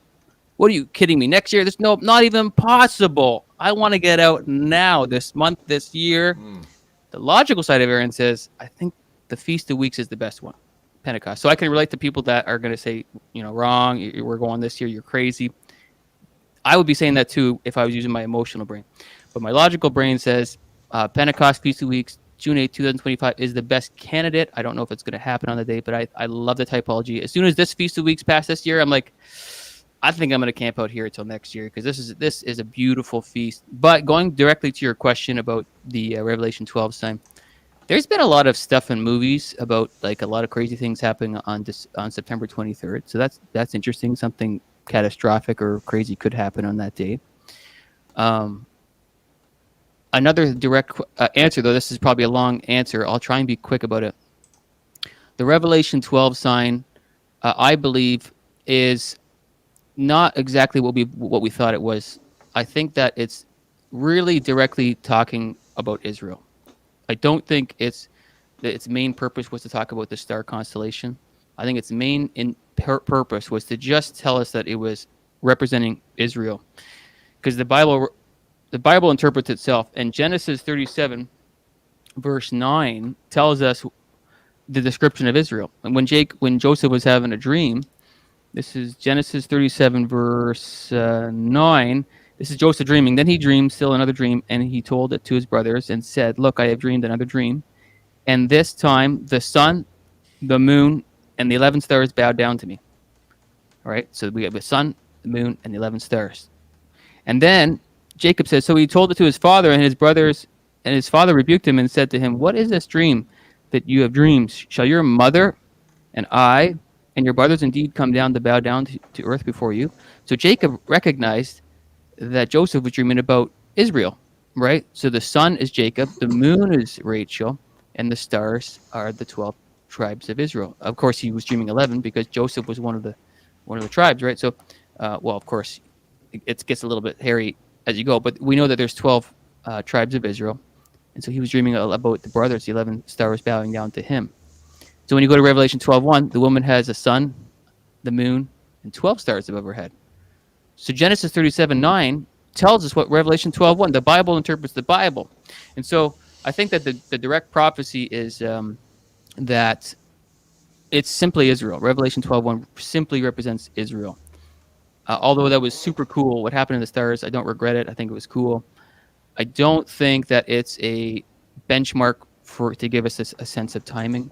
E: What are you kidding me? Next year? There's not even possible. I want to get out now, this month, this year. The logical side of Aaron says, I think the Feast of Weeks is the best one, Pentecost. So I can relate to people that are going to say, wrong. We're going this year. You're crazy. I would be saying that too if I was using my emotional brain. But my logical brain says Pentecost, Feast of Weeks, June 8th, 2025 is the best candidate. I don't know if it's going to happen on the day, but I love the typology. As soon as this Feast of Weeks passed this year, I'm like, I think I'm going to camp out here until next year, because this is a beautiful feast. But going directly to your question about the Revelation 12 sign, There's been a lot of stuff in movies about like a lot of crazy things happening on September 23rd. So that's interesting. Something catastrophic or crazy could happen on that day. Another direct answer, though this is probably a long answer. I'll try and be quick about it. The Revelation 12 sign, I believe, is not exactly what we thought it was. I think that it's really directly talking about Israel. I don't think its main purpose was to talk about the star constellation. I think its main purpose was to just tell us that it was representing Israel, because the Bible interprets itself. And Genesis 37, verse 9, tells us the description of Israel. And when Joseph was having a dream, this is Genesis 37, verse 9. This is Joseph dreaming. Then he dreamed still another dream, and he told it to his brothers and said, "Look, I have dreamed another dream. And this time the sun, the moon, and the 11 stars bowed down to me." All right, so we have the sun, the moon, and the 11 stars. And then Jacob says, so he told it to his father and his brothers, and his father rebuked him and said to him, "What is this dream that you have dreamed? Shall your mother and I and your brothers indeed come down to bow down to earth before you?" So Jacob recognized that Joseph was dreaming about Israel, right? So the sun is Jacob, the moon is Rachel, and the stars are the 12 tribes of Israel. Of course, he was dreaming 11 because Joseph was one of the tribes, right? So, well, of course, it gets a little bit hairy as you go, but we know that there's 12 tribes of Israel, and so he was dreaming about the brothers, the 11 stars bowing down to him. So when you go to Revelation 12:1, the woman has a sun, the moon, and 12 stars above her head. So Genesis 37:9 tells us what Revelation 12:1, the Bible interprets the Bible. And so I think that the direct prophecy is that it's simply Israel. Revelation 12:1 simply represents Israel. Although that was super cool, what happened in the stars, I don't regret it. I think it was cool. I don't think that it's a benchmark to give us a sense of timing.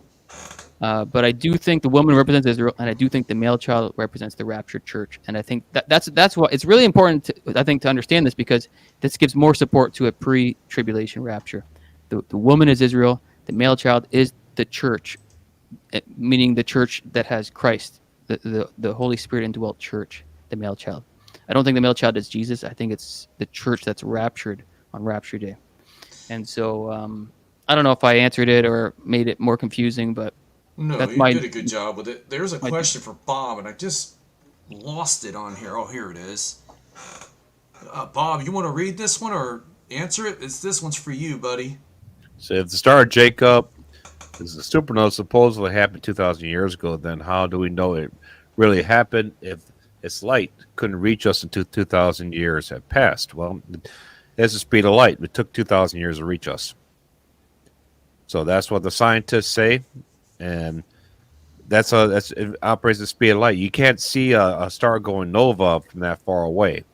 E: But I do think the woman represents Israel, and I do think the male child represents the raptured church. And I think that's why it's really important to understand this, because this gives more support to a pre-tribulation rapture. The woman is Israel, the male child is the church, meaning the church that has Christ, the Holy Spirit indwelt church, the male child. I don't think the male child is Jesus. I think it's the church that's raptured on Rapture Day. And so I don't know if I answered it or made it more confusing, but
A: no, you did a good job with it. There's a question for Bob, and I just lost it on here. Oh, here it is. Bob, you want to read this one or answer it? This one's for you, buddy.
D: So if the star of Jacob is a supernova supposedly happened 2,000 years ago, then how do we know it really happened if its light couldn't reach us until 2,000 years have passed? Well, it's the speed of light. It took 2,000 years to reach us. So that's what the scientists say. And it operates at the speed of light. You can't see a star going nova from that far away.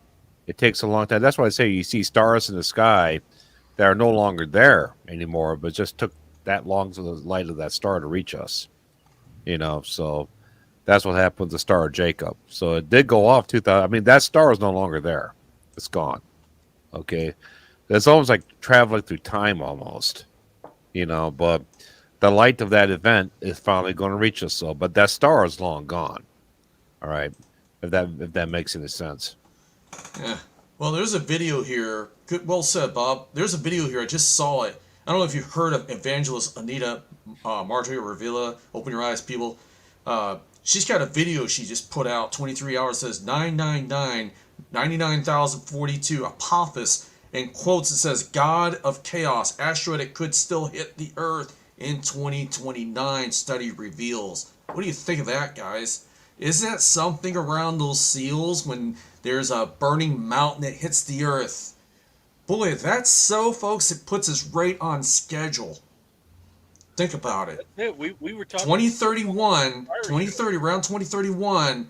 D: It takes a long time. That's why I say you see stars in the sky that are no longer there anymore, but just took that long for the light of that star to reach us. So that's what happened with the star of Jacob. So it did go off 2,000. I mean, that star is no longer there. It's gone. Okay. It's almost like traveling through time almost, but the light of that event is finally going to reach us. But that star is long gone. All right. If that makes any sense.
A: Yeah. Well, there's a video here. Good, well said, Bob. There's a video here. I just saw it. I don't know if you've heard of evangelist Anita Marjorie Revilla. Open your eyes, people. She's got a video she just put out. 23 hours, says 999, 99,042 Apophis. And quotes, it says, "God of chaos, asteroid it could still hit the Earth in 2029, study reveals." What do you think of that, guys? Isn't that something around those seals when there's a burning mountain that hits the Earth? Boy, if that's so, folks, it puts us right on schedule. Think about it.
C: Yeah, we were talking
A: 2031, 2030, around 2031,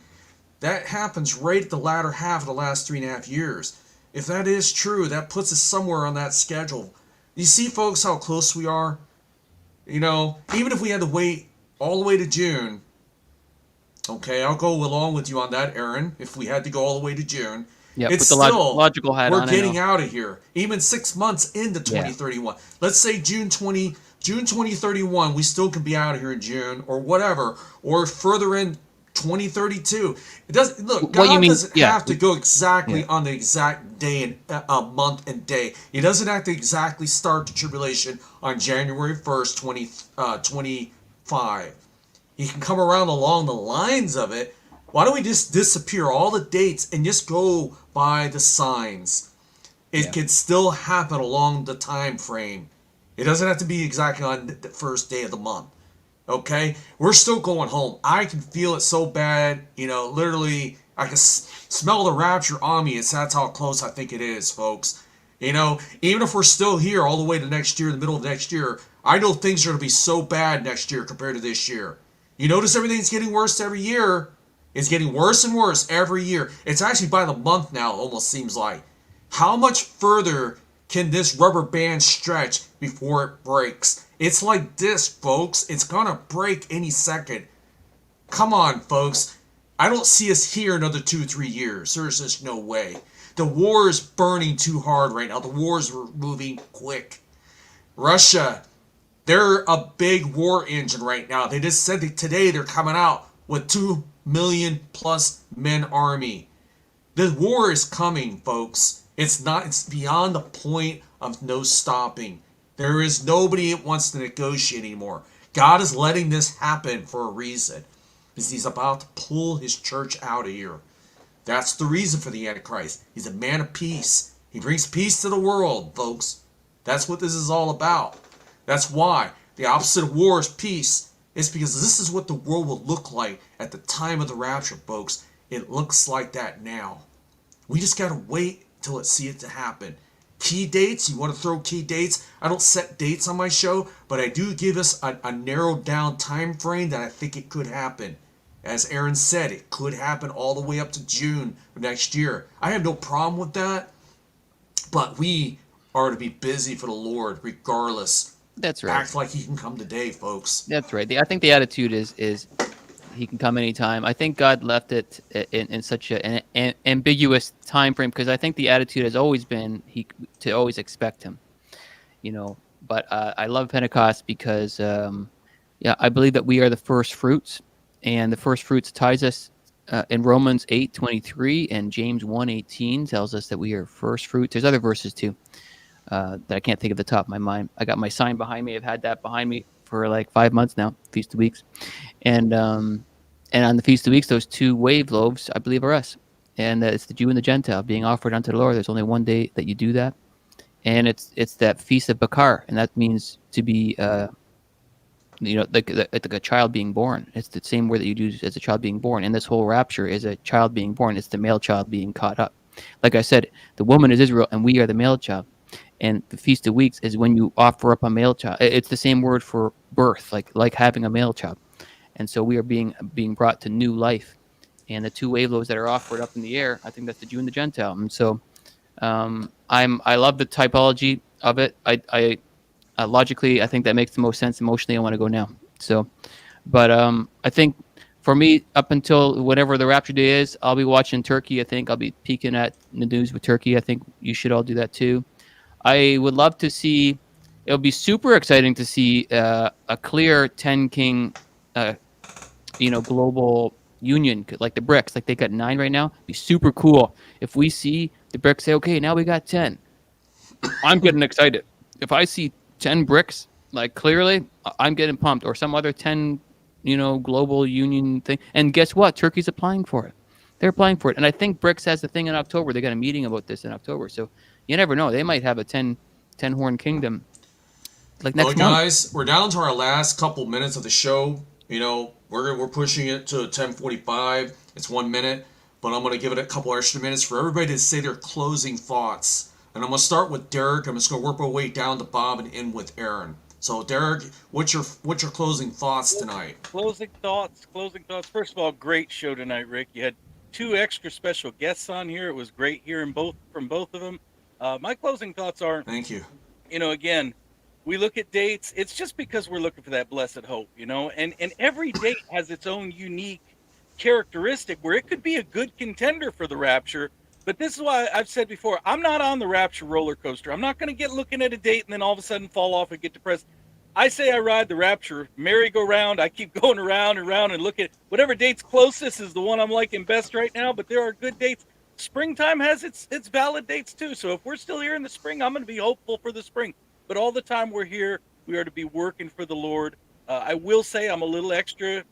A: that happens right at the latter half of the last 3.5 years. If that is true, that puts us somewhere on that schedule. You see, folks, how close we are? Even if we had to wait all the way to June, okay, I'll go along with you on that, Aaron, if we had to go all the way to June.
E: Yeah,
A: it's
E: put the
A: still,
E: logical hat
A: we're
E: on.
A: We're getting out of here, even 6 months into 2031. Yeah. Let's say June 20, June 2031, we still could be out of here in June or whatever, or further in 2032. It doesn't look.
E: What you
A: God
E: mean?
A: doesn't
E: Yeah.
A: have to go exactly
E: Yeah.
A: on the exact day and month and day. He doesn't have to exactly start the tribulation on January 1st, 2025. He can come around along the lines of it. Why don't we just disappear all the dates and just go by the signs? It could still happen along the time frame. It doesn't have to be exactly on the first day of the month. Okay? We're still going home. I can feel it so bad. Literally, I can smell the rapture on me. That's how close I think it is, folks. Even if we're still here all the way to next year, the middle of next year, I know things are going to be so bad next year compared to this year. You notice everything's getting worse every year. It's getting worse and worse every year. It's actually by the month now, it almost seems like. How much further can this rubber band stretch before it breaks? It's like this, folks. It's gonna break any second. Come on, folks. I don't see us here another 2-3 years. There's just no way. The war is burning too hard right now. The wars are moving quick. Russia, they're a big war engine right now. They just said that today they're coming out with 2 million plus men army. The war is coming, folks. It's beyond the point of no stopping. There is nobody that wants to negotiate anymore. God is letting this happen for a reason. Because he's about to pull his church out of here. That's the reason for the Antichrist. He's a man of peace. He brings peace to the world, folks. That's what this is all about. That's why the opposite of war is peace. It's because this is what the world will look like at the time of the rapture, folks. It looks like that now. We just got to wait till it see it to happen. Key dates, you want to throw key dates? I don't set dates on my show, but I do give us a narrowed down time frame that I think it could happen. As Aaron said, it could happen all the way up to June of next year. I have no problem with that, but we are to be busy for the Lord regardless.
E: That's right.
A: Act like he can come today, folks.
E: That's right. I think the attitude is he can come anytime. I think God left it in such an ambiguous time frame because I think the attitude has always been to always expect him. But I love Pentecost because I believe that we are the first fruits, and the first fruits ties us in Romans 8:23 and James 1:18 tells us that we are first fruits. There's other verses too that I can't think of the top of my mind. I got my sign behind me. I've had that behind me for like 5 months now, Feast of Weeks. And on the Feast of Weeks, those 2 wave loaves, I believe, are us. And it's the Jew and the Gentile being offered unto the Lord. There's only one day that you do that. And it's that Feast of Bakar. And that means to be, like a child being born. It's the same word that you do as a child being born. And this whole rapture is a child being born. It's the male child being caught up. Like I said, the woman is Israel and we are the male child. And the Feast of Weeks is when you offer up a male child. It's the same word for birth, like having a male child. And so we are being brought to new life. And the 2 wave loaves that are offered up in the air, I think that's the Jew and the Gentile. And so I love the typology of it. I logically, I think that makes the most sense. Emotionally, I want to go now. So, but I think for me, up until whatever the rapture day is, I'll be watching Turkey. I think I'll be peeking at the news with Turkey. I think you should all do that too. I would love to see. It'll be super exciting to see a clear 10 king, global union like the BRICS. Like they got 9 right now. It'd be super cool if we see the BRICS say, okay, now we got 10. I'm getting excited. If I see 10 BRICS, like clearly, I'm getting pumped. Or some other 10, global union thing. And guess what? Turkey's applying for it. They're applying for it. And I think BRICS has the thing in October. They got a meeting about this in October. So you never know. They might have a 10-horn kingdom like next month.
A: Guys, we're down to our last couple minutes of the show. We're pushing it to 10:45. It's 1 minute, but I'm going to give it a couple extra minutes for everybody to say their closing thoughts. And I'm going to start with Derek. I'm just going to work my way down to Bob and end with Aaron. So, Derek, what's your closing thoughts tonight?
C: Closing thoughts. First of all, great show tonight, Rick. You had 2 extra special guests on here. It was great hearing from both of them. My closing thoughts are,
A: thank you.
C: Again, we look at dates. It's just because we're looking for that blessed hope, and every date has its own unique characteristic where it could be a good contender for the rapture. But this is why I've said before, I'm not on the rapture roller coaster. I'm not going to get looking at a date and then all of a sudden fall off and get depressed. I say I ride the Rapture merry-go-round. I keep going around and around and look at whatever date's closest is the one I'm liking best right now. But there are good dates. Springtime has its valid dates too. So if we're still here in the spring, I'm going to be hopeful for the spring. But all the time we're here, we are to be working for the Lord. I will say I'm a little extra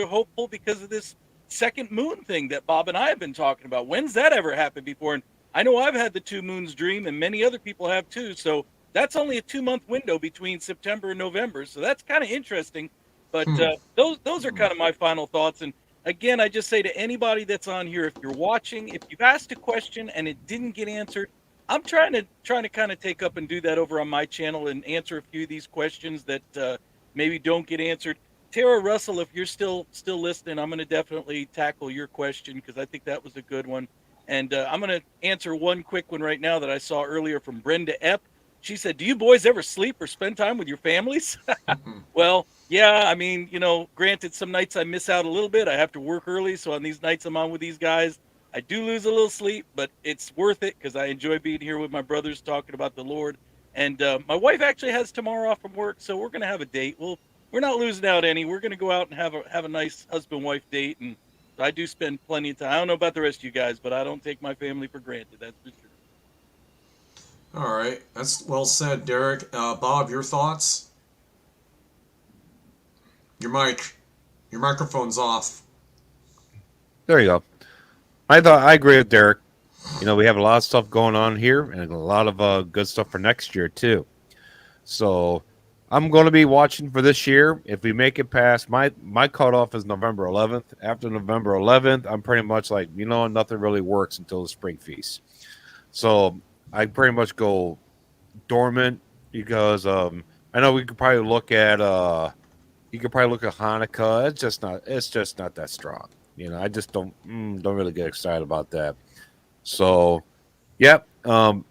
C: hopeful because of this second moon thing that Bob and I have been talking about. When's that ever happened before? And I know I've had the 2 moons dream, and many other people have too. So that's only a 2-month window between September and November. So that's kind of interesting. But those are kind of my final thoughts. And again, I just say to anybody that's on here, if you're watching, if you've asked a question and it didn't get answered, I'm trying to kind of take up and do that over on my channel and answer a few of these questions that maybe don't get answered. Tara Russell, if you're still listening, I'm going to definitely tackle your question because I think that was a good one. And I'm going to answer one quick one right now that I saw earlier from Brenda Epp. She said, "Do you boys ever sleep or spend time with your families?" Well, yeah, I mean, granted, some nights I miss out a little bit. I have to work early. So on these nights I'm on with these guys, I do lose a little sleep, but it's worth it because I enjoy being here with my brothers talking about the Lord. And my wife actually has tomorrow off from work, so we're going to have a date. We're not losing out any. We're going to go out and have a nice husband-wife date. And I do spend plenty of time. I don't know about the rest of you guys, but I don't take my family for granted. That's for sure.
A: All right, that's well said, Derek. Bob, your thoughts? Your microphone's off.
D: There you go. I agree with Derek. We have a lot of stuff going on here and a lot of good stuff for next year too. So I'm going to be watching for this year. If we make it past my cutoff is November 11th. After November 11th, I'm pretty much like, nothing really works until the spring feast. So I pretty much go dormant because I know we could probably look at Hanukkah. It's just not that strong. I just don't really get excited about that. So, yep,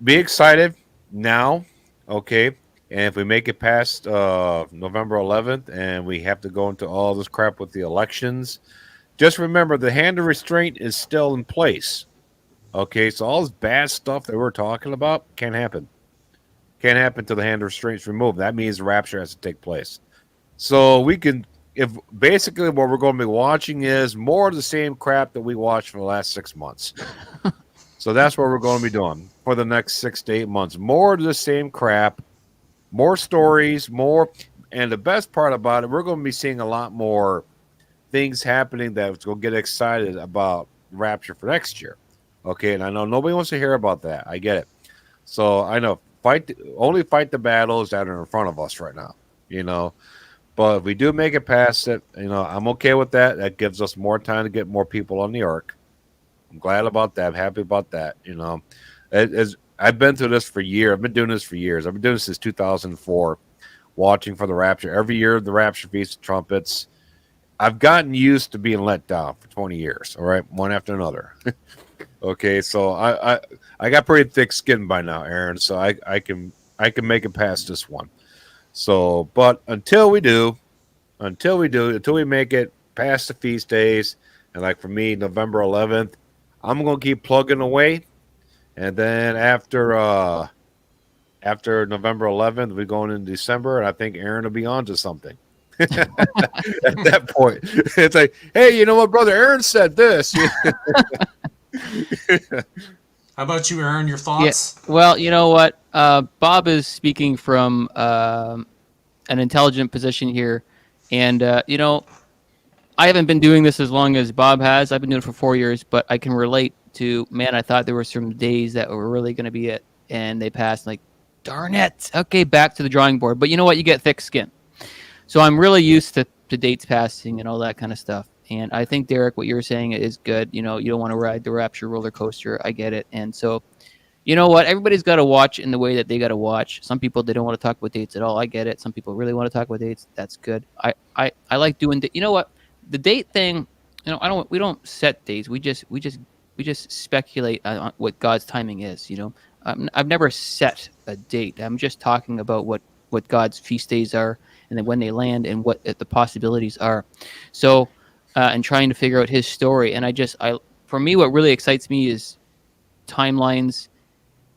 D: be excited now, okay? And if we make it past November 11th and we have to go into all this crap with the elections, just remember the hand of restraint is still in place. Okay, so all this bad stuff that we're talking about can't happen. Can't happen till the hand of restraint is removed. That means the rapture has to take place. So we can, if basically what we're going to be watching is more of the same crap that we watched for the last 6 months. So that's what we're going to be doing for the next 6 to 8 months. More of the same crap, more stories, more. And the best part about it, we're going to be seeing a lot more things happening that's going to get excited about Rapture for next year. Okay, and I know nobody wants to hear about that. I get it. So I know only fight the battles that are in front of us right now, But if we do make it past it, I'm okay with that. That gives us more time to get more people on the ark. I'm glad about that. I'm happy about that. I've been through this for years. I've been doing this for years. I've been doing this since 2004, watching for the Rapture. Every year, the Rapture Feast of Trumpets. I've gotten used to being let down for 20 years, all right, one after another. Okay, so I got pretty thick skin by now, Aaron, so I can make it past this one. So, but until we make it past the feast days, and like for me, November 11th, I'm gonna keep plugging away, and then after November 11th, we're going into December, and I think Aaron will be on to something. At that point, it's like, hey, you know what, brother Aaron said this.
A: How about you, Aaron? Your thoughts?
E: Yeah. Well, you know what? Bob is speaking from an intelligent position here. And, I haven't been doing this as long as Bob has. I've been doing it for 4 years, but I can relate to, man, I thought there were some days that were really going to be it. And they passed, like, darn it. Okay, back to the drawing board. But you know what? You get thick skin. So I'm really used to dates passing and all that kind of stuff. And I think, Derek, what you're saying is good. You don't want to ride the Rapture roller coaster. I get it. And so, you know what? Everybody's got to watch in the way that they got to watch. Some people, they don't want to talk about dates at all. I get it. Some people really want to talk about dates. That's good. I like doing you know what? The date thing, we don't set dates. We just speculate on what God's timing is, I've never set a date. I'm just talking about what God's feast days are and then when they land and what the possibilities are. So, and trying to figure out his story. And for me, what really excites me is timelines,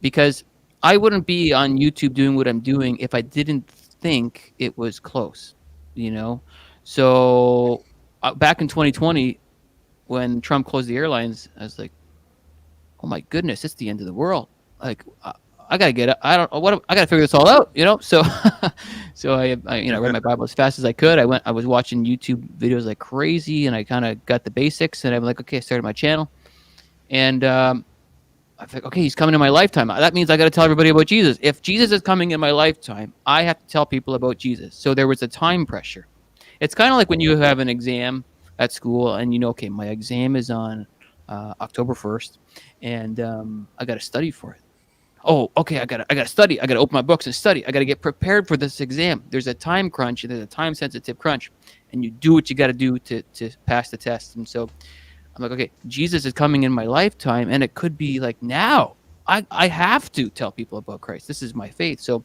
E: because I wouldn't be on YouTube doing what I'm doing if I didn't think it was close, you know. So back in 2020, when Trump closed the airlines, I was like, oh my goodness, it's the end of the world. Like I gotta get it. I don't know what I gotta figure this all out, you know. So, so I read my Bible as fast as I could. I was watching YouTube videos like crazy, and I kind of got the basics. And I'm like, okay, I started my channel, and I think, okay, he's coming in my lifetime. That means I got to tell everybody about Jesus. If Jesus is coming in my lifetime, I have to tell people about Jesus. So there was a time pressure. It's kind of like when you have an exam at school, and you know, okay, my exam is on October 1st, and I got to study for it. Oh, okay, I gotta study. I gotta open my books and study. I gotta get prepared for this exam. There's a time crunch. There's a time sensitive crunch, and you do what you got to do to pass the test. And so I'm like, okay, Jesus is coming in my lifetime, and it could be like now. I have to tell people about Christ. This is my faith. So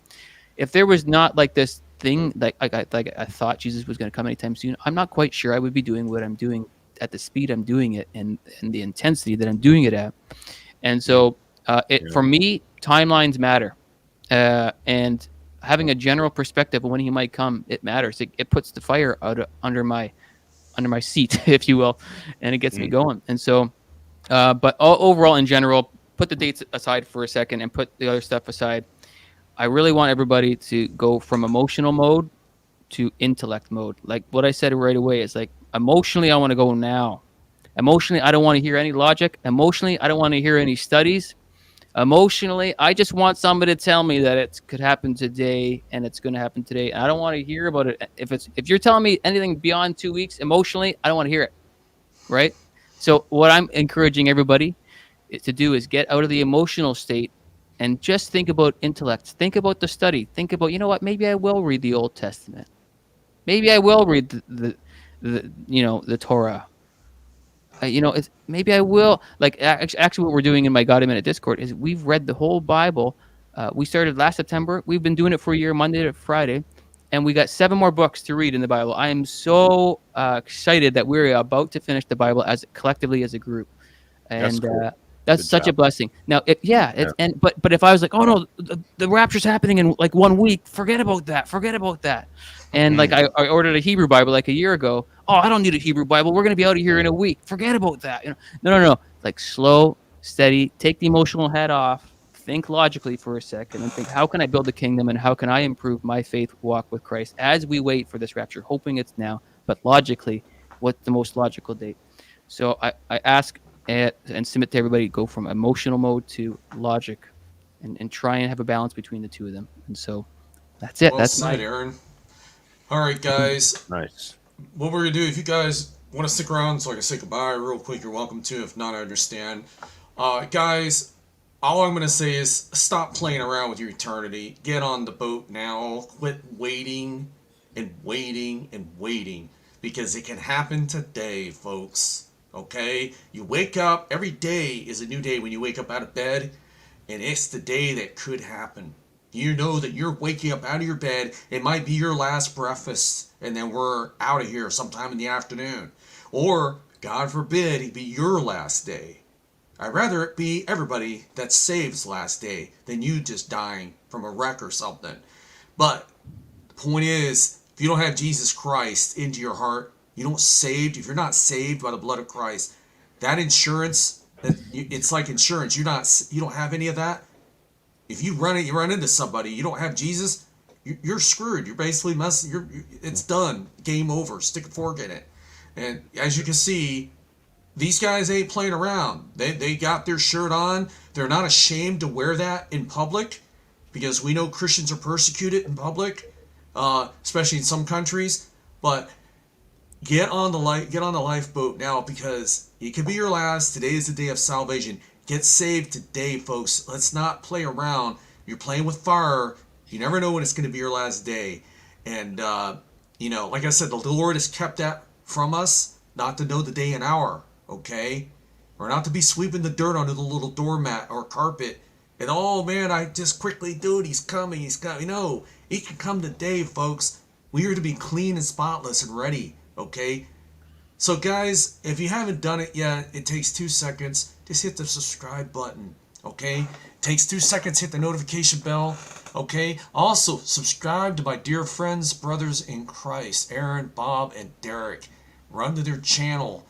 E: if there was not like this thing, like I thought Jesus was going to come anytime soon, I'm not quite sure I would be doing what I'm doing at the speed I'm doing it and the intensity that I'm doing it at. And so for me, timelines matter. And having a general perspective of when he might come, it matters. It puts the fire out under my seat, if you will, and it gets me going. And so, but overall, in general, put the dates aside for a second and put the other stuff aside. I really want everybody to go from emotional mode to intellect mode. Like what I said right away is like, emotionally, I want to go now. Emotionally, I don't want to hear any logic. Emotionally, I don't want to hear any studies. Emotionally, I just want somebody to tell me that it could happen today and it's going to happen today. I don't want to hear about it. If you're telling me anything beyond 2 weeks, emotionally, I don't want to hear it. Right? So what I'm encouraging everybody to do is get out of the emotional state and just think about intellect. Think about the study. Think about, you know what? Maybe I will read the Old Testament. Maybe I will read the Torah. Maybe I will. Like actually, what we're doing in my God a Minute Discord is we've read the whole Bible. We started last September. We've been doing it for a year, Monday to Friday, and we got 7 more books to read in the Bible. I am so excited that we're about to finish the Bible collectively as a group, and
D: That's cool.
E: that's
D: Good
E: such
D: job.
E: a blessing. Now, but if I was like, oh no, the rapture's happening in like 1 week, forget about that. And like I ordered a Hebrew Bible like a year ago. Oh, I don't need a Hebrew Bible. We're going to be out of here in a week. Forget about that. No. Like slow, steady. Take the emotional head off. Think logically for a second and think, how can I build the kingdom and how can I improve my faith walk with Christ as we wait for this rapture, hoping it's now, but logically, what's the most logical date? So I ask and submit to everybody, go from emotional mode to logic and try and have a balance between the two of them. And so that's it.
A: Well
E: That's
A: said, Aaron. All right, guys.
D: Nice.
A: What we're going to do, if you guys want to stick around so I can say goodbye real quick, you're welcome to. If not, I understand. Guys, all I'm going to say is stop playing around with your eternity. Get on the boat now. Quit waiting and waiting and waiting, because it can happen today, folks. Okay? You wake up, every day is a new day when you wake up out of bed, and it's the day that could happen. You know that you're waking up out of your bed, it might be your last breakfast, and then we're out of here sometime in the afternoon. Or, God forbid, it be your last day. I'd rather it be everybody that's saved's last day than you just dying from a wreck or something. But the point is, if you don't have Jesus Christ into your heart, you don't saved. If you're not saved by the blood of Christ, that insurance, it's like insurance. You don't have any of that. If you run into somebody, you don't have Jesus, you're screwed. You're basically it's done. Game over. Stick a fork in it. And as you can see, these guys ain't playing around. They got their shirt on. They're not ashamed to wear that in public, because we know Christians are persecuted in public, especially in some countries. But get on the lifeboat now, because it could be your last. Today is the day of salvation. Get saved today, folks. Let's not play around. You're playing with fire. You never know when it's going to be your last day. And, like I said, the Lord has kept that from us, not to know the day and hour, okay? Or not to be sweeping the dirt under the little doormat or carpet. And, oh, man, I just quickly, dude, he's coming. No, he can come today, folks. We are to be clean and spotless and ready, okay? So, guys, if you haven't done it yet, it takes 2 seconds. Just hit the subscribe button. Okay, takes 2 seconds. Hit the notification bell. Okay, also subscribe to my dear friends, brothers in Christ, Aaron, Bob, and Derek. Run to their channel,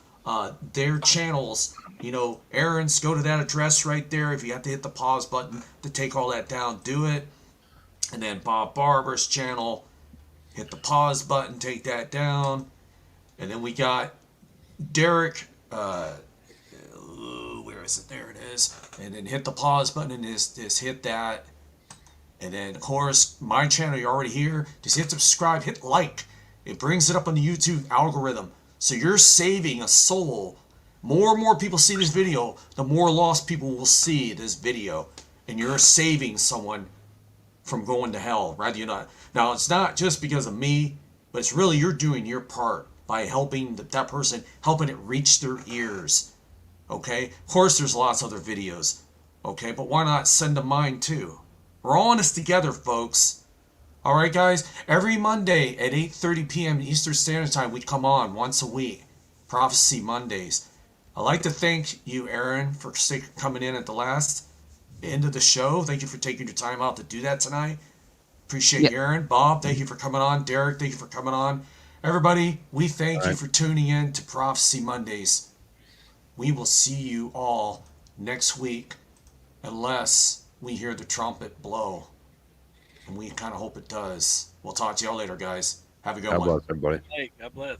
A: their channels. You know, Aaron's, go to that address right there. If you have to hit the pause button to take all that down, do it. And then Bob Barber's channel, hit the pause button, take that down. And then we got Derek, where is it? There it is. And then hit the pause button and just hit that. And then, of course, my channel, you're already here. Just hit subscribe, hit like. It brings it up on the YouTube algorithm. So you're saving a soul. More and more people see this video, the more lost people will see this video. And you're saving someone from going to hell, rather you not. Now, it's not just because of me, but it's really you're doing your part by helping that person, helping it reach their ears. Okay? Of course, there's lots of other videos. Okay? But why not send them mine too? We're all in this together, folks. All right, guys? Every Monday at 8:30 p.m. Eastern Standard Time, we come on once a week. Prophecy Mondays. I'd like to thank you, Aaron, for coming in at the last end of the show. Thank you for taking your time out to do that tonight. Appreciate you, Aaron. Bob, thank you for coming on. Derek, thank you for coming on. Everybody, we thank you for tuning in to Prophecy Mondays. We will see you all next week, unless we hear the trumpet blow. And we kind of hope it does. We'll talk to y'all later, guys. Have a good one.
D: God bless everybody.
C: Hey, God bless.